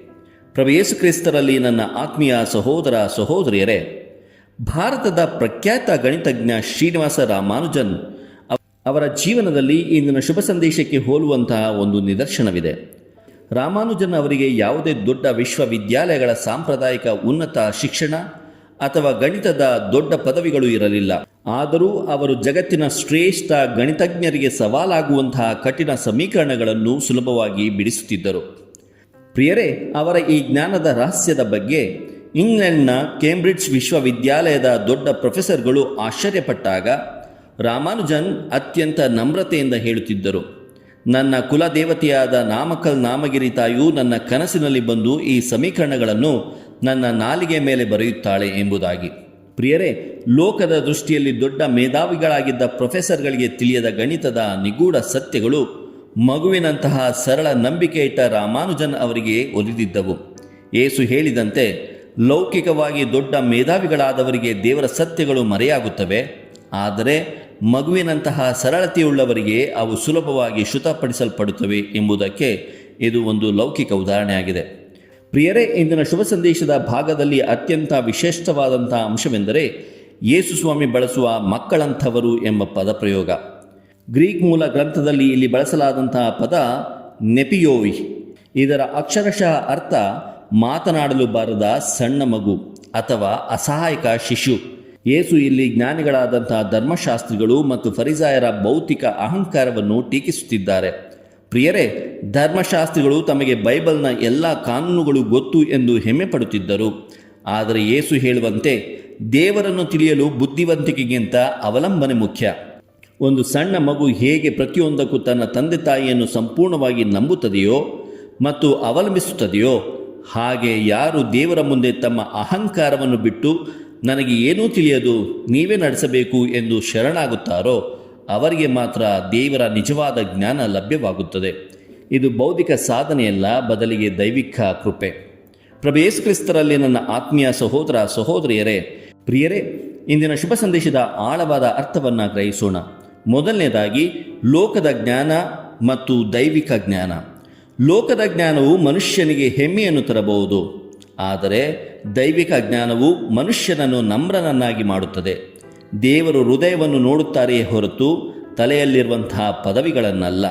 ಪ್ರಭು ಯೇಸು ಕ್ರಿಸ್ತರಲ್ಲಿ ನನ್ನ ಆತ್ಮೀಯ ಸಹೋದರ ಸಹೋದರಿಯರೇ, ಭಾರತದ ಪ್ರಖ್ಯಾತ ಗಣಿತಜ್ಞ ಶ್ರೀನಿವಾಸ ರಾಮಾನುಜನ್ ಅವರ ಜೀವನದಲ್ಲಿ ಇಂದಿನ ಶುಭ ಸಂದೇಶಕ್ಕೆ ಹೋಲುವಂತಹ ಒಂದು ನಿದರ್ಶನವಿದೆ. ರಾಮಾನುಜನ್ ಅವರಿಗೆ ಯಾವುದೇ ದೊಡ್ಡ ವಿಶ್ವವಿದ್ಯಾಲಯಗಳ ಸಾಂಪ್ರದಾಯಿಕ ಉನ್ನತ ಶಿಕ್ಷಣ ಅಥವಾ ಗಣಿತದ ದೊಡ್ಡ ಪದವಿಗಳು ಇರಲಿಲ್ಲ. ಆದರೂ ಅವರು ಜಗತ್ತಿನ ಶ್ರೇಷ್ಠ ಗಣಿತಜ್ಞರಿಗೆ ಸವಾಲಾಗುವಂತಹ ಕಠಿಣ ಸಮೀಕರಣಗಳನ್ನು ಸುಲಭವಾಗಿ ಬಿಡಿಸುತ್ತಿದ್ದರು. ಪ್ರಿಯರೇ, ಅವರ ಈ ಜ್ಞಾನದ ರಹಸ್ಯದ ಬಗ್ಗೆ ಇಂಗ್ಲೆಂಡ್ನ ಕೇಂಬ್ರಿಡ್ಜ್ ವಿಶ್ವವಿದ್ಯಾಲಯದ ದೊಡ್ಡ ಪ್ರೊಫೆಸರ್ಗಳು ಆಶ್ಚರ್ಯಪಟ್ಟಾಗ ರಾಮಾನುಜನ್ ಅತ್ಯಂತ ನಮ್ರತೆಯಿಂದ ಹೇಳುತ್ತಿದ್ದರು, ನನ್ನ ಕುಲದೇವತೆಯಾದ ನಾಮಕಲ್ ನಾಮಗಿರಿ ತಾಯಿಯು ನನ್ನ ಕನಸಿನಲ್ಲಿ ಬಂದು ಈ ಸಮೀಕರಣಗಳನ್ನು ನನ್ನ ನಾಲಿಗೆ ಮೇಲೆ ಬರೆಯುತ್ತಾಳೆ ಎಂಬುದಾಗಿ. ಪ್ರಿಯರೇ, ಲೋಕದ ದೃಷ್ಟಿಯಲ್ಲಿ ದೊಡ್ಡ ಮೇಧಾವಿಗಳಾಗಿದ್ದ ಪ್ರೊಫೆಸರ್ಗಳಿಗೆ ತಿಳಿಯದ ಗಣಿತದ ನಿಗೂಢ ಸತ್ಯಗಳು ಮಗುವಿನಂತಹ ಸರಳ ನಂಬಿಕೆ ಇಟ್ಟ ರಾಮಾನುಜನ್ ಅವರಿಗೆ ಒಲಿದಿದ್ದವು. ಯೇಸು ಹೇಳಿದಂತೆ ಲೌಕಿಕವಾಗಿ ದೊಡ್ಡ ಮೇಧಾವಿಗಳಾದವರಿಗೆ ದೇವರ ಸತ್ಯಗಳು ಮರೆಯಾಗುತ್ತವೆ, ಆದರೆ ಮಗುವಿನಂತಹ ಸರಳತೆಯುಳ್ಳವರಿಗೆ ಅವು ಸುಲಭವಾಗಿ ಶ್ರುತಪಡಿಸಲ್ಪಡುತ್ತವೆ ಎಂಬುದಕ್ಕೆ ಇದು ಒಂದು ಲೌಕಿಕ ಉದಾಹರಣೆಯಾಗಿದೆ. ಪ್ರಿಯರೇ, ಇಂದಿನ ಶುಭ ಸಂದೇಶದ ಭಾಗದಲ್ಲಿ ಅತ್ಯಂತ ವಿಶಿಷ್ಟವಾದಂಥ ಅಂಶವೆಂದರೆ ಯೇಸು ಸ್ವಾಮಿ ಬಳಸುವ ಮಕ್ಕಳಂಥವರು ಎಂಬ ಪದಪ್ರಯೋಗ. ಗ್ರೀಕ್ ಮೂಲ ಗ್ರಂಥದಲ್ಲಿ ಇಲ್ಲಿ ಬಳಸಲಾದಂತಹ ಪದ ನೆಪಿಯೋವಿ. ಇದರ ಅಕ್ಷರಶಃ ಅರ್ಥ ಮಾತನಾಡಲು ಬಾರದ ಸಣ್ಣ ಮಗು ಅಥವಾ ಅಸಹಾಯಕ ಶಿಶು. ಯೇಸು ಇಲ್ಲಿ ಜ್ಞಾನಿಗಳಾದಂತಹ ಧರ್ಮಶಾಸ್ತ್ರಿಗಳು ಮತ್ತು ಫರಿಸಾಯರ ಭೌತಿಕ ಅಹಂಕಾರವನ್ನು ಟೀಕಿಸುತ್ತಿದ್ದಾರೆ. ಪ್ರಿಯರೇ, ಧರ್ಮಶಾಸ್ತ್ರಿಗಳು ತಮಗೆ ಬೈಬಲ್ನ ಎಲ್ಲ ಕಾನೂನುಗಳು ಗೊತ್ತು ಎಂದು ಹೆಮ್ಮೆ ಪಡುತ್ತಿದ್ದರು. ಆದರೆ ಯೇಸು ಹೇಳುವಂತೆ ದೇವರನ್ನು ತಿಳಿಯಲು ಬುದ್ಧಿವಂತಿಕೆಗಿಂತ ಅವಲಂಬನೆ ಮುಖ್ಯ. ಒಂದು ಸಣ್ಣ ಮಗು ಹೇಗೆ ಪ್ರತಿಯೊಂದಕ್ಕೂ ತನ್ನ ತಂದೆ ತಾಯಿಯನ್ನು ಸಂಪೂರ್ಣವಾಗಿ ನಂಬುತ್ತದೆಯೋ ಮತ್ತು ಅವಲಂಬಿಸುತ್ತದೆಯೋ, ಹಾಗೆ ಯಾರು ದೇವರ ಮುಂದೆ ತಮ್ಮ ಅಹಂಕಾರವನ್ನು ಬಿಟ್ಟು ನನಗೆ ಏನೂ ತಿಳಿಯದು, ನೀವೇ ನಡೆಸಬೇಕು ಎಂದು ಶರಣಾಗುತ್ತಾರೋ ಅವರಿಗೆ ಮಾತ್ರ ದೇವರ ನಿಜವಾದ ಜ್ಞಾನ ಲಭ್ಯವಾಗುತ್ತದೆ. ಇದು ಬೌದ್ಧಿಕ ಸಾಧನೆಯಲ್ಲ, ಬದಲಿಗೆ ದೈವಿಕ ಕೃಪೆ. ಪ್ರಭು ಯೇಸು ಕ್ರಿಸ್ತರಲ್ಲಿ ನನ್ನ ಆತ್ಮೀಯ ಸಹೋದರ ಸಹೋದರಿಯರೇ, ಪ್ರಿಯರೇ, ಇಂದಿನ ಶುಭ ಸಂದೇಶದ ಆಳವಾದ ಅರ್ಥವನ್ನು ಗ್ರಹಿಸೋಣ. ಮೊದಲನೇದಾಗಿ, ಲೋಕದ ಜ್ಞಾನ ಮತ್ತು ದೈವಿಕ ಜ್ಞಾನ. ಲೋಕದ ಜ್ಞಾನವು ಮನುಷ್ಯನಿಗೆ ಹೆಮ್ಮೆಯನ್ನು ತರಬಹುದು, ಆದರೆ ದೈವಿಕ ಜ್ಞಾನವು ಮನುಷ್ಯನನ್ನು ನಮ್ರನನ್ನಾಗಿ ಮಾಡುತ್ತದೆ. ದೇವರು ಹೃದಯವನ್ನು ನೋಡುತ್ತಾರೆಯೇ ಹೊರತು ತಲೆಯಲ್ಲಿರುವಂತಹ ಪದವಿಗಳನ್ನಲ್ಲ.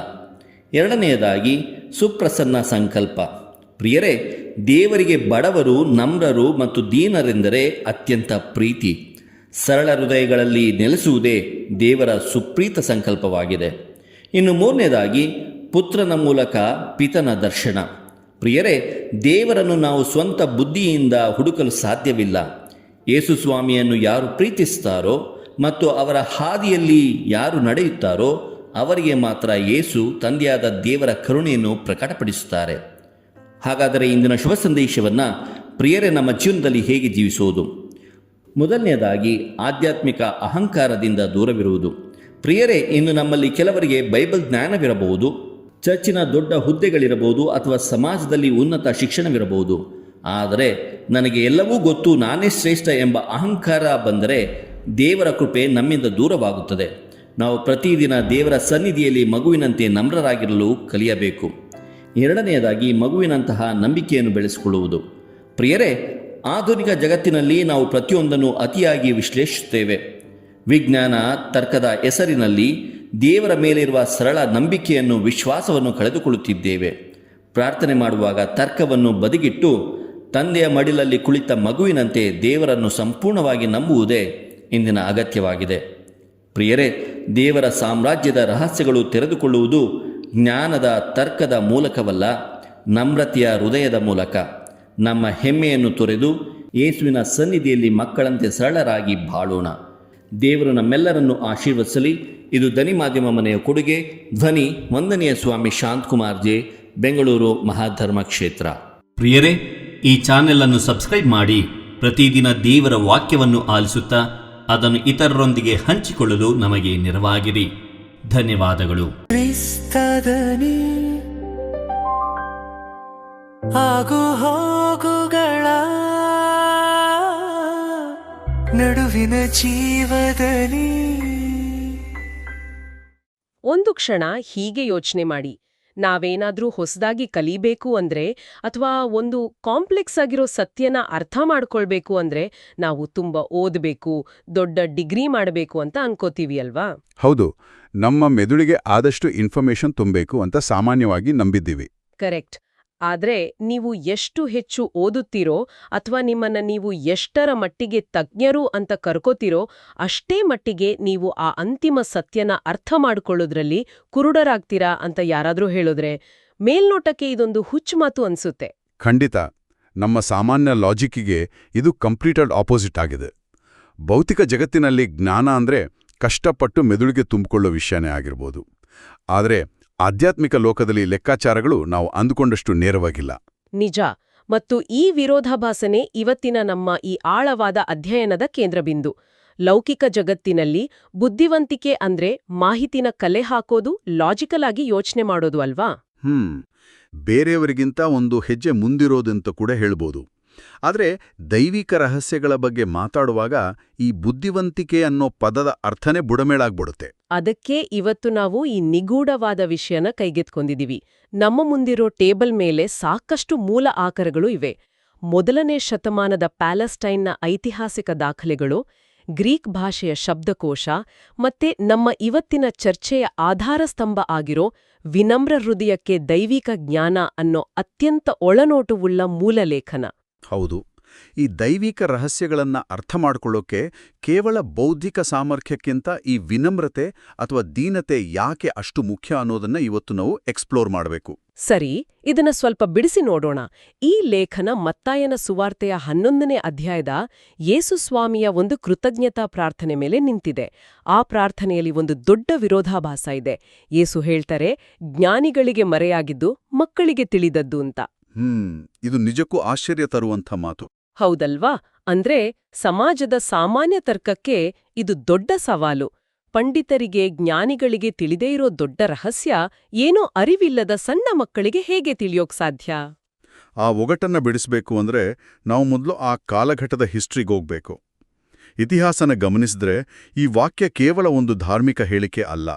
ಎರಡನೆಯದಾಗಿ, ಸುಪ್ರಸನ್ನ ಸಂಕಲ್ಪ. ಪ್ರಿಯರೇ, ದೇವರಿಗೆ ಬಡವರು, ನಮ್ರರು ಮತ್ತು ದೀನರೆಂದರೆ ಅತ್ಯಂತ ಪ್ರೀತಿ. ಸರಳ ಹೃದಯಗಳಲ್ಲಿ ನೆಲೆಸುವುದೇ ದೇವರ ಸುಪ್ರೀತ ಸಂಕಲ್ಪವಾಗಿದೆ. ಇನ್ನು ಮೂರನೇದಾಗಿ, ಪುತ್ರನ ಮೂಲಕ ಪಿತನ ದರ್ಶನ. ಪ್ರಿಯರೇ, ದೇವರನ್ನು ನಾವು ಸ್ವಂತ ಬುದ್ಧಿಯಿಂದ ಹುಡುಕಲು ಸಾಧ್ಯವಿಲ್ಲ. ಯೇಸು ಸ್ವಾಮಿಯನ್ನು ಯಾರು ಪ್ರೀತಿಸ್ತಾರೋ ಮತ್ತು ಅವರ ಹಾದಿಯಲ್ಲಿ ಯಾರು ನಡೆಯುತ್ತಾರೋ ಅವರಿಗೆ ಮಾತ್ರ ಯೇಸು ತಂದೆಯಾದ ದೇವರ ಕರುಣೆಯನ್ನು ಪ್ರಕಟಪಡಿಸುತ್ತಾರೆ. ಹಾಗಾದರೆ ಇಂದಿನ ಶುಭ ಸಂದೇಶವನ್ನು ಪ್ರಿಯರೇ ನಮ್ಮ ಜೀವನದಲ್ಲಿ ಹೇಗೆ ಜೀವಿಸುವುದು? ಮೊದಲನೆಯದಾಗಿ, ಆಧ್ಯಾತ್ಮಿಕ ಅಹಂಕಾರದಿಂದ ದೂರವಿರುವುದು. ಪ್ರಿಯರೇ, ಇಂದು ನಮ್ಮಲ್ಲಿ ಕೆಲವರಿಗೆ ಬೈಬಲ್ ಜ್ಞಾನವಿರಬಹುದು, ಚರ್ಚಿನ ದೊಡ್ಡ ಹುದ್ದೆಗಳಿರಬಹುದು ಅಥವಾ ಸಮಾಜದಲ್ಲಿ ಉನ್ನತ ಶಿಕ್ಷಣವಿರಬಹುದು. ಆದರೆ ನನಗೆ ಎಲ್ಲವೂ ಗೊತ್ತು, ನಾನೇ ಶ್ರೇಷ್ಠ ಎಂಬ ಅಹಂಕಾರ ಬಂದರೆ ದೇವರ ಕೃಪೆ ನಮ್ಮಿಂದ ದೂರವಾಗುತ್ತದೆ. ನಾವು ಪ್ರತಿದಿನ ದೇವರ ಸನ್ನಿಧಿಯಲ್ಲಿ ಮಗುವಿನಂತೆ ನಮ್ರರಾಗಿರಲು ಕಲಿಯಬೇಕು. ಎರಡನೆಯದಾಗಿ, ಮಗುವಿನಂತಹ ನಂಬಿಕೆಯನ್ನು ಬೆಳೆಸಿಕೊಳ್ಳುವುದು. ಪ್ರಿಯರೇ, ಆಧುನಿಕ ಜಗತ್ತಿನಲ್ಲಿ ನಾವು ಪ್ರತಿಯೊಂದನ್ನು ಅತಿಯಾಗಿ ವಿಶ್ಲೇಷಿಸುತ್ತೇವೆ. ವಿಜ್ಞಾನ, ತರ್ಕದ ಹೆಸರಿನಲ್ಲಿ ದೇವರ ಮೇಲಿರುವ ಸರಳ ನಂಬಿಕೆಯನ್ನು, ವಿಶ್ವಾಸವನ್ನು ಕಳೆದುಕೊಳ್ಳುತ್ತಿದ್ದೇವೆ. ಪ್ರಾರ್ಥನೆ ಮಾಡುವಾಗ ತರ್ಕವನ್ನು ಬದಿಗಿಟ್ಟು ತಂದೆಯ ಮಡಿಲಲ್ಲಿ ಕುಳಿತ ಮಗುವಿನಂತೆ ದೇವರನ್ನು ಸಂಪೂರ್ಣವಾಗಿ ನಂಬುವುದೇ ಇಂದಿನ ಅಗತ್ಯವಾಗಿದೆ. ಪ್ರಿಯರೇ, ದೇವರ ಸಾಮ್ರಾಜ್ಯದ ರಹಸ್ಯಗಳು ತೆರೆದುಕೊಳ್ಳುವುದು ಜ್ಞಾನದ, ತರ್ಕದ ಮೂಲಕವಲ್ಲ, ನಮ್ರತೆಯ ಹೃದಯದ ಮೂಲಕ. ನಮ್ಮ ಹೆಮ್ಮೆಯನ್ನು ತೊರೆದು ಯೇಸುವಿನ ಸನ್ನಿಧಿಯಲ್ಲಿ ಮಕ್ಕಳಂತೆ ಸರಳರಾಗಿ ಬಾಳೋಣ. ದೇವರು ನಮ್ಮೆಲ್ಲರನ್ನು ಆಶೀರ್ವದಿಸಲಿ. ಇದು ಧ್ವನಿ ಮಾಧ್ಯಮ ಮನೆಯ ಕೊಡುಗೆ. ಧ್ವನಿ ವಂದನೀಯ ಸ್ವಾಮಿ ಶಾಂತಕುಮಾರ್ ಜೆ, ಬೆಂಗಳೂರು ಮಹಾಧರ್ಮ ಕ್ಷೇತ್ರ. ಪ್ರಿಯರೇ, ಈ ಚಾನೆಲ್ ಅನ್ನು ಸಬ್ಸ್ಕ್ರೈಬ್ ಮಾಡಿ ಪ್ರತಿದಿನ ದೇವರ ವಾಕ್ಯವನ್ನು ಆಲಿಸುತ್ತಾ ಅದನ್ನು ಇತರರೊಂದಿಗೆ ಹಂಚಿಕೊಳ್ಳಲು ನಮಗೆ ನೆರವಾಗಿರಿ. ಧನ್ಯವಾದಗಳು. ಕ್ರಿಸ್ತದನಿ ಆಗು ಹೋಗುಗಳ ನಡುವಿನ ಜೀವದಲ್ಲಿ ಒಂದು ಕ್ಷಣ ಹೀಗೆ ಯೋಚನೆ ಮಾಡಿ. ನಾವೇನಾದ್ರೂ ಹೊಸದಾಗಿ ಕಲಿಬೇಕು ಅಂದ್ರೆ ಅಥವಾ ಒಂದು ಕಾಂಪ್ಲೆಕ್ಸ್ ಆಗಿರೋ ಸತ್ಯನ ಅರ್ಥ ಮಾಡ್ಕೊಳ್ಬೇಕು ಅಂದ್ರೆ ನಾವು ತುಂಬಾ ಓದಬೇಕು, ದೊಡ್ಡ ಡಿಗ್ರಿ ಮಾಡಬೇಕು ಅಂತ ಅನ್ಕೋತೀವಿ ಅಲ್ವಾ? ಹೌದು, ನಮ್ಮ ಮೆದುಳಿಗೆ ಆದಷ್ಟು ಇನ್ಫಾರ್ಮೇಶನ್ ತುಂಬಬೇಕು ಅಂತ ಸಾಮಾನ್ಯವಾಗಿ ನಂಬಿದ್ದೀವಿ. ಕರೆಕ್ಟ್. ಆದ್ರೆ ನೀವು ಎಷ್ಟು ಹೆಚ್ಚು ಓದುತ್ತೀರೋ ಅಥವಾ ನಿಮ್ಮನ್ನ ನೀವು ಎಷ್ಟರ ಮಟ್ಟಿಗೆ ತಜ್ಞರು ಅಂತ ಕರ್ಕೋತೀರೋ ಅಷ್ಟೇ ಮಟ್ಟಿಗೆ ನೀವು ಆ ಅಂತಿಮ ಸತ್ಯನ ಅರ್ಥ ಮಾಡ್ಕೊಳ್ಳೋದ್ರಲ್ಲಿ ಕುರುಡರಾಗ್ತೀರಾ ಅಂತ ಯಾರಾದ್ರೂ ಹೇಳಿದ್ರೆ ಮೇಲ್ನೋಟಕ್ಕೆ ಇದೊಂದು ಹುಚ್ಚು ಮಾತು ಅನ್ಸುತ್ತೆ. ಖಂಡಿತ. ನಮ್ಮ ಸಾಮಾನ್ಯ ಲಾಜಿಕ್ಕಿಗೆ ಇದು ಕಂಪ್ಲೀಟೆಡ್ ಆಪೋಸಿಟ್ ಆಗಿದೆ. ಭೌತಿಕ ಜಗತ್ತಿನಲ್ಲಿ ಜ್ಞಾನ ಅಂದ್ರೆ ಕಷ್ಟಪಟ್ಟು ಮೆದುಳಿಗೆ ತುಂಬಿಕೊಳ್ಳೋ ವಿಷಯನೇ ಆಗಿರ್ಬೋದು. ಆದರೆ ಆಧ್ಯಾತ್ಮಿಕ ಲೋಕದಲ್ಲಿ ಲೆಕ್ಕಾಚಾರಗಳು ನಾವು ಅಂದುಕೊಂಡಷ್ಟು ನೇರವಾಗಿಲ್ಲ. ನಿಜ. ಮತ್ತು ಈ ವಿರೋಧಾಭಾಸನೆ ಇವತ್ತಿನ ನಮ್ಮ ಈ ಆಳವಾದ ಅಧ್ಯಯನದ ಕೇಂದ್ರಬಿಂದು. ಲೌಕಿಕ ಜಗತ್ತಿನಲ್ಲಿ ಬುದ್ಧಿವಂತಿಕೆ ಅಂದ್ರೆ ಮಾಹಿತಿನ ಕಲೆ ಹಾಕೋದು, ಲಾಜಿಕಲ್ ಆಗಿ ಯೋಚನೆ ಮಾಡೋದು ಅಲ್ವಾ? ಬೇರೆಯವರಿಗಿಂತ ಒಂದು ಹೆಜ್ಜೆ ಮುಂದಿರೋದಂತ ಕೂಡ ಹೇಳ್ಬೋದು. ಆದರೆ ದೈವಿಕ ರಹಸ್ಯಗಳ ಬಗ್ಗೆ ಮಾತಾಡುವಾಗ ಈ ಬುದ್ಧಿವಂತಿಕೆ ಅನ್ನೋ ಪದದ ಅರ್ಥನೇ ಬುಡಮೇಳಾಗ್ಬಿಡುತ್ತೆ. ಅದಕ್ಕೆ ಇವತ್ತು ನಾವು ಈ ನಿಗೂಢವಾದ ವಿಷಯನ ಕೈಗೆತ್ಕೊಂಡಿದೀವಿ. ನಮ್ಮ ಮುಂದಿರೋ ಟೇಬಲ್ ಮೇಲೆ ಸಾಕಷ್ಟು ಮೂಲ ಆಕರಗಳು ಇವೆ. 1ನೇ ಶತಮಾನದ ಪ್ಯಾಲೆಸ್ಟೈನ್ನ ಐತಿಹಾಸಿಕ ದಾಖಲೆಗಳು, ಗ್ರೀಕ್ ಭಾಷೆಯ ಶಬ್ದಕೋಶ ಮತ್ತೆ ನಮ್ಮ ಇವತ್ತಿನ ಚರ್ಚೆಯ ಆಧಾರಸ್ತಂಭ ಆಗಿರೋ ವಿನಮ್ರ ಹೃದಯಕ್ಕೆ ದೈವಿಕ ಜ್ಞಾನ ಅನ್ನೋ ಅತ್ಯಂತ ಒಳನೋಟವುಳ್ಳ ಮೂಲಲೇಖನ. ಹೌದು, ಈ ದೈವಿಕ ರಹಸ್ಯಗಳನ್ನ ಅರ್ಥ ಮಾಡ್ಕೊಳ್ಳೋಕೆ ಕೇವಲ ಬೌದ್ಧಿಕ ಸಾಮರ್ಥ್ಯಕ್ಕಿಂತ ಈ ವಿನಮ್ರತೆ ಅಥವಾ ದೀನತೆ ಯಾಕೆ ಅಷ್ಟು ಮುಖ್ಯ ಅನ್ನೋದನ್ನ ಇವತ್ತು ನಾವು ಎಕ್ಸ್ಪ್ಲೋರ್ ಮಾಡಬೇಕು. ಸರಿ, ಇದನ್ನ ಸ್ವಲ್ಪ ಬಿಡಿಸಿ ನೋಡೋಣ. ಈ ಲೇಖನ ಮತ್ತಾಯನ ಸುವಾರ್ತೆಯ 11ನೇ ಅಧ್ಯಾಯದ ಯೇಸುಸ್ವಾಮಿಯ ಒಂದು ಕೃತಜ್ಞತಾ ಪ್ರಾರ್ಥನೆ ಮೇಲೆ ನಿಂತಿದೆ. ಆ ಪ್ರಾರ್ಥನೆಯಲ್ಲಿ ಒಂದು ದೊಡ್ಡ ವಿರೋಧಾಭಾಸ ಇದೆ. ಯೇಸು ಹೇಳ್ತಾರೆ, ಜ್ಞಾನಿಗಳಿಗೆ ಮರೆಯಾಗಿದ್ದು ಮಕ್ಕಳಿಗೆ ತಿಳಿದದ್ದು ಅಂತ. ಇದು ನಿಜಕ್ಕೂ ಆಶ್ಚರ್ಯ ತರುವಂಥ ಮಾತು. ಹೌದಲ್ವಾ? ಅಂದ್ರೆ ಸಮಾಜದ ಸಾಮಾನ್ಯ ತರ್ಕಕ್ಕೆ ಇದು ದೊಡ್ಡ ಸವಾಲು. ಪಂಡಿತರಿಗೆ, ಜ್ಞಾನಿಗಳಿಗೆ ತಿಳಿದೇ ಇರೋ ದೊಡ್ಡ ರಹಸ್ಯ ಏನೋ ಅರಿವಿಲ್ಲದ ಸಣ್ಣ ಮಕ್ಕಳಿಗೆ ಹೇಗೆ ತಿಳಿಯೋಕ್ ಸಾಧ್ಯ? ಆ ಒಗಟನ್ನ ಬಿಡಿಸ್ಬೇಕು ಅಂದ್ರೆ ನಾವು ಮೊದಲು ಆ ಕಾಲಘಟ್ಟದ ಹಿಸ್ಟ್ರಿಗೋಗ್ಬೇಕು. ಇತಿಹಾಸನ ಗಮನಿಸಿದ್ರೆ ಈ ವಾಕ್ಯ ಕೇವಲ ಒಂದು ಧಾರ್ಮಿಕ ಹೇಳಿಕೆ ಅಲ್ಲ,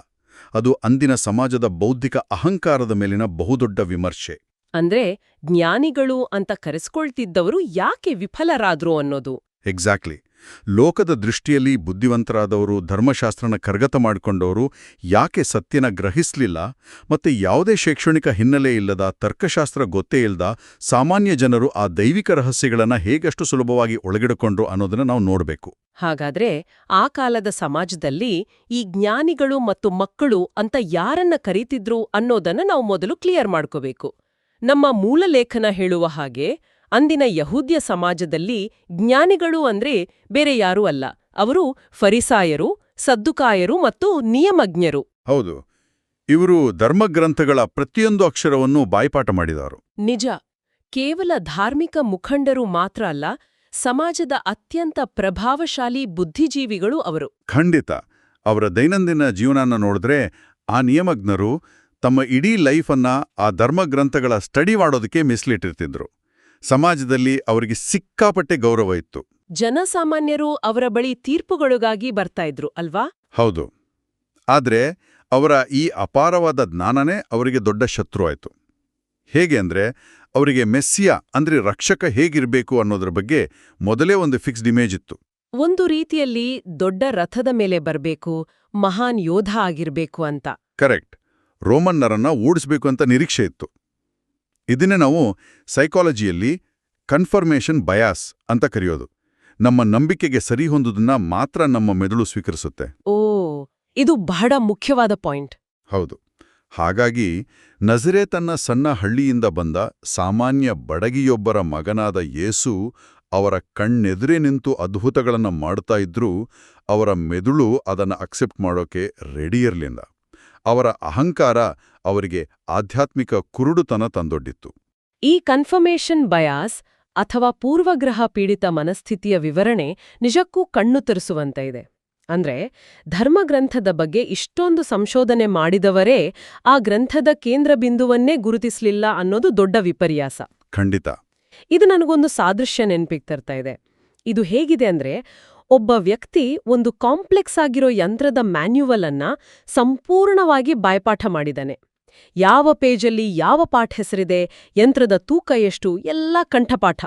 ಅದು ಅಂದಿನ ಸಮಾಜದ ಬೌದ್ಧಿಕ ಅಹಂಕಾರದ ಮೇಲಿನ ಬಹುದೊಡ್ಡ ವಿಮರ್ಶೆ. ಅಂದ್ರೆ ಜ್ಞಾನಿಗಳು ಅಂತ ಕರೆಸ್ಕೊಳ್ತಿದ್ದವರು ಯಾಕೆ ವಿಫಲರಾದ್ರು ಅನ್ನೋದು. ಎಕ್ಸಾಕ್ಟ್ಲಿ. ಲೋಕದ ದೃಷ್ಟಿಯಲ್ಲಿ ಬುದ್ಧಿವಂತರಾದವರು, ಧರ್ಮಶಾಸ್ತ್ರನ ಕರಗತ ಮಾಡಿಕೊಂಡವರು ಯಾಕೆ ಸತ್ಯನ ಗ್ರಹಿಸ್ಲಿಲ್ಲ, ಮತ್ತೆ ಯಾವುದೇ ಶೈಕ್ಷಣಿಕ ಹಿನ್ನೆಲೆ ಇಲ್ಲದ, ತರ್ಕಶಾಸ್ತ್ರ ಗೊತ್ತೇ ಇಲ್ಲದ ಸಾಮಾನ್ಯ ಜನರು ಆ ದೈವಿಕ ರಹಸ್ಯಗಳನ್ನ ಹೇಗಷ್ಟು ಸುಲಭವಾಗಿ ಒಳಗಿಡಿಕೊಂಡ್ರು ಅನ್ನೋದನ್ನ ನಾವು ನೋಡಬೇಕು. ಹಾಗಾದ್ರೆ ಆ ಕಾಲದ ಸಮಾಜದಲ್ಲಿ ಈ ಜ್ಞಾನಿಗಳು ಮತ್ತು ಮಕ್ಕಳು ಅಂತ ಯಾರನ್ನ ಕರೀತಿದ್ರು ಅನ್ನೋದನ್ನ ನಾವು ಮೊದಲು ಕ್ಲಿಯರ್ ಮಾಡ್ಕೋಬೇಕು. ನಮ್ಮ ಮೂಲ ಲೇಖನ ಹೇಳುವ ಹಾಗೆ ಅಂದಿನ ಯಹೂದ್ಯ ಸಮಾಜದಲ್ಲಿ ಜ್ಞಾನಿಗಳು ಅಂದ್ರೆ ಬೇರೆ ಯಾರೂ ಅಲ್ಲ, ಅವರು ಫರಿಸಾಯರು, ಸದ್ದುಕಾಯರು ಮತ್ತು ನಿಯಮಜ್ಞರು. ಹೌದು, ಇವರು ಧರ್ಮಗ್ರಂಥಗಳ ಪ್ರತಿಯೊಂದು ಅಕ್ಷರವನ್ನು ಬಾಯ್ಪಾಠ ಮಾಡಿದವರು. ನಿಜ. ಕೇವಲ ಧಾರ್ಮಿಕ ಮುಖಂಡರು ಮಾತ್ರ ಅಲ್ಲ, ಸಮಾಜದ ಅತ್ಯಂತ ಪ್ರಭಾವಶಾಲಿ ಬುದ್ಧಿಜೀವಿಗಳು ಅವರು. ಖಂಡಿತ. ಅವರ ದೈನಂದಿನ ಜೀವನನ ನೋಡಿದ್ರೆ ಆ ನಿಯಮಜ್ಞರು ತಮ್ಮ ಇಡೀ ಲೈಫನ್ನ ಆ ಧರ್ಮಗ್ರಂಥಗಳ ಸ್ಟಡಿ ಮಾಡೋದಕ್ಕೆ ಮೀಸಲಿಟ್ಟಿರ್ತಿದ್ರು. ಸಮಾಜದಲ್ಲಿ ಅವರಿಗೆ ಸಿಕ್ಕಾಪಟ್ಟೆ ಗೌರವ ಇತ್ತು. ಜನಸಾಮಾನ್ಯರು ಅವರ ಬಳಿ ತೀರ್ಪುಗಳಿಗಾಗಿ ಬರ್ತಾ ಇದ್ರು ಅಲ್ವಾ? ಹೌದು. ಆದ್ರೆ ಅವರ ಈ ಅಪಾರವಾದ ಜ್ಞಾನನೇ ಅವರಿಗೆ ದೊಡ್ಡ ಶತ್ರು ಆಯ್ತು. ಹೇಗೆ ಅಂದ್ರೆ, ಅವರಿಗೆ ಮೆಸ್ಸಿಯ ಅಂದ್ರೆ ರಕ್ಷಕ ಹೇಗಿರ್ಬೇಕು ಅನ್ನೋದ್ರ ಬಗ್ಗೆ ಮೊದಲೇ ಒಂದು ಫಿಕ್ಸ್ಡ್ ಇಮೇಜ್ ಇತ್ತು. ಒಂದು ರೀತಿಯಲ್ಲಿ ದೊಡ್ಡ ರಥದ ಮೇಲೆ ಬರ್ಬೇಕು, ಮಹಾನ್ ಯೋಧ ಆಗಿರ್ಬೇಕು ಅಂತ. ಕರೆಕ್ಟ್. ರೋಮನ್ನರನ್ನ ಓಡಿಸ್ಬೇಕು ಅಂತ ನಿರೀಕ್ಷೆ ಇತ್ತು. ಇದನ್ನೇ ನಾವು ಸೈಕಾಲಜಿಯಲ್ಲಿ ಕನ್ಫರ್ಮೇಷನ್ ಬಯಾಸ್ ಅಂತ ಕರೆಯೋದು. ನಮ್ಮ ನಂಬಿಕೆಗೆ ಸರಿಹೊಂದುದನ್ನ ಮಾತ್ರ ನಮ್ಮ ಮೆದುಳು ಸ್ವೀಕರಿಸುತ್ತೆ. ಓ, ಇದು ಬಹಳ ಮುಖ್ಯವಾದ ಪಾಯಿಂಟ್. ಹೌದು. ಹಾಗಾಗಿ ನಜರೇತನ್ನ ಸಣ್ಣ ಹಳ್ಳಿಯಿಂದ ಬಂದ ಸಾಮಾನ್ಯ ಬಡಗಿಯೊಬ್ಬರ ಮಗನಾದ ಯೇಸು ಅವರ ಕಣ್ಣೆದುರೇ ನಿಂತು ಅದ್ಭುತಗಳನ್ನ ಮಾಡ್ತಾ ಇದ್ರೂ ಅವರ ಮೆದುಳು ಅದನ್ನ ಅಕ್ಸೆಪ್ಟ್ ಮಾಡೋಕೆ ರೆಡಿ ಇರ್ಲಿಲ್ಲ. ಅವರ ಅಹಂಕಾರ ಅವರಿಗೆ ಆಧ್ಯಾತ್ಮಿಕ ಕುರುಡುತನ ತಂದೊಡ್ಡಿತ್ತು. ಈ ಕನ್ಫರ್ಮೇಷನ್ ಬಯಾಸ್ ಅಥವಾ ಪೂರ್ವಗ್ರಹ ಪೀಡಿತ ಮನಸ್ಥಿತಿಯ ವಿವರಣೆ ನಿಜಕ್ಕೂ ಕಣ್ಣು ತೆರೆಸುವಂತ ಇದೆ. ಅಂದ್ರೆ ಧರ್ಮಗ್ರಂಥದ ಬಗ್ಗೆ ಇಷ್ಟೊಂದು ಸಂಶೋಧನೆ ಮಾಡಿದವರೇ ಆ ಗ್ರಂಥದ ಕೇಂದ್ರ ಬಿಂದುವನ್ನೇ ಗುರುತಿಸಲಿಲ್ಲ ಅನ್ನೋದು ದೊಡ್ಡ ವಿಪರ್ಯಾಸ. ಖಂಡಿತ. ಇದು ನನಗೊಂದು ಸಾದೃಶ್ಯ ನೆನ್ಪಿಗೆ ತರ್ತಾ ಇದೆ. ಇದು ಹೇಗಿದೆ ಅಂದ್ರೆ, ಒಬ್ಬ ವ್ಯಕ್ತಿ ಒಂದು ಕಾಂಪ್ಲೆಕ್ಸ್ ಆಗಿರೋ ಯಂತ್ರದ ಮ್ಯಾನ್ಯುವಲ್ ಅನ್ನ ಸಂಪೂರ್ಣವಾಗಿ ಬಾಯ್ಪಾಠ ಮಾಡಿದಾನೆ. ಯಾವ ಪೇಜಲ್ಲಿ ಯಾವ ಪಾಠ ಹೆಸರಿದೆ, ಯಂತ್ರದ ತೂಕ ಎಷ್ಟು, ಎಲ್ಲ ಕಂಠಪಾಠ.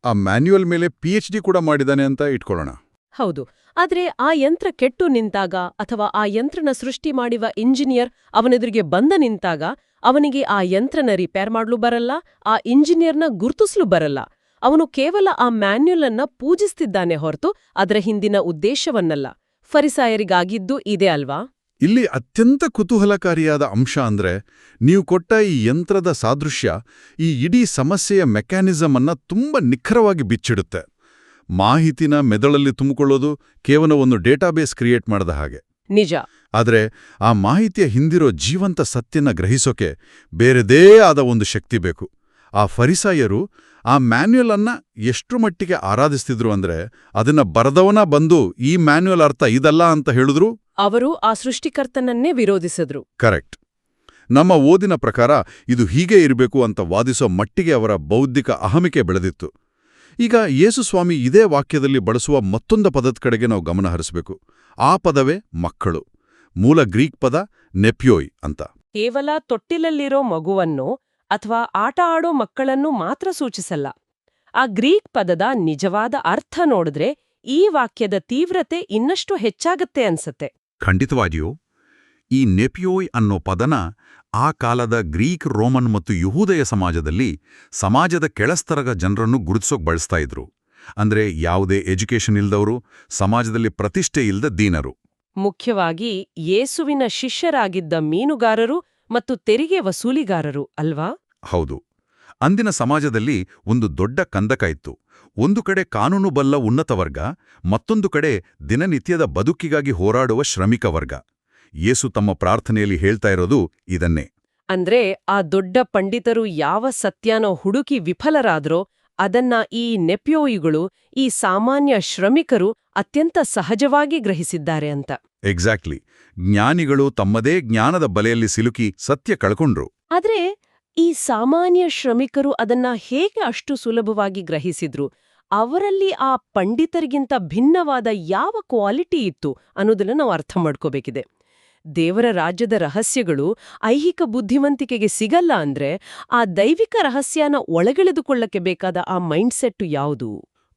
ಆ ಮ್ಯಾನ್ಯುವಲ್ ಮೇಲೆ PhD ಕೂಡ ಮಾಡಿದಾನೆ ಅಂತ ಇಟ್ಕೊಳ್ಳೋಣ. ಹೌದು. ಆದ್ರೆ ಆ ಯಂತ್ರ ಕೆಟ್ಟು ನಿಂತಾಗ ಅಥವಾ ಆ ಯಂತ್ರನ ಸೃಷ್ಟಿ ಮಾಡಿವ ಇಂಜಿನಿಯರ್ ಅವನೆದುರಿಗೆ ಬಂದ ನಿಂತಾಗ ಅವನಿಗೆ ಆ ಯಂತ್ರನ ರಿಪೇರ್ ಮಾಡ್ಲು ಬರಲ್ಲ, ಆ ಇಂಜಿನಿಯರ್ನ ಗುರ್ತಿಸ್ಲು ಬರಲ್ಲ. ಅವನು ಕೇವಲ ಆ ಮ್ಯಾನ್ಯುಯಲ್ ಅನ್ನ ಪೂಜಿಸ್ತಿದ್ದಾನೆ ಹೊರತು ಅದರ ಹಿಂದಿನ ಉದ್ದೇಶವನ್ನಲ್ಲ. ಫರಿಸಾಯರಿಗಾಗಿದ್ದು ಇದೇ ಅಲ್ವಾ? ಇಲ್ಲಿ ಅತ್ಯಂತ ಕುತೂಹಲಕಾರಿಯಾದ ಅಂಶ ಅಂದ್ರೆ, ನೀವು ಕೊಟ್ಟ ಈ ಯಂತ್ರದ ಸಾದೃಶ್ಯ ಈ ಇಡೀ ಸಮಸ್ಯೆಯ ಮೆಕ್ಯಾನಿಸಮ್ ಅನ್ನ ತುಂಬಾ ನಿಖರವಾಗಿ ಬಿಚ್ಚಿಡುತ್ತೆ. ಮಾಹಿತಿನ ಮೆದುಳಲ್ಲಿ ತುಂಬಿಕೊಳ್ಳೋದು ಕೇವಲ ಒಂದು ಡೇಟಾಬೇಸ್ ಕ್ರಿಯೇಟ್ ಮಾಡದ ಹಾಗೆ. ನಿಜ. ಆದ್ರೆ ಆ ಮಾಹಿತಿಯ ಹಿಂದಿರೋ ಜೀವಂತ ಸತ್ಯನ ಗ್ರಹಿಸೋಕೆ ಬೇರೆದೇ ಆದ ಒಂದು ಶಕ್ತಿ ಬೇಕು. ಆ ಫರಿಸಾಯರು ಆ ಮ್ಯಾನ್ಯುಯಲ್ ಅನ್ನ ಎಷ್ಟು ಮಟ್ಟಿಗೆ ಆರಾಧಿಸ್ತಿದ್ರು ಅಂದ್ರೆ, ಅದನ್ನ ಬರೆದವನ ಬಂದು ಈ ಮ್ಯಾನ್ಯುಯಲ್ ಅರ್ಥ ಇದಲ್ಲ ಅಂತ ಹೇಳಿದ್ರು ಅವರು ಆ ಸೃಷ್ಟಿಕರ್ತನನ್ನೇ ವಿರೋಧಿಸಿದ್ರು. ಕರೆಕ್ಟ್. ನಮ್ಮ ಓದಿನ ಪ್ರಕಾರ ಇದು ಹೀಗೆ ಇರಬೇಕು ಅಂತ ವಾದಿಸೋ ಮಟ್ಟಿಗೆ ಅವರ ಬೌದ್ಧಿಕ ಅಹಮಿಕೆ ಬೆಳೆದಿತ್ತು. ಈಗ ಯೇಸುಸ್ವಾಮಿ ಇದೇ ವಾಕ್ಯದಲ್ಲಿ ಬಳಸುವ ಮತ್ತೊಂದು ಪದದ ಕಡೆಗೆ ನಾವು ಗಮನ ಹರಿಸಬೇಕು. ಆ ಪದವೇ ಮಕ್ಕಳು. ಮೂಲ ಗ್ರೀಕ್ ಪದ ನೆಪ್ಯೋಯ್ ಅಂತ. ಕೇವಲ ತೊಟ್ಟಿಲಲ್ಲಿರೋ ಮಗುವನ್ನು ಅಥವಾ ಆಟ ಆಡೋ ಮಕ್ಕಳನ್ನು ಮಾತ್ರ ಸೂಚಿಸಲ್ಲ. ಆ ಗ್ರೀಕ್ ಪದದ ನಿಜವಾದ ಅರ್ಥ ನೋಡಿದ್ರೆ ಈ ವಾಕ್ಯದ ತೀವ್ರತೆ ಇನ್ನಷ್ಟು ಹೆಚ್ಚಾಗತ್ತೆ ಅನ್ಸತ್ತೆ. ಖಂಡಿತವಾಗಿಯೂ ಈ ನೆಪ್ಯೋಯ್ ಅನ್ನೋ ಪದನ ಆ ಕಾಲದ ಗ್ರೀಕ್, ರೋಮನ್ ಮತ್ತು ಯಹೂದಯ ಸಮಾಜದಲ್ಲಿ ಸಮಾಜದ ಕೆಳಸ್ತರದ ಜನರನ್ನು ಗುರುತಿಸೋಕೆ ಬಳಸ್ತಾ ಇದ್ರು. ಅಂದ್ರೆ ಯಾವುದೇ ಎಜುಕೇಷನ್ ಇಲ್ದವರು, ಸಮಾಜದಲ್ಲಿ ಪ್ರತಿಷ್ಠೆ ಇಲ್ದ ದೀನರು. ಮುಖ್ಯವಾಗಿ ಯೇಸುವಿನ ಶಿಷ್ಯರಾಗಿದ್ದ ಮೀನುಗಾರರು ಮತ್ತು ತೆರಿಗೆ ವಸೂಲಿಗಾರರು ಅಲ್ವಾ? ಹೌದು. ಅಂದಿನ ಸಮಾಜದಲ್ಲಿ ಒಂದು ದೊಡ್ಡ ಕಂದಕ ಇತ್ತು. ಒಂದು ಕಡೆ ಕಾನೂನು ಬಲ್ಲ ಉನ್ನತ ವರ್ಗ, ಮತ್ತೊಂದು ಕಡೆ ದಿನನಿತ್ಯದ ಬದುಕಿಗಾಗಿ ಹೋರಾಡುವ ಶ್ರಮಿಕ ವರ್ಗ. ಯೇಸು ತಮ್ಮ ಪ್ರಾರ್ಥನೆಯಲ್ಲಿ ಹೇಳ್ತಾ ಇರೋದು ಇದನ್ನೇ. ಅಂದ್ರೆ ಆ ದೊಡ್ಡ ಪಂಡಿತರು ಯಾವ ಸತ್ಯನೋ ಹುಡುಕಿ ವಿಫಲರಾದ್ರೋ ಅದನ್ನ ಈ ನೆಪ್ಯೋಯಿಗಳು, ಈ ಸಾಮಾನ್ಯ ಶ್ರಮಿಕರು ಅತ್ಯಂತ ಸಹಜವಾಗಿ ಗ್ರಹಿಸಿದ್ದಾರೆ ಅಂತ. ಎಕ್ಸಾಕ್ಟ್ಲಿ. ಜ್ಞಾನಿಗಳು ತಮ್ಮದೇ ಜ್ಞಾನದ ಬಲೆಯಲ್ಲಿ ಸಿಲುಕಿ ಸತ್ಯ ಕಳ್ಕೊಂಡ್ರು. ಆದ್ರೆ ಈ ಸಾಮಾನ್ಯ ಶ್ರಮಿಕರು ಅದನ್ನ ಹೇಗೆ ಅಷ್ಟು ಸುಲಭವಾಗಿ ಗ್ರಹಿಸಿದ್ರು? ಅವರಲ್ಲಿ ಆ ಪಂಡಿತರಿಗಿಂತ ಭಿನ್ನವಾದ ಯಾವ ಕ್ವಾಲಿಟಿ ಇತ್ತು ಅನ್ನೋದನ್ನ ನಾವು ಅರ್ಥ ಮಾಡ್ಕೋಬೇಕಿದೆ. ದೇವರ ರಾಜ್ಯದ ರಹಸ್ಯಗಳು ಐಹಿಕ ಬುದ್ಧಿವಂತಿಕೆಗೆ ಸಿಗಲ್ಲ ಅಂದ್ರೆ ಆ ದೈವಿಕ ರಹಸ್ಯನ ಒಳಗೆಳೆದುಕೊಳ್ಳಕ್ಕೆ ಬೇಕಾದ ಆ ಮೈಂಡ್ಸೆಟ್ ಯಾವುದು?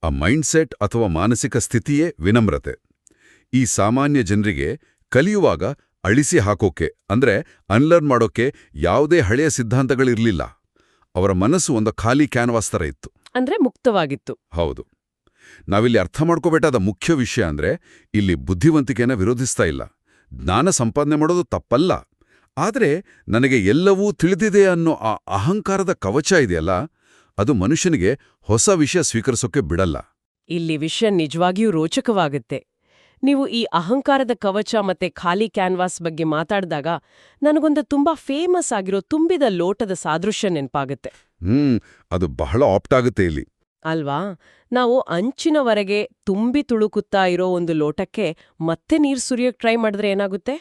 ಆ ಮೈಂಡ್ಸೆಟ್ ಅಥವಾ ಮಾನಸಿಕ ಸ್ಥಿತಿಯೇ ವಿನಮ್ರತೆ. ಈ ಸಾಮಾನ್ಯ ಜನರಿಗೆ ಕಲಿಯುವಾಗ ಅಳಿಸಿ ಹಾಕೋಕೆ ಅಂದ್ರೆ ಅನ್ಲರ್ನ್ ಮಾಡೋಕೆ ಯಾವುದೇ ಹಳೆಯ ಸಿದ್ಧಾಂತಗಳಿರ್ಲಿಲ್ಲ. ಅವರ ಮನಸ್ಸು ಒಂದು ಖಾಲಿ ಕ್ಯಾನ್ವಾಸ್ ಥರ ಇತ್ತು. ಅಂದ್ರೆ ಮುಕ್ತವಾಗಿತ್ತು. ಹೌದು. ನಾವಿಲ್ಲಿ ಅರ್ಥ ಮಾಡ್ಕೋಬೇಕಾದ ಮುಖ್ಯ ವಿಷಯ ಅಂದ್ರೆ ಇಲ್ಲಿ ಬುದ್ಧಿವಂತಿಕೆನ ವಿರೋಧಿಸ್ತಾ ಇಲ್ಲ. ಜ್ಞಾನ ಸಂಪಾದನೆ ಮಾಡೋದು ತಪ್ಪಲ್ಲ. ಆದ್ರೆ ನನಗೆ ಎಲ್ಲವೂ ತಿಳಿದಿದೆ ಅನ್ನೋ ಆ ಅಹಂಕಾರದ ಕವಚ ಇದೆಯಲ್ಲ, ಅದು ಮನುಷ್ಯನಿಗೆ ಹೊಸ ವಿಷಯ ಸ್ವೀಕರಿಸೋಕೆ ಬಿಡಲ್ಲ. ಇಲ್ಲಿ ವಿಷಯ ನಿಜವಾಗಿಯೂ ರೋಚಕವಾಗುತ್ತೆ. ನೀವು ಈ ಅಹಂಕಾರದ ಕವಚ ಮತ್ತೆ ಖಾಲಿ ಕ್ಯಾನ್ವಾಸ್ ಬಗ್ಗೆ ಮಾತಾಡಿದಾಗ ನನಗೊಂದು ತುಂಬಾ ಫೇಮಸ್ ಆಗಿರೋ ತುಂಬಿದ ಲೋಟದ ಸಾದೃಶ್ಯ ನೆನಪಾಗುತ್ತೆ. ಅದು ಬಹಳ ಆಪ್ಟ್ ಆಗುತ್ತೆ ಇಲ್ಲಿ ಅಲ್ವಾ? ನಾವು ಅಂಚಿನವರೆಗೆ ತುಂಬಿ ತುಳುಕುತ್ತಾ ಇರೋ ಒಂದು ಲೋಟಕ್ಕೆ ಮತ್ತೆ ನೀರ್ ಸುರಿಯೋಕ್ ಟ್ರೈ ಮಾಡಿದ್ರೆ ಏನಾಗುತ್ತೆ?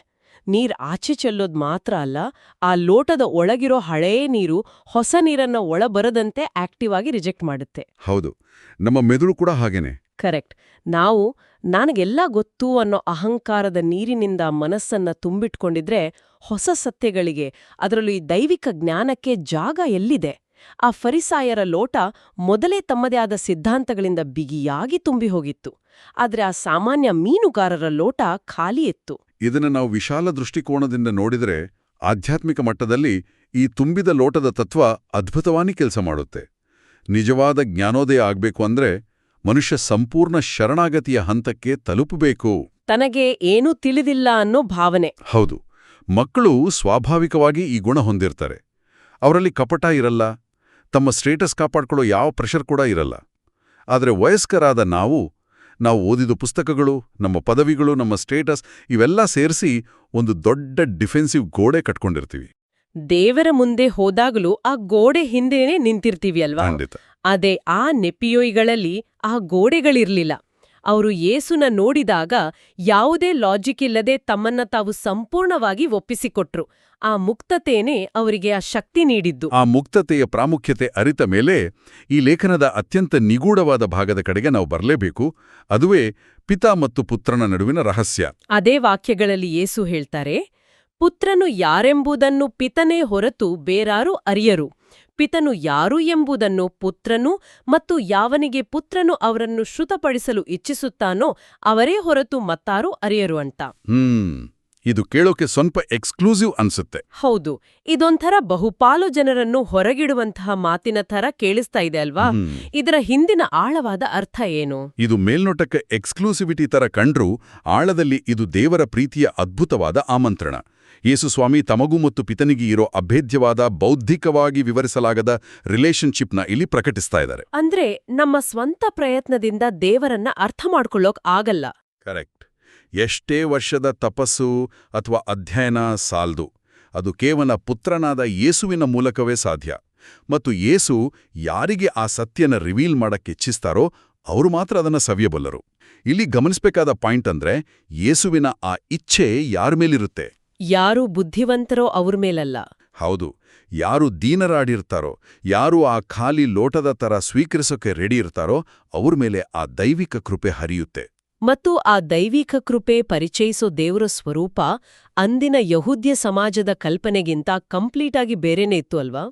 ನೀರ್ ಆಚೆ ಚೆಲ್ಲೋದ್ ಮಾತ್ರ ಅಲ್ಲ, ಆ ಲೋಟದ ಒಳಗಿರೋ ಹಳೇ ನೀರು ಹೊಸ ನೀರನ್ನ ಒಳಬರದಂತೆ ಆಕ್ಟಿವ್ ಆಗಿ ರಿಜೆಕ್ಟ್ ಮಾಡುತ್ತೆ. ಹೌದು, ನಮ್ಮ ಮೆದುಳು ಕೂಡ ಹಾಗೇನೆ. ಕರೆಕ್ಟ್. ನಾವು ನನಗೆಲ್ಲ ಗೊತ್ತು ಅನ್ನೋ ಅಹಂಕಾರದ ನೀರಿನಿಂದ ಮನಸ್ಸನ್ನ ತುಂಬಿಟ್ಕೊಂಡಿದ್ರೆ ಹೊಸ ಸತ್ಯಗಳಿಗೆ, ಅದರಲ್ಲೂ ಈ ದೈವಿಕ ಜ್ಞಾನಕ್ಕೆ ಜಾಗ ಎಲ್ಲಿದೆ? ಆ ಫರಿಸಾಯರ ಲೋಟ ಮೊದಲೇ ತಮ್ಮದೇ ಆದ ಸಿದ್ಧಾಂತಗಳಿಂದ ಬಿಗಿಯಾಗಿ ತುಂಬಿ ಹೋಗಿತ್ತು. ಆದ್ರೆ ಆ ಸಾಮಾನ್ಯ ಮೀನುಗಾರರ ಲೋಟ ಖಾಲಿ ಇತ್ತು. ಇದನ್ನು ನಾವು ವಿಶಾಲ ದೃಷ್ಟಿಕೋನದಿಂದ ನೋಡಿದರೆ ಆಧ್ಯಾತ್ಮಿಕ ಮಟ್ಟದಲ್ಲಿ ಈ ತುಂಬಿದ ಲೋಟದ ತತ್ವ ಅದ್ಭುತವಾಗಿ ಕೆಲಸ ಮಾಡುತ್ತೆ. ನಿಜವಾದ ಜ್ಞಾನೋದಯ ಆಗ್ಬೇಕು ಅಂದ್ರೆ ಮನುಷ್ಯ ಸಂಪೂರ್ಣ ಶರಣಾಗತಿಯ ಹಂತಕ್ಕೆ ತಲುಪಬೇಕು. ತನಗೆ ಏನೂ ತಿಳಿದಿಲ್ಲ ಅನ್ನೋ ಭಾವನೆ. ಹೌದು. ಮಕ್ಕಳು ಸ್ವಾಭಾವಿಕವಾಗಿ ಈ ಗುಣ ಹೊಂದಿರ್ತಾರೆ. ಅವರಲ್ಲಿ ಕಪಟ ಇರಲ್ಲ, ತಮ್ಮ ಸ್ಟೇಟಸ್ ಕಾಪಾಡ್ಕೊಳ್ಳೋ ಯಾವ ಪ್ರೆಷರ್ ಕೂಡ ಇರಲ್ಲ. ಆದರೆ ವಯಸ್ಕರಾದ ನಾವು ಓದಿದ ಪುಸ್ತಕಗಳು, ನಮ್ಮ ಪದವಿಗಳು, ನಮ್ಮ ಸ್ಟೇಟಸ್ ಇವೆಲ್ಲ ಸೇರಿಸಿ ಒಂದು ದೊಡ್ಡ ಡಿಫೆನ್ಸಿವ್ ಗೋಡೆ ಕಟ್ಕೊಂಡಿರ್ತೀವಿ. ದೇವರ ಮುಂದೆ ಹೋದಾಗಲೂ ಆ ಗೋಡೆ ಹಿಂದೆನೇ ನಿಂತಿರ್ತೀವಿ ಅಲ್ವಾ? ಅದೇ ಆ ನೆಪಿಯೋಯಿಗಳಲ್ಲಿ ಆ ಗೋಡೆಗಳಿರ್ಲಿಲ್ಲ. ಅವರು ಯೇಸುನ ನೋಡಿದಾಗ ಯಾವುದೇ ಲಾಜಿಕ್ ಇಲ್ಲದೆ ತಮ್ಮನ್ನ ತಾವು ಸಂಪೂರ್ಣವಾಗಿ ಒಪ್ಪಿಸಿಕೊಟ್ರು. ಆ ಮುಕ್ತತೆನೇ ಅವರಿಗೆ ಆ ಶಕ್ತಿ ನೀಡಿದ್ದು. ಆ ಮುಕ್ತತೆಯ ಪ್ರಾಮುಖ್ಯತೆ ಅರಿತ ಮೇಲೆ ಈ ಲೇಖನದ ಅತ್ಯಂತ ನಿಗೂಢವಾದ ಭಾಗದ ಕಡೆಗೆ ನಾವು ಬರಲೇಬೇಕು. ಅದುವೇ ಪಿತಾ ಮತ್ತು ಪುತ್ರನ ನಡುವಿನ ರಹಸ್ಯ. ಅದೇ ವಾಕ್ಯಗಳಲ್ಲಿ ಯೇಸು ಹೇಳ್ತಾರೆ, ಪುತ್ರನು ಯಾರೆಂಬುದನ್ನು ಪಿತನೇ ಹೊರತು ಬೇರಾರೂ ಅರಿಯರು. ಪಿತನು ಯಾರು ಎಂಬುದನ್ನು ಪುತ್ರನು ಮತ್ತು ಯಾವನಿಗೆ ಪುತ್ರನು ಅವರನ್ನು ಶ್ರುತಪಡಿಸಲು ಇಚ್ಛಿಸುತ್ತಾನೋ ಅವರೇ ಹೊರತು ಮತ್ತಾರೂ ಅರಿಯರು ಅಂತ. ಇದು ಕೇಳೋಕೆ ಸ್ವಲ್ಪ ಎಕ್ಸ್ಕ್ಲೂಸಿವ್ ಅನ್ಸುತ್ತೆ. ಹೌದು, ಇದೊಂಥರ ಬಹುಪಾಲು ಜನರನ್ನು ಹೊರಗಿಡುವಂತಹ ಮಾತಿನ ಥರ ಕೇಳಿಸ್ತಾ ಇದೆ ಅಲ್ವಾ? ಇದರ ಹಿಂದಿನ ಆಳವಾದ ಅರ್ಥ ಏನು? ಇದು ಮೇಲ್ನೋಟಕ್ಕೆ ಎಕ್ಸ್ಕ್ಲೂಸಿವಿಟಿ ತರ ಕಂಡ್ರೂ ಆಳದಲ್ಲಿ ಇದು ದೇವರ ಪ್ರೀತಿಯ ಅದ್ಭುತವಾದ ಆಮಂತ್ರಣ. ಯೇಸುಸ್ವಾಮಿ ತಮಗೂ ಮತ್ತು ಪಿತನಿಗೆ ಇರೋ ಅಭೇದ್ಯವಾದ, ಬೌದ್ಧಿಕವಾಗಿ ವಿವರಿಸಲಾಗದ ರಿಲೇಶನ್ಶಿಪ್ನ ಇಲ್ಲಿ ಪ್ರಕಟಿಸ್ತಾ ಇದ್ದಾರೆ. ಅಂದ್ರೆ ನಮ್ಮ ಸ್ವಂತ ಪ್ರಯತ್ನದಿಂದ ದೇವರನ್ನ ಅರ್ಥ ಮಾಡ್ಕೊಳ್ಳೋಕ್ ಆಗಲ್ಲ. ಕರೆಕ್ಟ್. ಎಷ್ಟೇ ವರ್ಷದ ತಪಸ್ಸು ಅಥವಾ ಅಧ್ಯಯನ ಸಾಲ್ದು. ಅದು ಕೇವಲ ಪುತ್ರನಾದ ಯೇಸುವಿನ ಮೂಲಕವೇ ಸಾಧ್ಯ. ಮತ್ತು ಯೇಸು ಯಾರಿಗೆ ಆ ಸತ್ಯನ ರಿವೀಲ್ ಮಾಡಕ್ಕೆ ಇಚ್ಛಿಸ್ತಾರೋ ಅವರು ಮಾತ್ರ ಅದನ್ನ ಸವಿಯಬಲ್ಲರು. ಇಲ್ಲಿ ಗಮನಿಸಬೇಕಾದ ಪಾಯಿಂಟ್ ಅಂದ್ರೆ ಯೇಸುವಿನ ಆ ಇಚ್ಛೆ ಯಾರ ಮೇಲಿರುತ್ತೆ? ಯಾರು ಬುದ್ಧಿವಂತರೋ ಅವ್ರ ಮೇಲಲ್ಲ. ಹೌದು, ಯಾರು ದೀನರಾಡಿರ್ತಾರೋ, ಯಾರು ಆ ಖಾಲಿ ಲೋಟದ ಥರ ಸ್ವೀಕರಿಸೋಕೆ ರೆಡಿ ಇರ್ತಾರೋ ಅವ್ರ ಮೇಲೆ ಆ ದೈವಿಕ ಕೃಪೆ ಹರಿಯುತ್ತೆ. ಮತ್ತು ಆ ದೈವಿಕ ಕೃಪೆ ಪರಿಚಯಿಸೋ ದೇವರ ಸ್ವರೂಪ ಅಂದಿನ ಯಹೂದ್ಯ ಸಮಾಜದ ಕಲ್ಪನೆಗಿಂತ ಕಂಪ್ಲೀಟಾಗಿ ಬೇರೆನೇ ಇತ್ತು ಅಲ್ವಾ?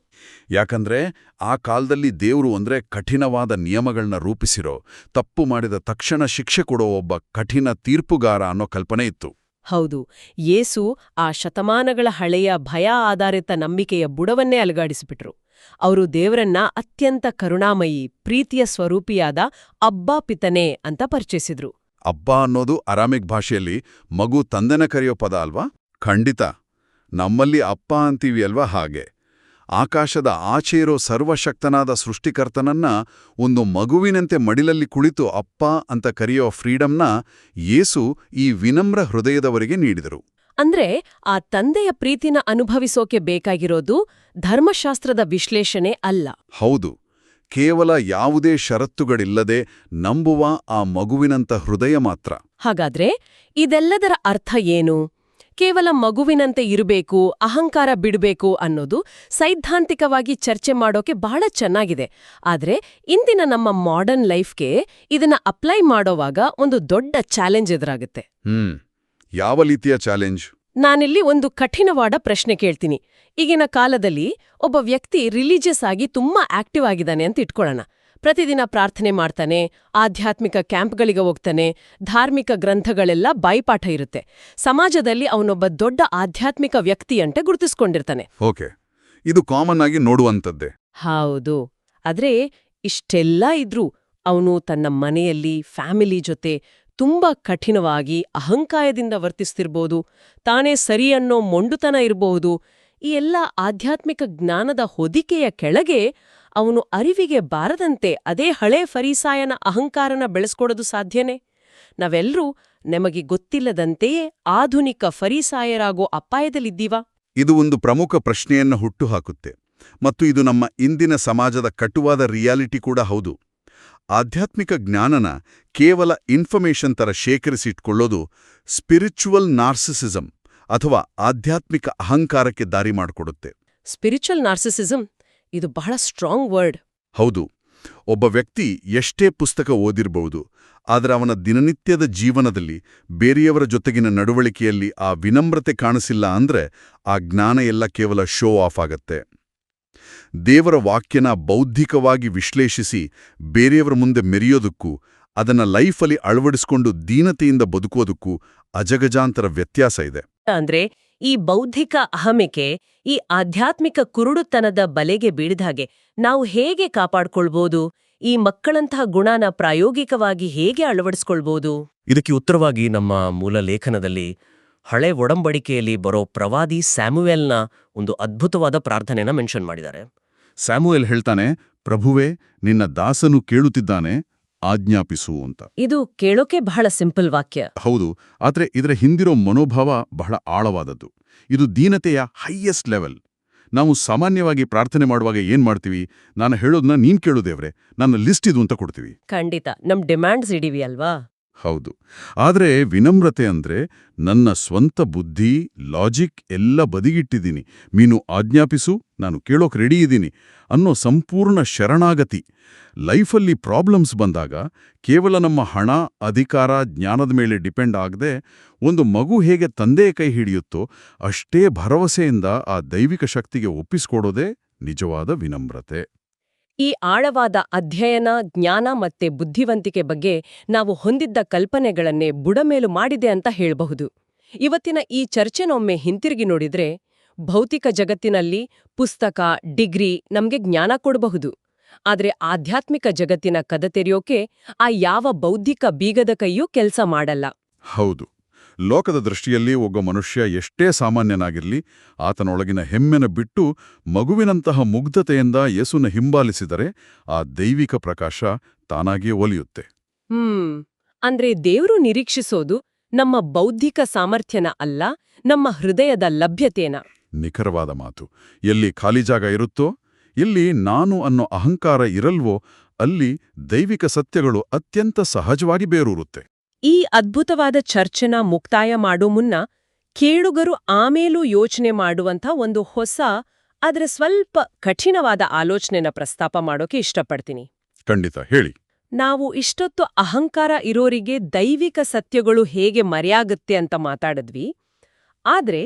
ಯಾಕಂದ್ರೆ ಆ ಕಾಲದಲ್ಲಿ ದೇವ್ರು ಅಂದ್ರೆ ಕಠಿಣವಾದ ನಿಯಮಗಳನ್ನ ರೂಪಿಸಿರೋ, ತಪ್ಪು ಮಾಡಿದ ತಕ್ಷಣ ಶಿಕ್ಷೆ ಕೊಡೋ ಒಬ್ಬ ಕಠಿಣ ತೀರ್ಪುಗಾರ ಅನ್ನೋ ಕಲ್ಪನೆ ಇತ್ತು. ಹೌದು, ಯೇಸು ಆ ಶತಮಾನಗಳ ಹಳೆಯ ಭಯ ಆಧಾರಿತ ನಂಬಿಕೆಯ ಬುಡವನ್ನೇ ಅಲುಗಾಡಿಸಿಬಿಟ್ರು. ಅವರು ದೇವರನ್ನ ಅತ್ಯಂತ ಕರುಣಾಮಯಿ, ಪ್ರೀತಿಯ ಸ್ವರೂಪಿಯಾದ ಅಬ್ಬಾ ಪಿತನೇ ಅಂತ ಪರಿಚಯಿಸಿದ್ರು. ಅಬ್ಬ ಅನ್ನೋದು ಅರಾಮಿಕ್ ಭಾಷೆಯಲ್ಲಿ ಮಗು ತಂದೆನ ಕರೆಯೋ ಪದ ಅಲ್ವಾ? ಖಂಡಿತ. ನಮ್ಮಲ್ಲಿ ಅಪ್ಪ ಅಂತೀವಿ ಅಲ್ವಾ ಹಾಗೆ. ಆಕಾಶದ ಆಚೆ ಇರೋ ಸರ್ವಶಕ್ತನಾದ ಸೃಷ್ಟಿಕರ್ತನನ್ನ ಒಂದು ಮಗುವಿನಂತೆ ಮಡಿಲಲ್ಲಿ ಕುಳಿತು ಅಪ್ಪ ಅಂತ ಕರೆಯೋ ಫ್ರೀಡಂನ ಯೇಸು ಈ ವಿನಮ್ರ ಹೃದಯದವರಿಗೆ ನೀಡಿದರು. ಅಂದ್ರೆ ಆ ತಂದೆಯ ಪ್ರೀತಿನ ಅನುಭವಿಸೋಕೆ ಬೇಕಾಗಿರೋದು ಧರ್ಮಶಾಸ್ತ್ರದ ವಿಶ್ಲೇಷಣೆ ಅಲ್ಲ. ಹೌದು, ಕೇವಲ ಯಾವುದೇ ಷರತ್ತುಗಳಿಲ್ಲದೆ ನಂಬುವ ಆ ಮಗುವಿನಂತ ಹೃದಯ ಮಾತ್ರ. ಹಾಗಾದ್ರೆ ಇದೆಲ್ಲದರ ಅರ್ಥ ಏನು? ಕೇವಲ ಮಗುವಿನಂತೆ ಇರಬೇಕು, ಅಹಂಕಾರ ಬಿಡಬೇಕು ಅನ್ನೋದು ಸೈದ್ಧಾಂತಿಕವಾಗಿ ಚರ್ಚೆ ಮಾಡೋಕೆ ಬಹಳ ಚೆನ್ನಾಗಿದೆ. ಆದ್ರೆ ಇಂದಿನ ನಮ್ಮ ಮಾಡರ್ನ್ ಲೈಫ್ಗೆ ಇದನ್ನ ಅಪ್ಲೈ ಮಾಡೋವಾಗ ಒಂದು ದೊಡ್ಡ ಚಾಲೆಂಜ್ ಎದುರಾಗುತ್ತೆ. ಯಾವ ರೀತಿಯ ಚಾಲೆಂಜ್? ನಾನಿಲ್ಲಿ ಒಂದು ಕಠಿಣವಾದ ಪ್ರಶ್ನೆ ಕೇಳ್ತೀನಿ. ಈಗಿನ ಕಾಲದಲ್ಲಿ ಒಬ್ಬ ವ್ಯಕ್ತಿ ರಿಲಿಜಿಯಸ್ ಆಗಿ ತುಂಬಾ ಆಕ್ಟಿವ್ ಆಗಿದ್ದಾನೆ ಅಂತ ಇಟ್ಕೊಳ್ಳೋಣ. ಪ್ರತಿದಿನ ಪ್ರಾರ್ಥನೆ ಮಾಡ್ತಾನೆ, ಆಧ್ಯಾತ್ಮಿಕ ಕ್ಯಾಂಪ್ಗಳಿಗೆ ಹೋಗ್ತಾನೆ, ಧಾರ್ಮಿಕ ಗ್ರಂಥಗಳೆಲ್ಲ ಬಾಯಿಪಾಠ ಇರುತ್ತೆ. ಸಮಾಜದಲ್ಲಿ ಅವನೊಬ್ಬ ದೊಡ್ಡ ಆಧ್ಯಾತ್ಮಿಕ ವ್ಯಕ್ತಿಯಂತೆ ಗುರುತಿಸ್ಕೊಂಡಿರ್ತಾನೆ. ಓಕೆ, ಇದು ಕಾಮನ್ ಆಗಿ ನೋಡುವಂಥದ್ದೇ. ಹೌದು. ಆದ್ರೆ ಇಷ್ಟೆಲ್ಲ ಇದ್ರೂ ಅವನು ತನ್ನ ಮನೆಯಲ್ಲಿ ಫ್ಯಾಮಿಲಿ ಜೊತೆ ತುಂಬಾ ಕಠಿಣವಾಗಿ ಅಹಂಕಾರದಿಂದ ವರ್ತಿಸ್ತಿರ್ಬೋದು, ತಾನೇ ಸರಿ ಅನ್ನೋ ಮೊಂಡುತನ ಇರಬಹುದು. ಈ ಎಲ್ಲ ಆಧ್ಯಾತ್ಮಿಕ ಜ್ಞಾನದ ಹೊದಿಕೆಯ ಕೆಳಗೆ ಅವನು ಅರಿವಿಗೆ ಬಾರದಂತೆ ಅದೇ ಹಳೇ ಫರೀಸಾಯನ ಅಹಂಕಾರನ ಬೆಳೆಸ್ಕೊಡೋದು ಸಾಧ್ಯನೇ? ನಾವೆಲ್ಲರೂ ನಮಗೆ ಗೊತ್ತಿಲ್ಲದಂತೆಯೇ ಆಧುನಿಕ ಫರೀಸಾಯರಾಗೋ ಅಪಾಯದಲ್ಲಿದ್ದೀವಾ? ಇದು ಒಂದು ಪ್ರಮುಖ ಪ್ರಶ್ನೆಯನ್ನು ಹುಟ್ಟುಹಾಕುತ್ತೆ, ಮತ್ತು ಇದು ನಮ್ಮ ಇಂದಿನ ಸಮಾಜದ ಕಟುವಾದ ರಿಯಾಲಿಟಿ ಕೂಡ ಹೌದು. ಆಧ್ಯಾತ್ಮಿಕ ಜ್ಞಾನನ ಕೇವಲ ಇನ್ಫಾರ್ಮೇಷನ್ ತರ ಶೇಖರಿಸಿಟ್ಕೊಳ್ಳೋದು ಸ್ಪಿರಿಚುವಲ್ ನಾರ್ಸಿಸಿಸಂ ಅಥವಾ ಆಧ್ಯಾತ್ಮಿಕ ಅಹಂಕಾರಕ್ಕೆ ದಾರಿ ಮಾಡಿಕೊಡುತ್ತೆ. ಸ್ಪಿರಿಚುವಲ್ ನಾರ್ಸಿಸಿಸಂ, ಇದು ಬಹಳ ಸ್ಟ್ರಾಂಗ್ ವರ್ಡ್. ಹೌದು, ಒಬ್ಬ ವ್ಯಕ್ತಿ ಎಷ್ಟೇ ಪುಸ್ತಕ ಓದಿರಬಹುದು, ಆದರೆ ಅವನ ದಿನನಿತ್ಯದ ಜೀವನದಲ್ಲಿ ಬೇರೆಯವರ ಜೊತೆಗಿನ ನಡವಳಿಕೆಯಲ್ಲಿ ಆ ವಿನಮ್ರತೆ ಕಾಣಿಸಿಲ್ಲ ಅಂದ್ರೆ ಆ ಜ್ಞಾನ ಎಲ್ಲ ಕೇವಲ ಶೋ ಆಫ್ ಆಗತ್ತೆ. ದೇವರ ವಾಕ್ಯನ ಬೌದ್ಧಿಕವಾಗಿ ವಿಶ್ಲೇಷಿಸಿ ಬೇರೆಯವರ ಮುಂದೆ ಮೆರೆಯೋದಕ್ಕೂ ಅದನ್ನ ಲೈಫಲ್ಲಿ ಅಳವಡಿಸ್ಕೊಂಡು ದೀನತೆಯಿಂದ ಬದುಕೋದಕ್ಕೂ ಅಜಗಜಾಂತರ ವ್ಯತ್ಯಾಸ ಇದೆ. ಅಂದ್ರೆ ಈ ಬೌದ್ಧಿಕ ಅಹಮಿಕೆ ಈ ಆಧ್ಯಾತ್ಮಿಕ ಕುರುಡುತನದ ಬಲೆಗೆ ಬೀಳಿದಾಗೆ ನಾವು ಹೇಗೆ ಕಾಪಾಡ್ಕೊಳ್ಬೋದು? ಈ ಮಕ್ಕಳಂತಹ ಗುಣನ ಪ್ರಾಯೋಗಿಕವಾಗಿ ಹೇಗೆ ಅಳವಡಿಸ್ಕೊಳ್ಬೋದು? ಇದಕ್ಕೆ ಉತ್ತರವಾಗಿ ನಮ್ಮ ಮೂಲ ಲೇಖನದಲ್ಲಿ ಹಳೆ ಒಡಂಬಡಿಕೆಯಲ್ಲಿ ಬರೋ ಪ್ರವಾದಿ ಸ್ಯಾಮುವೆಲ್ನ ಒಂದು ಅದ್ಭುತವಾದ ಪ್ರಾರ್ಥನೆನ ಮೆನ್ಷನ್ ಮಾಡಿದ್ದಾರೆ. ಸ್ಯಾಮುಯೆಲ್ ಹೇಳ್ತಾನೆ, ಪ್ರಭುವೇ, ನಿನ್ನ ದಾಸನು ಕೇಳುತ್ತಿದ್ದಾನೆ, ಆಜ್ಞಾಪಿಸು ಅಂತ. ಇದು ಕೇಳೋಕೆ ಬಹಳ ಸಿಂಪಲ್ ವಾಕ್ಯ. ಹೌದು, ಆದ್ರೆ ಇದರ ಹಿಂದಿರೋ ಮನೋಭಾವ ಬಹಳ ಆಳವಾದದ್ದು. ಇದು ದೀನತೆಯ ಹೈಯೆಸ್ಟ್ ಲೆವೆಲ್. ನಾವು ಸಾಮಾನ್ಯವಾಗಿ ಪ್ರಾರ್ಥನೆ ಮಾಡುವಾಗ ಏನ್ ಮಾಡ್ತೀವಿ? ನಾನು ಹೇಳೋದನ್ನ ನೀನ್ ಕೇಳು ದೇವ್ರೆ, ನನ್ನ ಲಿಸ್ಟ್ ಇದು ಅಂತ ಕೊಡ್ತೀವಿ. ಖಂಡಿತ, ನಮ್ ಡಿಮ್ಯಾಂಡ್ಸ್ ಇಡೀವಿ ಅಲ್ವಾ? ಹೌದು. ಆದ್ರೆ ವಿನಮ್ರತೆ ಅಂದ್ರೆ ನನ್ನ ಸ್ವಂತ ಬುದ್ಧಿ, ಲಾಜಿಕ್ ಎಲ್ಲ ಬದಿಗಿಟ್ಟಿದ್ದೀನಿ, ನೀನು ಆಜ್ಞಾಪಿಸು, ನಾನು ಕೇಳೋಕ್ ರೆಡಿ ಇದ್ದೀನಿ ಅನ್ನೋ ಸಂಪೂರ್ಣ ಶರಣಾಗತಿ. ಲೈಫಲ್ಲಿ ಪ್ರಾಬ್ಲಮ್ಸ್ ಬಂದಾಗ ಕೇವಲ ನಮ್ಮ ಹಣ, ಅಧಿಕಾರ, ಜ್ಞಾನದ ಮೇಲೆ ಡಿಪೆಂಡ್ ಆಗದೆ ಒಂದು ಮಗು ಹೇಗೆ ತಂದೆಯ ಕೈ ಹಿಡಿಯುತ್ತೋ ಅಷ್ಟೇ ಭರವಸೆಯಿಂದ ಆ ದೈವಿಕ ಶಕ್ತಿಗೆ ಒಪ್ಪಿಸ್ಕೊಡೋದೇ ನಿಜವಾದ ವಿನಮ್ರತೆ. ಈ ಆಳವಾದ ಅಧ್ಯಯನ, ಜ್ಞಾನ ಮತ್ತೆ ಬುದ್ಧಿವಂತಿಕೆ ಬಗ್ಗೆ ನಾವು ಹೊಂದಿದ್ದ ಕಲ್ಪನೆಗಳನ್ನೇ ಬುಡಮೇಲು ಮಾಡಿದೆ ಅಂತ ಹೇಳಬಹುದು. ಇವತ್ತಿನ ಈ ಚರ್ಚೆನೊಮ್ಮೆ ಹಿಂತಿರುಗಿ ನೋಡಿದ್ರೆ, ಭೌತಿಕ ಜಗತ್ತಿನಲ್ಲಿ ಪುಸ್ತಕ, ಡಿಗ್ರಿ ನಮ್ಗೆ ಜ್ಞಾನ ಕೊಡಬಹುದು. ಆದ್ರೆ ಆಧ್ಯಾತ್ಮಿಕ ಜಗತ್ತಿನ ಕದ ತೆರೆಯೋಕೆ ಆ ಯಾವ ಬೌದ್ಧಿಕ ಬೀಗದ ಕೈಯೂ ಕೆಲಸ ಮಾಡಲ್ಲ. ಹೌದು, ಲೋಕದ ದೃಷ್ಟಿಯಲ್ಲಿ ಒಬ್ಬ ಮನುಷ್ಯ ಎಷ್ಟೇ ಸಾಮಾನ್ಯನಾಗಿರಲಿ, ಆತನೊಳಗಿನ ಹೆಮ್ಮೆನ ಬಿಟ್ಟು ಮಗುವಿನಂತಹ ಮುಗ್ಧತೆಯಿಂದ ಯೇಸುನ ಹಿಂಬಾಲಿಸಿದರೆ ಆ ದೈವಿಕ ಪ್ರಕಾಶ ತಾನಾಗಿಯೇ ಒಲಿಯುತ್ತೆ. ಅಂದ್ರೆ ದೇವ್ರು ನಿರೀಕ್ಷಿಸೋದು ನಮ್ಮ ಬೌದ್ಧಿಕ ಸಾಮರ್ಥ್ಯನ ಅಲ್ಲ, ನಮ್ಮ ಹೃದಯದ ಲಭ್ಯತೆನ. ನಿಖರವಾದ ಮಾತು. ಎಲ್ಲಿ ಖಾಲಿ ಜಾಗ ಇರುತ್ತೋ, ಎಲ್ಲಿ ನಾನು ಅನ್ನೋ ಅಹಂಕಾರ ಇರಲ್ವೋ, ಅಲ್ಲಿ ದೈವಿಕ ಸತ್ಯಗಳು ಅತ್ಯಂತ ಸಹಜವಾಗಿ ಬೇರೂರುತ್ತೆ. ಈ ಅದ್ಭುತವಾದ ಚರ್ಚೆನ ಮುಕ್ತಾಯ ಮಾಡೋ ಮುನ್ನ ಕೇಳುಗರು ಆಮೇಲೂ ಯೋಚನೆ ಮಾಡುವಂಥ ಒಂದು ಹೊಸ ಆದ್ರೆ ಸ್ವಲ್ಪ ಕಠಿಣವಾದ ಆಲೋಚನೆನ ಪ್ರಸ್ತಾಪ ಮಾಡೋಕೆ ಇಷ್ಟಪಡ್ತೀನಿ. ಖಂಡಿತ, ಹೇಳಿ. ನಾವು ಇಷ್ಟೊತ್ತು ಅಹಂಕಾರ ಇರೋರಿಗೆ ದೈವಿಕ ಸತ್ಯಗಳು ಹೇಗೆ ಮರೆಯಾಗುತ್ತೆ ಅಂತ ಮಾತಾಡಿದ್ವಿ. ಆದ್ರೆ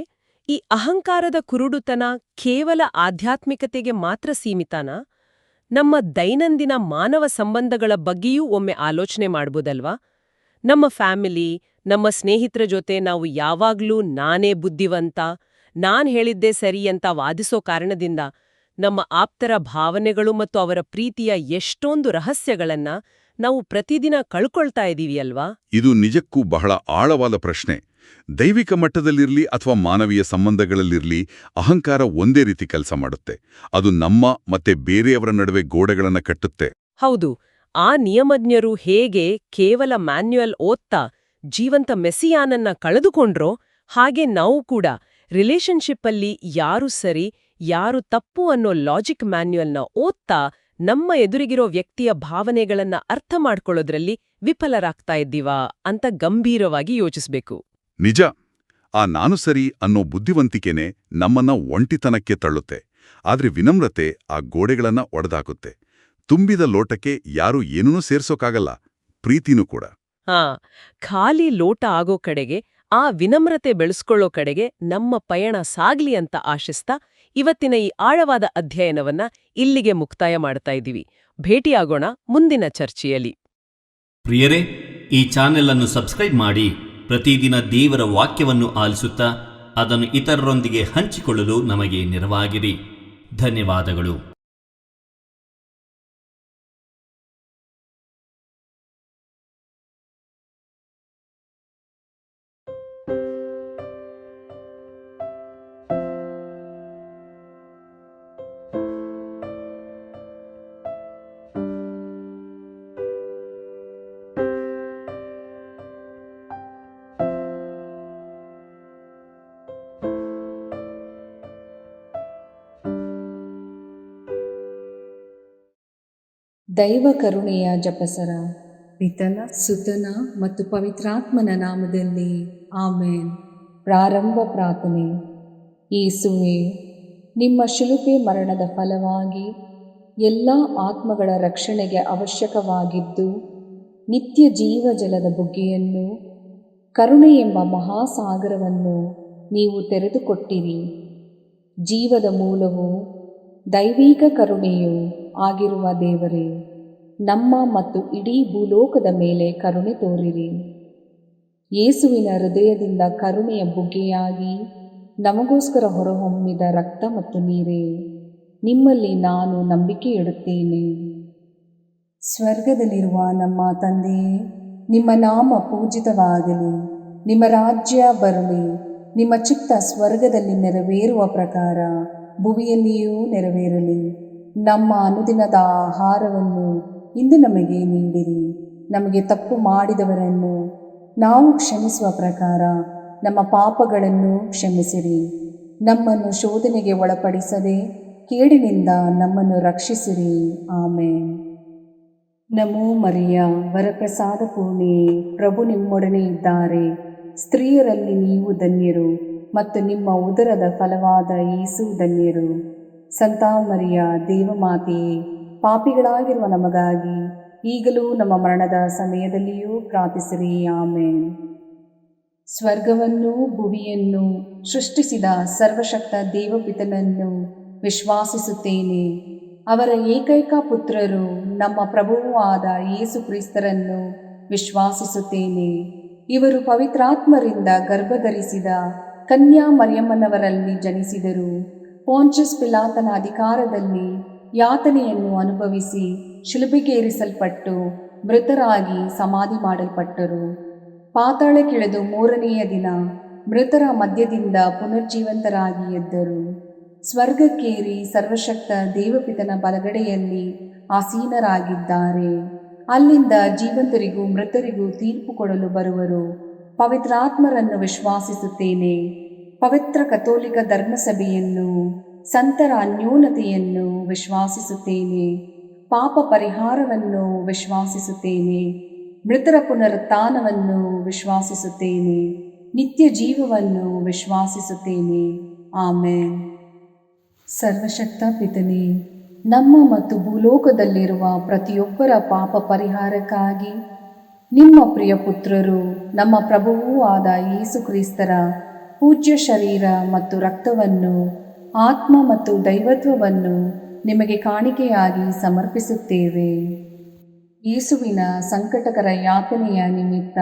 ಈ ಅಹಂಕಾರದ ಕುರುಡುತನ ಕೇವಲ ಆಧ್ಯಾತ್ಮಿಕತೆಗೆ ಮಾತ್ರ ಸೀಮಿತನಾ? ನಮ್ಮ ದೈನಂದಿನ ಮಾನವ ಸಂಬಂಧಗಳ ಬಗ್ಗೆಯೂ ಒಮ್ಮೆ ಆಲೋಚನೆ ಮಾಡ್ಬೋದಲ್ವಾ? ನಮ್ಮ ಫ್ಯಾಮಿಲಿ, ನಮ್ಮ ಸ್ನೇಹಿತರ ಜೊತೆ ನಾವು ಯಾವಾಗ್ಲೂ ನಾನೇ ಬುದ್ಧಿವಂತ, ನಾನ್ ಹೇಳಿದ್ದೇ ಸರಿ ಅಂತ ವಾದಿಸೋ ಕಾರಣದಿಂದ ನಮ್ಮ ಆಪ್ತರ ಭಾವನೆಗಳು ಮತ್ತು ಅವರ ಪ್ರೀತಿಯ ಎಷ್ಟೊಂದು ರಹಸ್ಯಗಳನ್ನ ನಾವು ಪ್ರತಿದಿನ ಕಳ್ಕೊಳ್ತಾ ಇದೀವಿ ಅಲ್ವಾ? ಇದು ನಿಜಕ್ಕೂ ಬಹಳ ಆಳವಾದ ಪ್ರಶ್ನೆ. ದೈವಿಕ ಮಟ್ಟದಲ್ಲಿರ್ಲಿ ಅಥವಾ ಮಾನವೀಯ ಸಂಬಂಧಗಳಲ್ಲಿರ್ಲಿ, ಅಹಂಕಾರ ಒಂದೇ ರೀತಿ ಕೆಲಸ ಮಾಡುತ್ತೆ. ಅದು ನಮ್ಮ ಮತ್ತೆ ಬೇರೆಯವರ ನಡುವೆ ಗೋಡೆಗಳನ್ನ ಕಟ್ಟುತ್ತೆ. ಹೌದು, ಆ ನಿಯಮಜ್ಞರು ಹೇಗೆ ಕೇವಲ ಮ್ಯಾನ್ಯುಯಲ್ ಓದ್ತಾ ಜೀವಂತ ಮೆಸಿಯಾನನ್ನ ಕಳೆದುಕೊಂಡ್ರೋ, ಹಾಗೆ ನಾವು ಕೂಡ ರಿಲೇಶನ್ಶಿಪ್ಪಲ್ಲಿ ಯಾರು ಸರಿ ಯಾರು ತಪ್ಪು ಅನ್ನೋ ಲಾಜಿಕ್ ಮ್ಯಾನ್ಯುಯಲ್ನ ಓದ್ತಾ ನಮ್ಮ ಎದುರಿಗಿರೋ ವ್ಯಕ್ತಿಯ ಭಾವನೆಗಳನ್ನ ಅರ್ಥ ಮಾಡ್ಕೊಳ್ಳೋದ್ರಲ್ಲಿ ವಿಫಲರಾಗ್ತಾ ಇದ್ದೀವಾ ಅಂತ ಗಂಭೀರವಾಗಿ ಯೋಚಿಸ್ಬೇಕು. ನಿಜ. ಆ ನಾನು ಸರಿ ಅನ್ನೋ ಬುದ್ಧಿವಂತಿಕೆನೆ ನಮ್ಮನ್ನ ಒಂಟಿತನಕ್ಕೆ ತಳ್ಳುತ್ತೆ. ಆದ್ರೆ ವಿನಮ್ರತೆ ಆ ಗೋಡೆಗಳನ್ನ ಒಡೆದಾಕುತ್ತೆ. ತುಂಬಿದ ಲೋಟಕ್ಕೆ ಯಾರೂ ಏನನ್ನೂ ಸೇರ್ಸೋಕಾಗಲ್ಲ, ಪ್ರೀತಿನೂ ಕೂಡ. ಖಾಲಿ ಲೋಟ ಆಗೋ ಕಡೆಗೆ, ಆ ವಿನಮ್ರತೆ ಬೆಳೆಸ್ಕೊಳ್ಳೋ ಕಡೆಗೆ ನಮ್ಮ ಪಯಣ ಸಾಗ್ಲಿ ಅಂತ ಆಶಿಸ್ತಾ ಇವತ್ತಿನ ಈ ಆಳವಾದ ಅಧ್ಯಯನವನ್ನ ಇಲ್ಲಿಗೆ ಮುಕ್ತಾಯ ಮಾಡ್ತಾ ಇದ್ದೀವಿ. ಭೇಟಿಯಾಗೋಣ ಮುಂದಿನ ಚರ್ಚೆಯಲ್ಲಿ. ಪ್ರಿಯರೇ, ಈ ಚಾನೆಲ್ ಅನ್ನು ಸಬ್ಸ್ಕ್ರೈಬ್ ಮಾಡಿ ಪ್ರತಿದಿನ ದೇವರ ವಾಕ್ಯವನ್ನು ಆಲಿಸುತ್ತಾ ಅದನ್ನು ಇತರರೊಂದಿಗೆ ಹಂಚಿಕೊಳ್ಳಲು ನಮಗೆ ನೆರವಾಗಿರಿ. ಧನ್ಯವಾದಗಳು. ದೈವ ಕರುಣೆಯ ಜಪಸರ. ಪಿತನ, ಸುತನ ಮತ್ತು ಪವಿತ್ರಾತ್ಮನ ನಾಮದಲ್ಲಿ ಆಮೇನ್. ಪ್ರಾರಂಭ ಪ್ರಾರ್ಥನೆ. ಯೇಸುವೇ, ನಿಮ್ಮ ಶಿಲುಬೆ ಮರಣದ ಫಲವಾಗಿ ಎಲ್ಲ ಆತ್ಮಗಳ ರಕ್ಷಣೆಗೆ ಅವಶ್ಯಕವಾಗಿದ್ದು ನಿತ್ಯ ಜೀವಜಲದ ಬುಗ್ಗೆಯನ್ನು, ಕರುಣೆ ಎಂಬ ಮಹಾಸಾಗರವನ್ನು ನೀವು ತೆರೆದುಕೊಟ್ಟಿರಿ. ಜೀವದ ಮೂಲವು ದೈವಿಕ ಕರುಣೆಯೂ ಆಗಿರುವ ದೇವರೇ, ನಮ್ಮ ಮತ್ತು ಇಡೀ ಭೂಲೋಕದ ಮೇಲೆ ಕರುಣೆ ತೋರಿರಿ. ಯೇಸುವಿನ ಹೃದಯದಿಂದ ಕರುಣೆಯ ಬುಗ್ಗೆಯಾಗಿ ನಮಗೋಸ್ಕರ ಹೊರಹೊಮ್ಮಿದ ರಕ್ತ ಮತ್ತು ನೀರೇ, ನಿಮ್ಮಲ್ಲಿ ನಾನು ನಂಬಿಕೆ ಇಡುತ್ತೇನೆ. ಸ್ವರ್ಗದಲ್ಲಿರುವ ನಮ್ಮ ತಂದೆಯೇ, ನಿಮ್ಮ ನಾಮ ಪೂಜಿತವಾಗಲಿ, ನಿಮ್ಮ ರಾಜ್ಯ ಬರಲಿ, ನಿಮ್ಮ ಚಿತ್ತ ಸ್ವರ್ಗದಲ್ಲಿ ನೆರವೇರುವ ಪ್ರಕಾರ ಭುವಿಯಲ್ಲಿಯೂ ನೆರವೇರಲಿ. ನಮ್ಮ ಅನುದಿನದ ಆಹಾರವನ್ನು ಇಂದು ನಮಗೆ ನೀಡಿರಿ. ನಮಗೆ ತಪ್ಪು ಮಾಡಿದವರನ್ನು ನಾವು ಕ್ಷಮಿಸುವ ಪ್ರಕಾರ ನಮ್ಮ ಪಾಪಗಳನ್ನು ಕ್ಷಮಿಸಿರಿ. ನಮ್ಮನ್ನು ಶೋಧನೆಗೆ ಒಳಪಡಿಸದೆ ಕೇಡಿನಿಂದ ನಮ್ಮನ್ನು ರಕ್ಷಿಸಿರಿ. ಆಮೇನ್. ನಮೋ ಮರಿಯ, ವರಪ್ರಸಾದ ಪೂರ್ಣಿಯೇ, ಪ್ರಭು ನಿಮ್ಮೊಡನೆ ಇದ್ದಾರೆ. ಸ್ತ್ರೀಯರಲ್ಲಿ ನೀವು ಧನ್ಯರು ಮತ್ತು ನಿಮ್ಮ ಉದರದ ಫಲವಾದ ಯೇಸು ಧನ್ಯರು. ಸಂತ ಮರಿಯ, ದೇವಮಾತೆಯೇ, ಪಾಪಿಗಳಾಗಿರುವ ನಮಗಾಗಿ ಈಗಲೂ ನಮ್ಮ ಮರಣದ ಸಮಯದಲ್ಲಿಯೂ ಪ್ರಾರ್ಥಿಸಿರಿ. ಆಮೇನ್. ಸ್ವರ್ಗವನ್ನು ಭುವಿಯನ್ನು ಸೃಷ್ಟಿಸಿದ ಸರ್ವಶಕ್ತ ದೇವಪಿತನನ್ನು ವಿಶ್ವಾಸಿಸುತ್ತೇನೆ. ಅವರ ಏಕೈಕ ಪುತ್ರರು ನಮ್ಮ ಪ್ರಭುವೂ ಆದ ಯೇಸು ಕ್ರಿಸ್ತರನ್ನು ವಿಶ್ವಾಸಿಸುತ್ತೇನೆ. ಇವರು ಪವಿತ್ರಾತ್ಮರಿಂದ ಗರ್ಭಧರಿಸಿದ ಕನ್ಯಾ ಮರಿಯಮ್ಮನವರಲ್ಲಿ ಜನಿಸಿದರು. ಪೋಂಚಸ್ ಪಿಲಾತನ ಅಧಿಕಾರದಲ್ಲಿ ಯಾತನೆಯನ್ನು ಅನುಭವಿಸಿ ಶಿಲುಬೆಗೇರಿಸಲ್ಪಟ್ಟು ಮೃತರಾಗಿ ಸಮಾಧಿ ಮಾಡಲ್ಪಟ್ಟರು. ಪಾತಾಳಕ್ಕಿಳಿದು ಮೂರನೆಯ ದಿನ ಮೃತರ ಮಧ್ಯದಿಂದ ಪುನರ್ಜೀವಂತರಾಗಿ ಎದ್ದರು. ಸ್ವರ್ಗಕ್ಕೇರಿ ಸರ್ವಶಕ್ತ ದೇವಪಿತನ ಬಲಗಡೆಯಲ್ಲಿ ಆಸೀನರಾಗಿದ್ದಾರೆ. ಅಲ್ಲಿಂದ ಜೀವಂತರಿಗೂ ಮೃತರಿಗೂ ತೀರ್ಪು ಕೊಡಲು ಬರುವರು. ಪವಿತ್ರಾತ್ಮರನ್ನು ವಿಶ್ವಾಸಿಸುತ್ತೇನೆ. ಪವಿತ್ರ ಕಥೋಲಿಕ ಧರ್ಮಸಭೆಯನ್ನು, ಸಂತರ ಅನ್ಯೋನ್ಯತೆಯನ್ನು ವಿಶ್ವಾಸಿಸುತ್ತೇನೆ. ಪಾಪ ಪರಿಹಾರವನ್ನು ವಿಶ್ವಾಸಿಸುತ್ತೇನೆ. ಮೃತರ ಪುನರುತ್ಥಾನವನ್ನು ವಿಶ್ವಾಸಿಸುತ್ತೇನೆ. ನಿತ್ಯ ಜೀವವನ್ನು ವಿಶ್ವಾಸಿಸುತ್ತೇನೆ. ಆಮೇನ್. ಸರ್ವಶಕ್ತ ಪಿತನೇ, ನಮ್ಮ ಮತ್ತು ಭೂಲೋಕದಲ್ಲಿರುವ ಪ್ರತಿಯೊಬ್ಬರ ಪಾಪ ಪರಿಹಾರಕ್ಕಾಗಿ ನಿಮ್ಮ ಪ್ರಿಯ ಪುತ್ರರು, ನಮ್ಮ ಪ್ರಭುವೂ ಆದ ಯೇಸು ಕ್ರಿಸ್ತರ ಪೂಜ್ಯ ಶರೀರ ಮತ್ತು ರಕ್ತವನ್ನು, ಆತ್ಮ ಮತ್ತು ದೈವತ್ವವನ್ನು ನಿಮಗೆ ಕಾಣಿಕೆಯಾಗಿ ಸಮರ್ಪಿಸುತ್ತೇವೆ. ಯೇಸುವಿನ ಸಂಕಟಕರ ಯಾತನೆಯ ನಿಮಿತ್ತ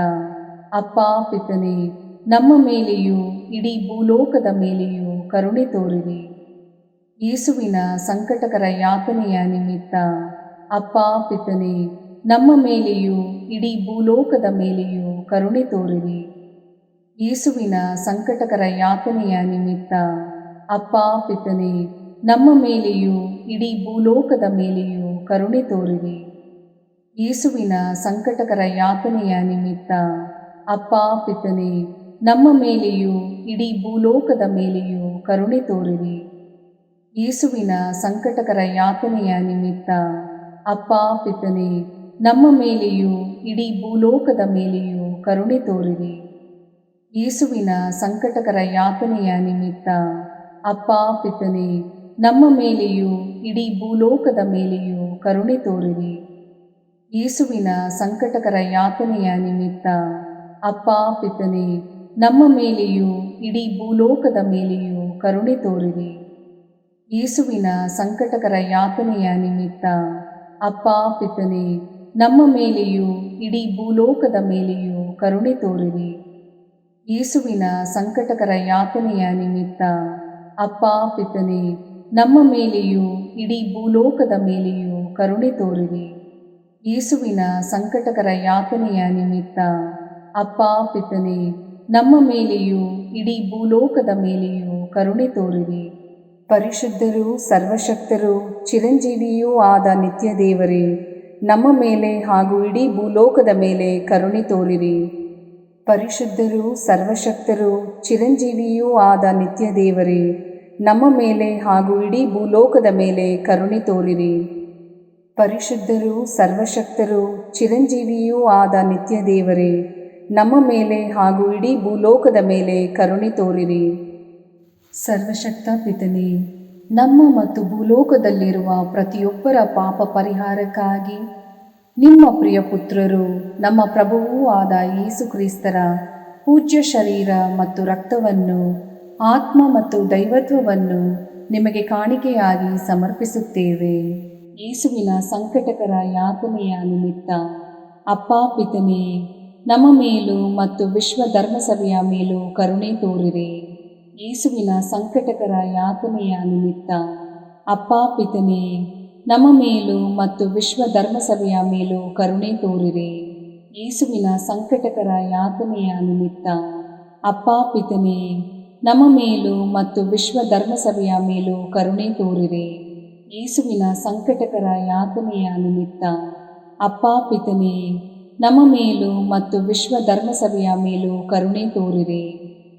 ಅಪ್ಪ ಪಿತನೇ, ನಮ್ಮ ಮೇಲೆಯೂ ಇಡೀ ಭೂಲೋಕದ ಮೇಲೆಯೂ ಕರುಣೆ ತೋರಿರಿ. ಯೇಸುವಿನ ಸಂಕಟಕರ ಯಾತನೆಯ ನಿಮಿತ್ತ ಅಪ್ಪ ಪಿತನೇ, ನಮ್ಮ ಮೇಲೆಯೂ ಇಡೀ ಭೂಲೋಕದ ಮೇಲೆಯೂ ಕರುಣೆ ತೋರಿರಿ. ಯೇಸುವಿನ ಸಂಕಟಕರ ಯಾತನೆಯ ನಿಮಿತ್ತ ಅಪ್ಪ ಪಿತನೇ, ನಮ್ಮ ಮೇಲೆಯೂ ಇಡೀ ಭೂಲೋಕದ ಮೇಲೆಯೂ ಕರುಣೆ ತೋರಿರಿ. ಯೇಸುವಿನ ಸಂಕಟಕರ ಯಾತನೆಯ ನಿಮಿತ್ತ ಅಪ್ಪ ಪಿತನೇ, ನಮ್ಮ ಮೇಲೆಯೂ ಇಡೀ ಭೂಲೋಕದ ಮೇಲೆಯೂ ಕರುಣೆ ತೋರಿರಿ. ಯೇಸುವಿನ ಸಂಕಟಕರ ಯಾತನೆಯ ನಿಮಿತ್ತ ಅಪ್ಪ ಪಿತನೇ, ನಮ್ಮ ಮೇಲೆಯೂ ಇಡೀ ಭೂಲೋಕದ ಮೇಲೆಯೂ ಕರುಣೆ ತೋರಿರಿ. ಯೇಸುವಿನ ಸಂಕಟಕರ ಯಾತನೆಯ ನಿಮಿತ್ತ ಅಪ್ಪ ಪಿತನೇ, ನಮ್ಮ ಮೇಲೆಯೂ ಇಡೀ ಭೂಲೋಕದ ಮೇಲೆಯೂ ಕರುಣೆ ತೋರಿರಿ. ಯೇಸುವಿನ ಸಂಕಟಕರ ಯಾತನೆಯ ನಿಮಿತ್ತ ಅಪ್ಪ ಪಿತನೇ, ನಮ್ಮ ಮೇಲೆಯೂ ಇಡೀ ಭೂಲೋಕದ ಮೇಲೆಯೂ ಕರುಣೆ ತೋರಿರಿ. ಯೇಸುವಿನ ಸಂಕಟಕರ ಯಾತನೆಯ ನಿಮಿತ್ತ ಅಪ್ಪ ಪಿತನೇ, ನಮ್ಮ ಮೇಲೆಯೂ ಇಡೀ ಭೂಲೋಕದ ಮೇಲೆಯೂ ಕರುಣೆ ತೋರಿರಿ. ಯೇಸುವಿನ ಸಂಕಟಕರ ಯಾತನೆಯ ನಿಮಿತ್ತ ಅಪ್ಪ ಪಿತನೇ, ನಮ್ಮ ಮೇಲೆಯೂ ಇಡೀ ಭೂಲೋಕದ ಮೇಲೆಯೂ ಕರುಣೆ ತೋರಿರಿ. ಯೇಸುವಿನ ಸಂಕಟಕರ ಯಾತನೆಯ ನಿಮಿತ್ತ ಅಪ್ಪ ಪಿತನೇ, ನಮ್ಮ ಮೇಲೆಯೂ ಇಡೀ ಭೂಲೋಕದ ಮೇಲೆಯೂ ಕರುಣೆ ತೋರಿರಿ. ಪರಿಶುದ್ಧರೂ ಸರ್ವಶಕ್ತರೂ ಚಿರಂಜೀವಿಯೂ ಆದ ನಿತ್ಯ ದೇವರೇ, ನಮ್ಮ ಮೇಲೆ ಹಾಗೂ ಇಡೀ ಭೂಲೋಕದ ಮೇಲೆ ಕರುಣೆ ತೋರಿರಿ. ಪರಿಶುದ್ಧರೂ ಸರ್ವಶಕ್ತರೂ ಚಿರಂಜೀವಿಯೂ ಆದ ನಿತ್ಯ ದೇವರೇ, ನಮ್ಮ ಮೇಲೆ ಹಾಗೂ ಇಡೀ ಭೂಲೋಕದ ಮೇಲೆ ಕರುಣೆ ತೋರಿರಿ. ಪರಿಶುದ್ಧರೂ ಸರ್ವಶಕ್ತರೂ ಚಿರಂಜೀವಿಯೂ ಆದ ನಿತ್ಯ ದೇವರೇ, ನಮ್ಮ ಮೇಲೆ ಹಾಗೂ ಇಡೀ ಭೂಲೋಕದ ಮೇಲೆ ಕರುಣೆ ತೋರಿರಿ. ಸರ್ವಶಕ್ತ ಪಿತನೇ, ನಮ್ಮ ಮತ್ತು ಭೂಲೋಕದಲ್ಲಿರುವ ಪ್ರತಿಯೊಬ್ಬರ ಪಾಪ ಪರಿಹಾರಕ್ಕಾಗಿ ನಿಮ್ಮ ಪ್ರಿಯ ಪುತ್ರರು, ನಮ್ಮ ಪ್ರಭುವೂ ಆದ ಯೇಸು ಕ್ರಿಸ್ತರ ಪೂಜ್ಯ ಶರೀರ ಮತ್ತು ರಕ್ತವನ್ನು, ಆತ್ಮ ಮತ್ತು ದೈವತ್ವವನ್ನು ನಿಮಗೆ ಕಾಣಿಕೆಯಾಗಿ ಸಮರ್ಪಿಸುತ್ತೇವೆ. ಯೇಸುವಿನ ಸಂಕಟಕರ ಯಾತನೆಯ ನಿಮಿತ್ತ ಅಪ್ಪ ಪಿತನೇ, ನಮ್ಮ ಮೇಲೂ ಮತ್ತು ವಿಶ್ವ ಧರ್ಮಸಭೆಯ ಮೇಲೂ ಕರುಣೆ ತೋರಿರಿ. ಯೇಸುವಿನ ಸಂಕಟಕರ ಯಾತನೆಯ ನಿಮಿತ್ತ ಅಪ್ಪ ಪಿತನೇ, ನಮ್ಮ ಮೇಲೂ ಮತ್ತು ವಿಶ್ವ ಧರ್ಮಸಭೆಯ ಮೇಲೂ ಕರುಣೆ ತೋರಿರಿ. ಯೇಸುವಿನ ಸಂಕಟಕರ ಯಾತನೆಯ ನಿಮಿತ್ತ ಅಪ್ಪ ಪಿತನೇ, ನಮ್ಮ ಮೇಲೂ ಮತ್ತು ವಿಶ್ವ ಧರ್ಮಸಭೆಯ ಮೇಲೂ ಕರುಣೆ ತೋರಿರಿ. ಯೇಸುವಿನ ಸಂಕಟಕರ ಯಾತನೆಯ ನಿಮಿತ್ತ ಅಪ್ಪ ಪಿತನೇ, ನಮ್ಮ ಮೇಲೂ ಮತ್ತು ವಿಶ್ವ ಧರ್ಮಸಭೆಯ ಮೇಲೂ ಕರುಣೆ ತೋರಿರಿ.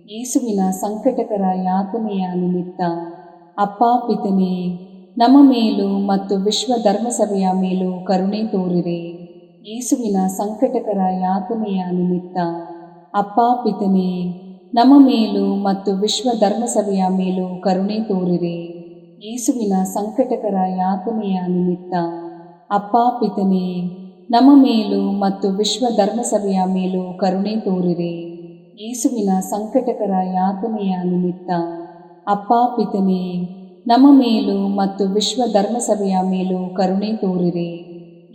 ಯೇಸುವಿನ ಸಂಕಟಕರ ಯಾತನೆಯ ನಿಮಿತ್ತ ಅಪ್ಪ ಪಿತನೇ, ನಮ್ಮ ಮೇಲೂ ಮತ್ತು ವಿಶ್ವ ಧರ್ಮಸಭೆಯ ಮೇಲೂ ಕರುಣೆ ತೋರಿರಿ. ಯೇಸುವಿನ ಸಂಕಟಕರ ಯಾತನೆಯ ನಿಮಿತ್ತ ಅಪ್ಪ ಪಿತನೇ, ನಮ್ಮ ಮೇಲೂ ಮತ್ತು ವಿಶ್ವ ಧರ್ಮಸಭೆಯ ಮೇಲೂ ಕರುಣೆ ತೋರಿರಿ. ಯೇಸುವಿನ ಸಂಕಟಕರ ಯಾತನೆಯ ನಿಮಿತ್ತ ಅಪ್ಪ ಪಿತನೇ, ನಮ್ಮ ಮೇಲೂ ಮತ್ತು ವಿಶ್ವ ಧರ್ಮಸಭೆಯ ಮೇಲೂ ಕರುಣೆ ತೋರಿರಿ. ಯೇಸುವಿನ ಸಂಕಟಕರ ಯಾತನೆಯ ನಿಮಿತ್ತ ಅಪ್ಪ ಪಿತನೇ, ನಮ್ಮ ಮೇಲೂ ಮತ್ತು ವಿಶ್ವ ಧರ್ಮಸಭೆಯ ಮೇಲೂ ಕರುಣೆ ತೋರಿರಿ.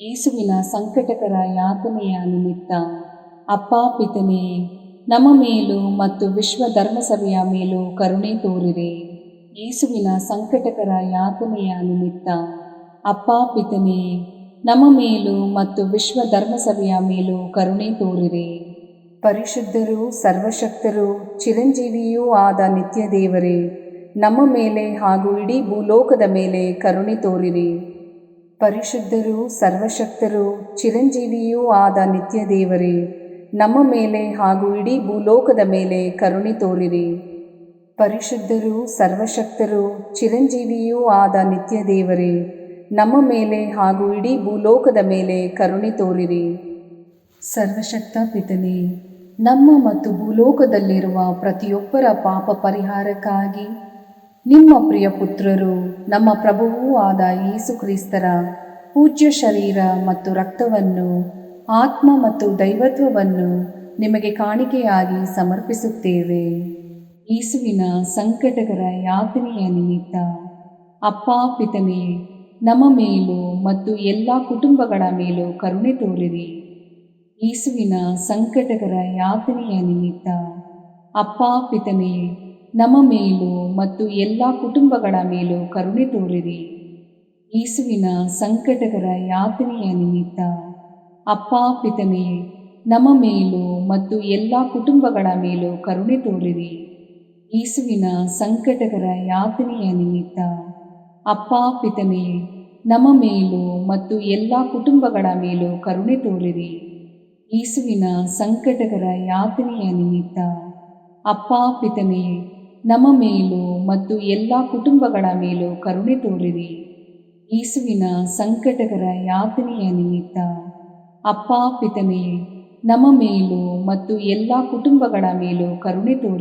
ಯೇಸುವಿನ ಸಂಕಟಕರ ಯಾತನೆಯ ನಿಮಿತ್ತ ಅಪ್ಪ ಪಿತನೇ, ನಮ್ಮ ಮೇಲೂ ಮತ್ತು ವಿಶ್ವ ಧರ್ಮಸಭೆಯ ಮೇಲೂ ಕರುಣೆ ತೋರಿರಿ. ಯೇಸುವಿನ ಸಂಕಟಕರ ಯಾತನೆಯ ನಿಮಿತ್ತ ಅಪ್ಪ ಪಿತನೇ, ನಮ್ಮ ಮೇಲೂ ಮತ್ತು ವಿಶ್ವ ಧರ್ಮಸಭೆಯ ಮೇಲೂ ಕರುಣೆ ತೋರಿರಿ. ಪರಿಶುದ್ಧರೂ ಸರ್ವಶಕ್ತರೂ ಚಿರಂಜೀವಿಯೂ ಆದ ನಿತ್ಯ ದೇವರೇ, ನಮ್ಮ ಮೇಲೆ ಹಾಗೂ ಇಡೀ ಭೂಲೋಕದ ಮೇಲೆ ಕರುಣೆ ತೋರಿರಿ. ಪರಿಶುದ್ಧರೂ ಸರ್ವಶಕ್ತರೂ ಚಿರಂಜೀವಿಯೂ ಆದ ನಿತ್ಯ ದೇವರೇ, ನಮ್ಮ ಮೇಲೆ ಹಾಗೂ ಇಡೀ ಭೂಲೋಕದ ಮೇಲೆ ಕರುಣೆ ತೋರಿರಿ. ಪರಿಶುದ್ಧರೂ ಸರ್ವಶಕ್ತರೂ ಚಿರಂಜೀವಿಯೂ ಆದ ನಿತ್ಯ ದೇವರೇ, ನಮ್ಮ ಮೇಲೆ ಹಾಗೂ ಇಡೀ ಭೂಲೋಕದ ಮೇಲೆ ಕರುಣೆ ತೋರಿರಿ. ಸರ್ವಶಕ್ತ ಪಿತನೇ, ನಮ್ಮ ಮತ್ತು ಭೂಲೋಕದಲ್ಲಿರುವ ಪ್ರತಿಯೊಬ್ಬರ ಪಾಪ ಪರಿಹಾರಕ್ಕಾಗಿ ನಿಮ್ಮ ಪ್ರಿಯ ಪುತ್ರರು ನಮ್ಮ ಪ್ರಭುವೂ ಆದ ಯೇಸು ಕ್ರಿಸ್ತರ ಪೂಜ್ಯ ಶರೀರ ಮತ್ತು ರಕ್ತವನ್ನು, ಆತ್ಮ ಮತ್ತು ದೈವತ್ವವನ್ನು ನಿಮಗೆ ಕಾಣಿಕೆಯಾಗಿ ಸಮರ್ಪಿಸುತ್ತೇವೆ. ಯೇಸುವಿನ ಸಂಕಟಕರ ಯಾತನೆಯ ನಿಮಿತ್ತ ಅಪ್ಪಾ ಪಿತನೇ, ನಮ್ಮ ಮೇಲೂ ಮತ್ತು ಎಲ್ಲ ಕುಟುಂಬಗಳ ಮೇಲೂ ಕರುಣೆ ತೋರಿರಿ. ಯೇಸುವಿನ ಸಂಕಟಕರ ಯಾತನೆಯ ನಿಮಿತ್ತ ಅಪ್ಪಾ ಪಿತನೇ, ನಮ್ಮ ಮೇಲೂ ಮತ್ತು ಎಲ್ಲ ಕುಟುಂಬಗಳ ಮೇಲೂ ಕರುಣೆ ತೋರಿರಿ. ಯೇಸುವಿನ ಸಂಕಟಕರ ಯಾತನೆಯ ನಿಮಿತ್ತ ಅಪ್ಪಾ ಪಿತನೇ, ನಮ್ಮ ಮೇಲೂ ಮತ್ತು ಎಲ್ಲ ಕುಟುಂಬಗಳ ಮೇಲೂ ಕರುಣೆ ತೋರಿರಿ. ಯೇಸುವಿನ ಸಂಕಟಕರ ಯಾತನೆಯ ನಿಮಿತ್ತ ಅಪ್ಪಾ ಪಿತನೇ, ನಮ್ಮ ಮೇಲೂ ಮತ್ತು ಎಲ್ಲ ಕುಟುಂಬಗಳ ಮೇಲೂ ಕರುಣೆ ತೋರಿರಿ. ಯೇಸುವಿನ ಸಂಕಟಕರ ಯಾತನೆಯ ನಿಮಿತ್ತ ಅಪ್ಪಾ ಪಿತನೇ, ನಮ್ಮ ಮೇಲೂ ಮತ್ತು ಎಲ್ಲ ಕುಟುಂಬಗಳ ಮೇಲೂ ಕರುಣೆ ತೋರಿರಿ. ಯೇಸುವಿನ ಸಂಕಟಕರ ಯಾತನೆಯ ನಿಮಿತ್ತ ಅಪ್ಪಾ ಪಿತನೇ, ನಮ್ಮ ಮೇಲೂ ಮತ್ತು ಎಲ್ಲ ಕುಟುಂಬಗಳ ಮೇಲೂ ಕರುಣೆ ತೋರಿರಿ.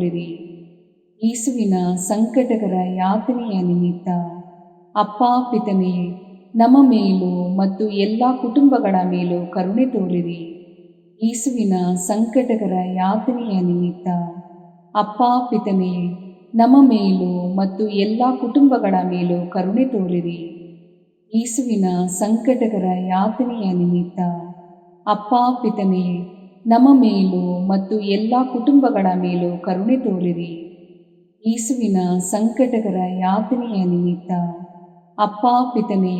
ಯೇಸುವಿನ ಸಂಕಟಕರ ಯಾತನೆಯ ನಿಮಿತ್ತ ಅಪ್ಪಾ ಪಿತನೇ, ನಮ್ಮ ಮೇಲೂ ಮತ್ತು ಎಲ್ಲ ಕುಟುಂಬಗಳ ಮೇಲೂ ಕರುಣೆ ತೋರಿರಿ. ಯೇಸುವಿನ ಸಂಕಟಕರ ಯಾತನೆಯ ನಿಮಿತ್ತ ಅಪ್ಪಾ ಪಿತನೇ, ನಮ್ಮ ಮೇಲೂ ಮತ್ತು ಎಲ್ಲ ಕುಟುಂಬಗಳ ಮೇಲೂ ಕರುಣೆ ತೋರಿರಿ. ಯೇಸುವಿನ ಸಂಕಟಕರ ಯಾತನೆಯ ನಿಮಿತ್ತ ಅಪ್ಪಾ ಪಿತನೇ, ನಮ್ಮ ಮೇಲೂ ಮತ್ತು ಎಲ್ಲ ಕುಟುಂಬಗಳ ಮೇಲೂ ಕರುಣೆ ತೋರಿರಿ. ಯೇಸುವಿನ ಸಂಕಟಕರ ಯಾತನೆಯ ನಿಮಿತ್ತ ಅಪ್ಪಾ ಪಿತನೇ,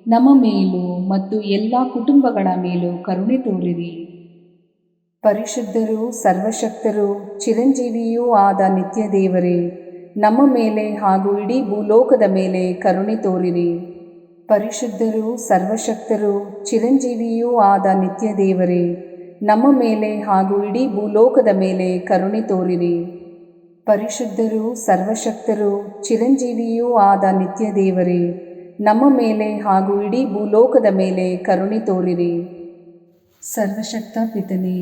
ನಮ್ಮ ಮೇಲೂ ಮತ್ತು ಎಲ್ಲ ಕುಟುಂಬಗಳ ಮೇಲೂ ಕರುಣೆ ತೋರಿರಿ. ಪರಿಶುದ್ಧರೂ ಸರ್ವಶಕ್ತರೂ ಚಿರಂಜೀವಿಯೂ ಆದ ನಿತ್ಯ ದೇವರೇ, ನಮ್ಮ ಮೇಲೆ ಹಾಗೂ ಇಡೀ ಭೂಲೋಕದ ಮೇಲೆ ಕರುಣೆ ತೋರಿರಿ. ಪರಿಶುದ್ಧರೂ ಸರ್ವಶಕ್ತರೂ ಚಿರಂಜೀವಿಯೂ ಆದ ನಿತ್ಯ ದೇವರೇ, ನಮ್ಮ ಮೇಲೆ ಹಾಗೂ ಇಡೀ ಭೂಲೋಕದ ಮೇಲೆ ಕರುಣೆ ತೋರಿರಿ. ಪರಿಶುದ್ಧರೂ ಸರ್ವಶಕ್ತರೂ ಚಿರಂಜೀವಿಯೂ ಆದ ನಿತ್ಯ ದೇವರೇ, ನಮ್ಮ ಮೇಲೆ ಹಾಗೂ ಇಡೀ ಭೂಲೋಕದ ಮೇಲೆ ಕರುಣೆ ತೋರಿರಿ. ಸರ್ವಶಕ್ತ ಪಿತನೇ,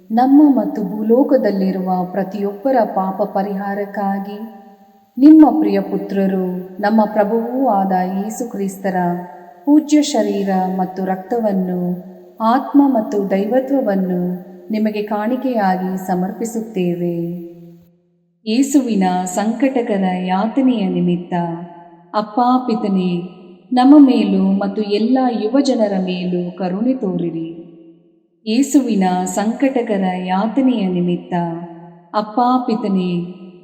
ನಮ್ಮ ಮತ್ತು ಭೂಲೋಕದಲ್ಲಿರುವ ಪ್ರತಿಯೊಬ್ಬರ ಪಾಪ ಪರಿಹಾರಕ್ಕಾಗಿ ನಿಮ್ಮ ಪ್ರಿಯ ಪುತ್ರರು ನಮ್ಮ ಪ್ರಭುವೂ ಆದ ಯೇಸು ಕ್ರಿಸ್ತರ ಪೂಜ್ಯ ಶರೀರ ಮತ್ತು ರಕ್ತವನ್ನು, ಆತ್ಮ ಮತ್ತು ದೈವತ್ವವನ್ನು ನಿಮಗೆ ಕಾಣಿಕೆಯಾಗಿ ಸಮರ್ಪಿಸುತ್ತೇವೆ. ಯೇಸುವಿನ ಸಂಕಟಕರ ಯಾತನೆಯ ನಿಮಿತ್ತ ಅಪ್ಪಾ ಪಿತನೇ, ನಮ್ಮ ಮೇಲೂ ಮತ್ತು ಎಲ್ಲ ಯುವಜನರ ಮೇಲೂ ಕರುಣೆ ತೋರಿರಿ. ಯೇಸುವಿನ ಸಂಕಟಕರ ಯಾತನೆಯ ನಿಮಿತ್ತ ಅಪ್ಪಾ ಪಿತನೇ,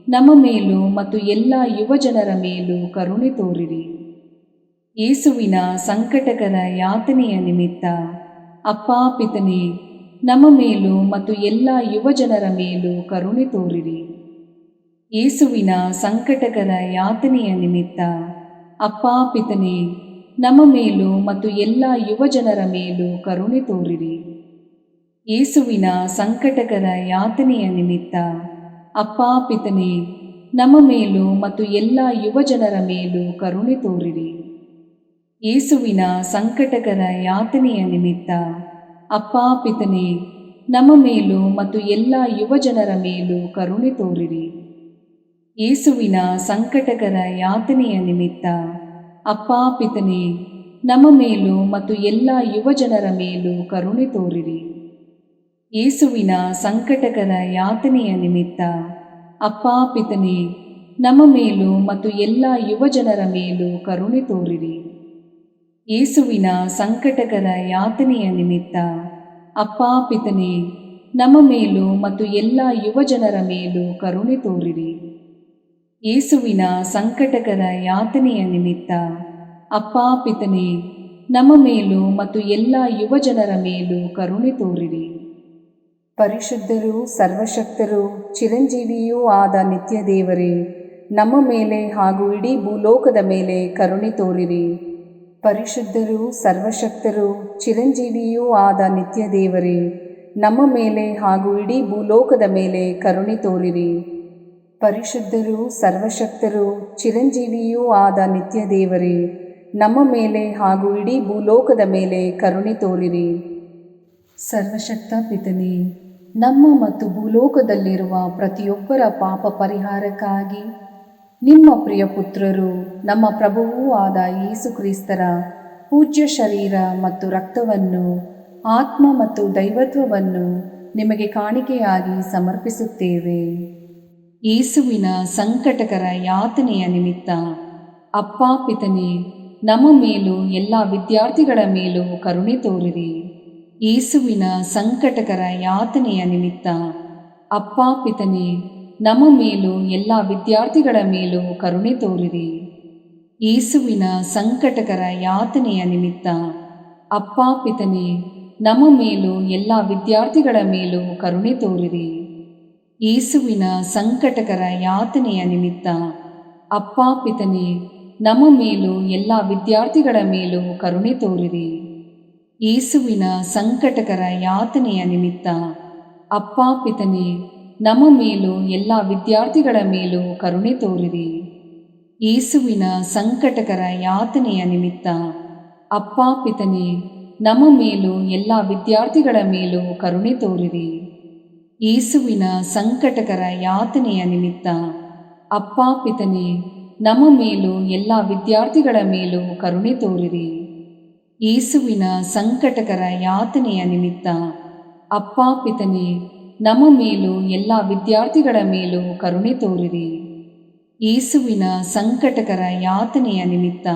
ನಮ್ಮ ಮೇಲೂ ಮತ್ತು ಎಲ್ಲ ಯುವಜನರ ಮೇಲೂ ಕರುಣೆ ತೋರಿರಿ. ಯೇಸುವಿನ ಸಂಕಟಕರ ಯಾತನೆಯ ನಿಮಿತ್ತ ಅಪ್ಪಾ ಪಿತನೇ, ನಮ್ಮ ಮೇಲೂ ಮತ್ತು ಎಲ್ಲ ಯುವಜನರ ಮೇಲೂ ಕರುಣೆ ತೋರಿರಿ. ಯೇಸುವಿನ ಸಂಕಟಕರ ಯಾತನೆಯ ನಿಮಿತ್ತ ಅಪ್ಪಾ ಪಿತನೇ, ನಮ್ಮ ಮೇಲೂ ಮತ್ತು ಎಲ್ಲ ಯುವಜನರ ಮೇಲೂ ಕರುಣೆ ತೋರಿರಿ. ಯೇಸುವಿನ ಸಂಕಟಕರ ಯಾತನೆಯ ನಿಮಿತ್ತ ಅಪ್ಪಾ ಪಿತನೇ, ನಮ್ಮ ಮೇಲೂ ಮತ್ತು ಎಲ್ಲ ಯುವಜನರ ಮೇಲೂ ಕರುಣೆ ತೋರಿರಿ. ಯೇಸುವಿನ ಸಂಕಟಕರ ಯಾತನೆಯ ನಿಮಿತ್ತ ಅಪ್ಪಾ ಪಿತನೇ, ನಮ್ಮ ಮೇಲೂ ಮತ್ತು ಎಲ್ಲ ಯುವಜನರ ಮೇಲೂ ಕರುಣೆ ತೋರಿರಿ. ಯೇಸುವಿನ ಸಂಕಟಕರ ಯಾತನೆಯ ನಿಮಿತ್ತ ಅಪ್ಪಾ ಪಿತನೇ, ನಮ್ಮ ಮೇಲೂ ಮತ್ತು ಎಲ್ಲ ಯುವಜನರ ಮೇಲೂ ಕರುಣೆ ತೋರಿರಿ. ಯೇಸುವಿನ ಸಂಕಟಕರ ಯಾತನೆಯ ನಿಮಿತ್ತ ಅಪ್ಪಾ ಪಿತನೇ, ನಮ್ಮ ಮೇಲೂ ಮತ್ತು ಎಲ್ಲ ಯುವಜನರ ಮೇಲೂ ಕರುಣೆ ತೋರಿರಿ. ಯೇಸುವಿನ ಸಂಕಟಕರ ಯಾತನೆಯ ನಿಮಿತ್ತ ಅಪ್ಪಾ ಪಿತನೇ, ನಮ್ಮ ಮೇಲೂ ಮತ್ತು ಎಲ್ಲ ಯುವಜನರ ಮೇಲೂ ಕರುಣೆ ತೋರಿರಿ. ಯೇಸುವಿನ ಸಂಕಟಕರ ಯಾತನೆಯ ನಿಮಿತ್ತ ಅಪ್ಪಾ ಪಿತನೇ, ನಮ್ಮ ಮೇಲೂ ಮತ್ತು ಎಲ್ಲ ಯುವಜನರ ಮೇಲೂ ಕರುಣೆ ತೋರಿರಿ. ಪರಿಶುದ್ಧರೂ ಸರ್ವಶಕ್ತರೂ ಚಿರಂಜೀವಿಯೂ ಆದ ನಿತ್ಯ ದೇವರೇ, ನಮ್ಮ ಮೇಲೆ ಹಾಗೂ ಇಡೀ ಭೂಲೋಕದ ಮೇಲೆ ಕರುಣೆ ತೋರಿರಿ. ಪರಿಶುದ್ಧರೂ ಸರ್ವಶಕ್ತರೂ ಚಿರಂಜೀವಿಯೂ ಆದ ನಿತ್ಯ ದೇವರೇ, ನಮ್ಮ ಮೇಲೆ ಹಾಗೂ ಇಡೀ ಭೂಲೋಕದ ಮೇಲೆ ಕರುಣೆ ತೋರಿರಿ. ಪರಿಶುದ್ಧರೂ ಸರ್ವಶಕ್ತರೂ ಚಿರಂಜೀವಿಯೂ ಆದ ನಿತ್ಯ ದೇವರೇ, ನಮ್ಮ ಮೇಲೆ ಹಾಗೂ ಇಡೀ ಭೂಲೋಕದ ಮೇಲೆ ಕರುಣೆ ತೋರಿರಿ. ಸರ್ವಶಕ್ತ ಪಿತನೇ, ನಮ್ಮ ಮತ್ತು ಭೂಲೋಕದಲ್ಲಿರುವ ಪ್ರತಿಯೊಬ್ಬರ ಪಾಪ ಪರಿಹಾರಕ್ಕಾಗಿ ನಿಮ್ಮ ಪ್ರಿಯ ಪುತ್ರರು ನಮ್ಮ ಪ್ರಭುವೂ ಆದ ಯೇಸು ಕ್ರಿಸ್ತರ ಪೂಜ್ಯ ಶರೀರ ಮತ್ತು ರಕ್ತವನ್ನು, ಆತ್ಮ ಮತ್ತು ದೈವತ್ವವನ್ನು ನಿಮಗೆ ಕಾಣಿಕೆಯಾಗಿ ಸಮರ್ಪಿಸುತ್ತೇವೆ. ಯೇಸುವಿನ ಸಂಕಟಕರ ಯಾತನೆಯ ನಿಮಿತ್ತ ಅಪ್ಪ ಪಿತನೇ, ನಮ್ಮ ಮೇಲೂ ಎಲ್ಲ ವಿದ್ಯಾರ್ಥಿಗಳ ಮೇಲೂ ಕರುಣೆ ತೋರಿರಿ. ಯೇಸುವಿನ ಸಂಕಟಕರ ಯಾತನೆಯ ನಿಮಿತ್ತ ಅಪ್ಪ ಪಿತನೇ, ನಮ್ಮ ಮೇಲೂ ಎಲ್ಲ ವಿದ್ಯಾರ್ಥಿಗಳ ಮೇಲೂ ಕರುಣೆ ತೋರಿರಿ. ಯೇಸುವಿನ ಸಂಕಟಕರ ಯಾತನೆಯ ನಿಮಿತ್ತ ಅಪ್ಪ ಪಿತನೇ, ನಮ್ಮ ಮೇಲೂ ಎಲ್ಲ ವಿದ್ಯಾರ್ಥಿಗಳ ಮೇಲೂ ಕರುಣೆ ತೋರಿರಿ. ಯೇಸುವಿನ ಸಂಕಟಕರ ಯಾತನೆಯ ನಿಮಿತ್ತ ಅಪ್ಪ ಪಿತನೇ, ನಮ್ಮ ಮೇಲೂ ಎಲ್ಲ ವಿದ್ಯಾರ್ಥಿಗಳ ಮೇಲೂ ಕರುಣೆ ತೋರಿರಿ. ಯೇಸುವಿನ ಸಂಕಟಕರ ಯಾತನೆಯ ನಿಮಿತ್ತ ಅಪ್ಪ ಪಿತನೇ, ನಮ್ಮ ಮೇಲೂ ಎಲ್ಲ ವಿದ್ಯಾರ್ಥಿಗಳ ಮೇಲೂ ಕರುಣೆ ತೋರಿರಿ. ಯೇಸುವಿನ ಸಂಕಟಕರ ಯಾತನೆಯ ನಿಮಿತ್ತ ಅಪ್ಪ ಪಿತನೇ, ನಮ್ಮ ಮೇಲೂ ಎಲ್ಲ ವಿದ್ಯಾರ್ಥಿಗಳ ಮೇಲೂ ಕರುಣೆ ತೋರಿರಿ. ಯೇಸುವಿನ ಸಂಕಟಕರ ಯಾತನೆಯ ನಿಮಿತ್ತ ಅಪ್ಪ ಪಿತನೇ, ನಮ್ಮ ಮೇಲೂ ಎಲ್ಲ ವಿದ್ಯಾರ್ಥಿಗಳ ಮೇಲೂ ಕರುಣೆ ತೋರಿರಿ. ಯೇಸುವಿನ ಸಂಕಟಕರ ಯಾತನೆಯ ನಿಮಿತ್ತ ಅಪ್ಪ ಪಿತನೇ, ನಮ್ಮ ಮೇಲೂ ಎಲ್ಲ ವಿದ್ಯಾರ್ಥಿಗಳ ಮೇಲೂ ಕರುಣೆ ತೋರಿರಿ. ಯೇಸುವಿನ ಸಂಕಟಕರ ಯಾತನೆಯ ನಿಮಿತ್ತ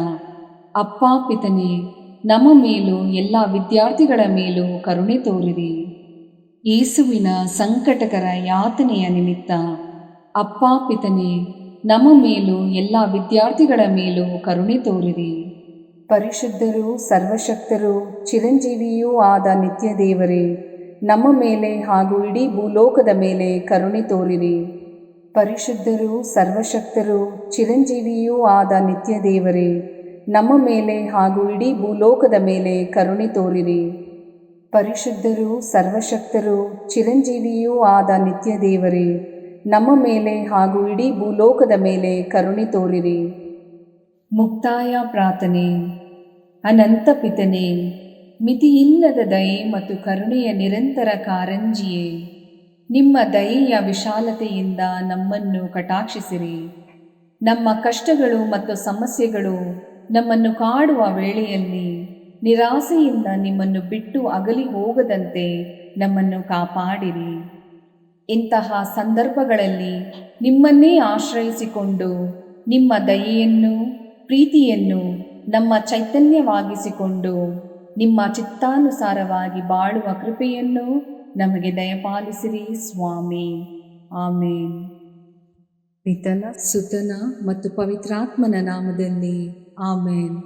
ಅಪ್ಪ ಪಿತನೇ, ನಮ್ಮ ಮೇಲೂ ಎಲ್ಲ ವಿದ್ಯಾರ್ಥಿಗಳ ಮೇಲೂ ಕರುಣೆ ತೋರಿರಿ. ಯೇಸುವಿನ ಸಂಕಟಕರ ಯಾತನೆಯ ನಿಮಿತ್ತ ಅಪ್ಪ ಪಿತನೇ, ನಮ್ಮ ಮೇಲೂ ಎಲ್ಲ ವಿದ್ಯಾರ್ಥಿಗಳ ಮೇಲೂ ಕರುಣೆ ತೋರಿರಿ. ಪರಿಶುದ್ಧರೂ ಸರ್ವಶಕ್ತರೂ ಚಿರಂಜೀವಿಯೂ ಆದ ನಿತ್ಯ ದೇವರೇ, ನಮ್ಮ ಮೇಲೆ ಹಾಗೂ ಇಡೀ ಭೂಲೋಕದ ಮೇಲೆ ಕರುಣೆ ತೋರಿರಿ. ಪರಿಶುದ್ಧರೂ ಸರ್ವಶಕ್ತರೂ ಚಿರಂಜೀವಿಯೂ ಆದ ನಿತ್ಯ ದೇವರೇ, ನಮ್ಮ ಮೇಲೆ ಹಾಗೂ ಇಡೀ ಭೂಲೋಕದ ಮೇಲೆ ಕರುಣೆ ತೋರಿರಿ. ಪರಿಶುದ್ಧರೂ ಸರ್ವಶಕ್ತರೂ ಚಿರಂಜೀವಿಯೂ ಆದ ನಿತ್ಯ ದೇವರೇ, ನಮ್ಮ ಮೇಲೆ ಹಾಗೂ ಇಡೀ ಭೂಲೋಕದ ಮೇಲೆ ಕರುಣೆ ತೋರಿರಿ. ಮುಕ್ತಾಯ ಪ್ರಾರ್ಥನೆ. ಅನಂತ ಪಿತನೇ, ಮಿತಿಯಿಲ್ಲದ ದಯೆ ಮತ್ತು ಕರುಣೆಯ ನಿರಂತರ ಕಾರಂಜಿಯೇ, ನಿಮ್ಮ ದಯೆಯ ವಿಶಾಲತೆಯಿಂದ ನಮ್ಮನ್ನು ಕಟಾಕ್ಷಿಸಿರಿ. ನಮ್ಮ ಕಷ್ಟಗಳು ಮತ್ತು ಸಮಸ್ಯೆಗಳು ನಮ್ಮನ್ನು ಕಾಡುವ ವೇಳೆಯಲ್ಲಿ ನಿರಾಸೆಯಿಂದ ನಿಮ್ಮನ್ನು ಬಿಟ್ಟು ಅಗಲಿ ಹೋಗದಂತೆ ನಮ್ಮನ್ನು ಕಾಪಾಡಿರಿ. ಇಂತಹ ಸಂದರ್ಭಗಳಲ್ಲಿ ನಿಮ್ಮನ್ನೇ ಆಶ್ರಯಿಸಿಕೊಂಡು ನಿಮ್ಮ ದಯೆಯನ್ನು, ಪ್ರೀತಿಯನ್ನು ನಮ್ಮ ಚೈತನ್ಯವಾಗಿಸಿಕೊಂಡು ನಿಮ್ಮ ಚಿತ್ತಾನುಸಾರವಾಗಿ ಬಾಳುವ ಕೃಪೆಯನ್ನು ನಮಗೆ ದಯಪಾಲಿಸಿರಿ ಸ್ವಾಮಿ. ಆಮೇನ್. ಪಿತನ, ಸುತನ ಮತ್ತು ಪವಿತ್ರಾತ್ಮನ ನಾಮದಲ್ಲಿ ಆಮೇನ್.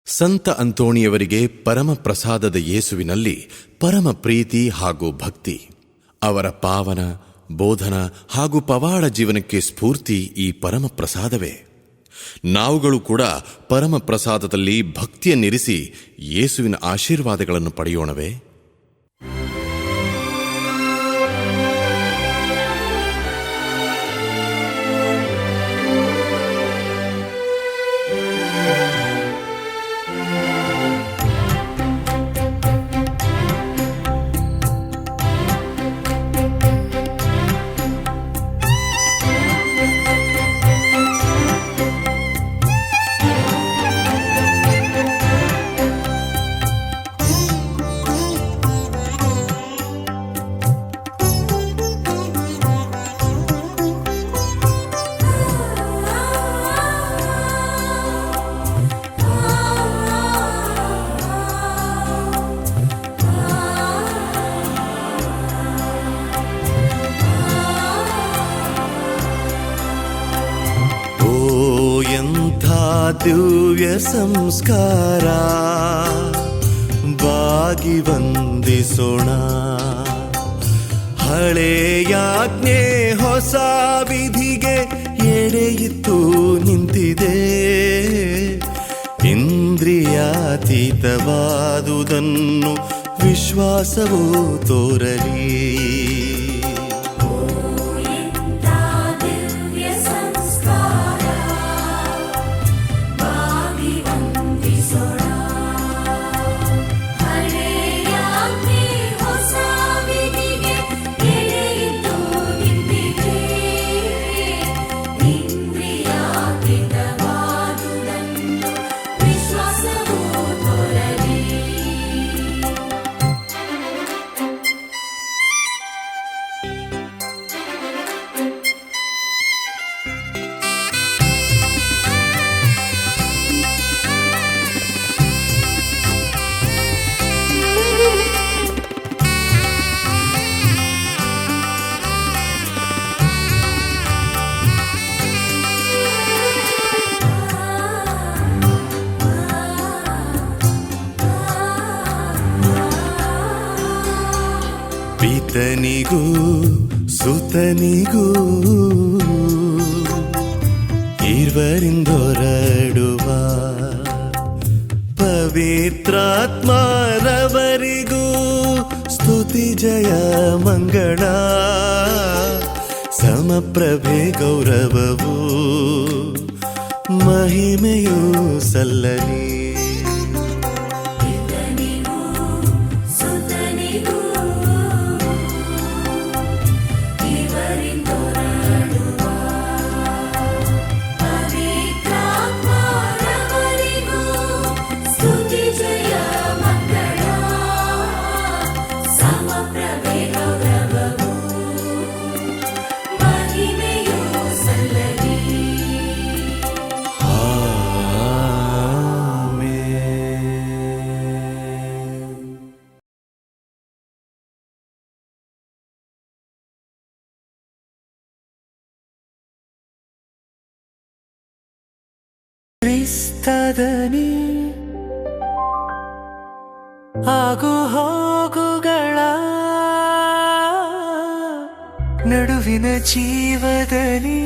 ಸಂತ ಅಂತೋಣಿಯವರಿಗೆ ಪರಮ ಪ್ರಸಾದದ ಯೇಸುವಿನಲ್ಲಿ ಪರಮ ಪ್ರೀತಿ ಹಾಗೂ ಭಕ್ತಿ. ಅವರ ಪಾವನ ಬೋಧನ ಹಾಗೂ ಪವಾಡ ಜೀವನಕ್ಕೆ ಸ್ಫೂರ್ತಿ ಈ ಪರಮ ಪ್ರಸಾದವೇ. ನಾವುಗಳು ಕೂಡ ಪರಮ ಪ್ರಸಾದದಲ್ಲಿ ಭಕ್ತಿಯನ್ನಿರಿಸಿ ಯೇಸುವಿನ ಆಶೀರ್ವಾದಗಳನ್ನು ಪಡೆಯೋಣವೇ? ದಿವ್ಯ ಸಂಸ್ಕಾರ ಬಾಗಿ ವಂದಿಸೋಣ. ಹಳೆಯಾಜ್ಞೆ ಹೊಸ ವಿಧಿಗೆ ಎಡೆಯಿತ್ತು ನಿಂತಿದೆ. ಇಂದ್ರಿಯಾತೀತವಾದುದನ್ನು ವಿಶ್ವಾಸವೂ ತೋರಲಿ. ಹಳೆಯಾಜ್ಞೆ ಪಿತನಿಗೂ ಸುತನಿಗೂ ಇರುವರಿಂದೊರಡುವ ಪವಿತ್ರಾತ್ಮರವರಿಗೂ ಸ್ತುತಿ ಜಯ ಮಂಗಳ ಸಮಪ್ರಭೆ ಗೌರವವು ಮಹಿಮೆಯೂ ಸಲ್ಲಲಿ. ಕ್ರಿಸ್ತದನಿ ಆಗು ಹೋಗುಗಳ ನಡುವಿನ ಜೀವದನಿ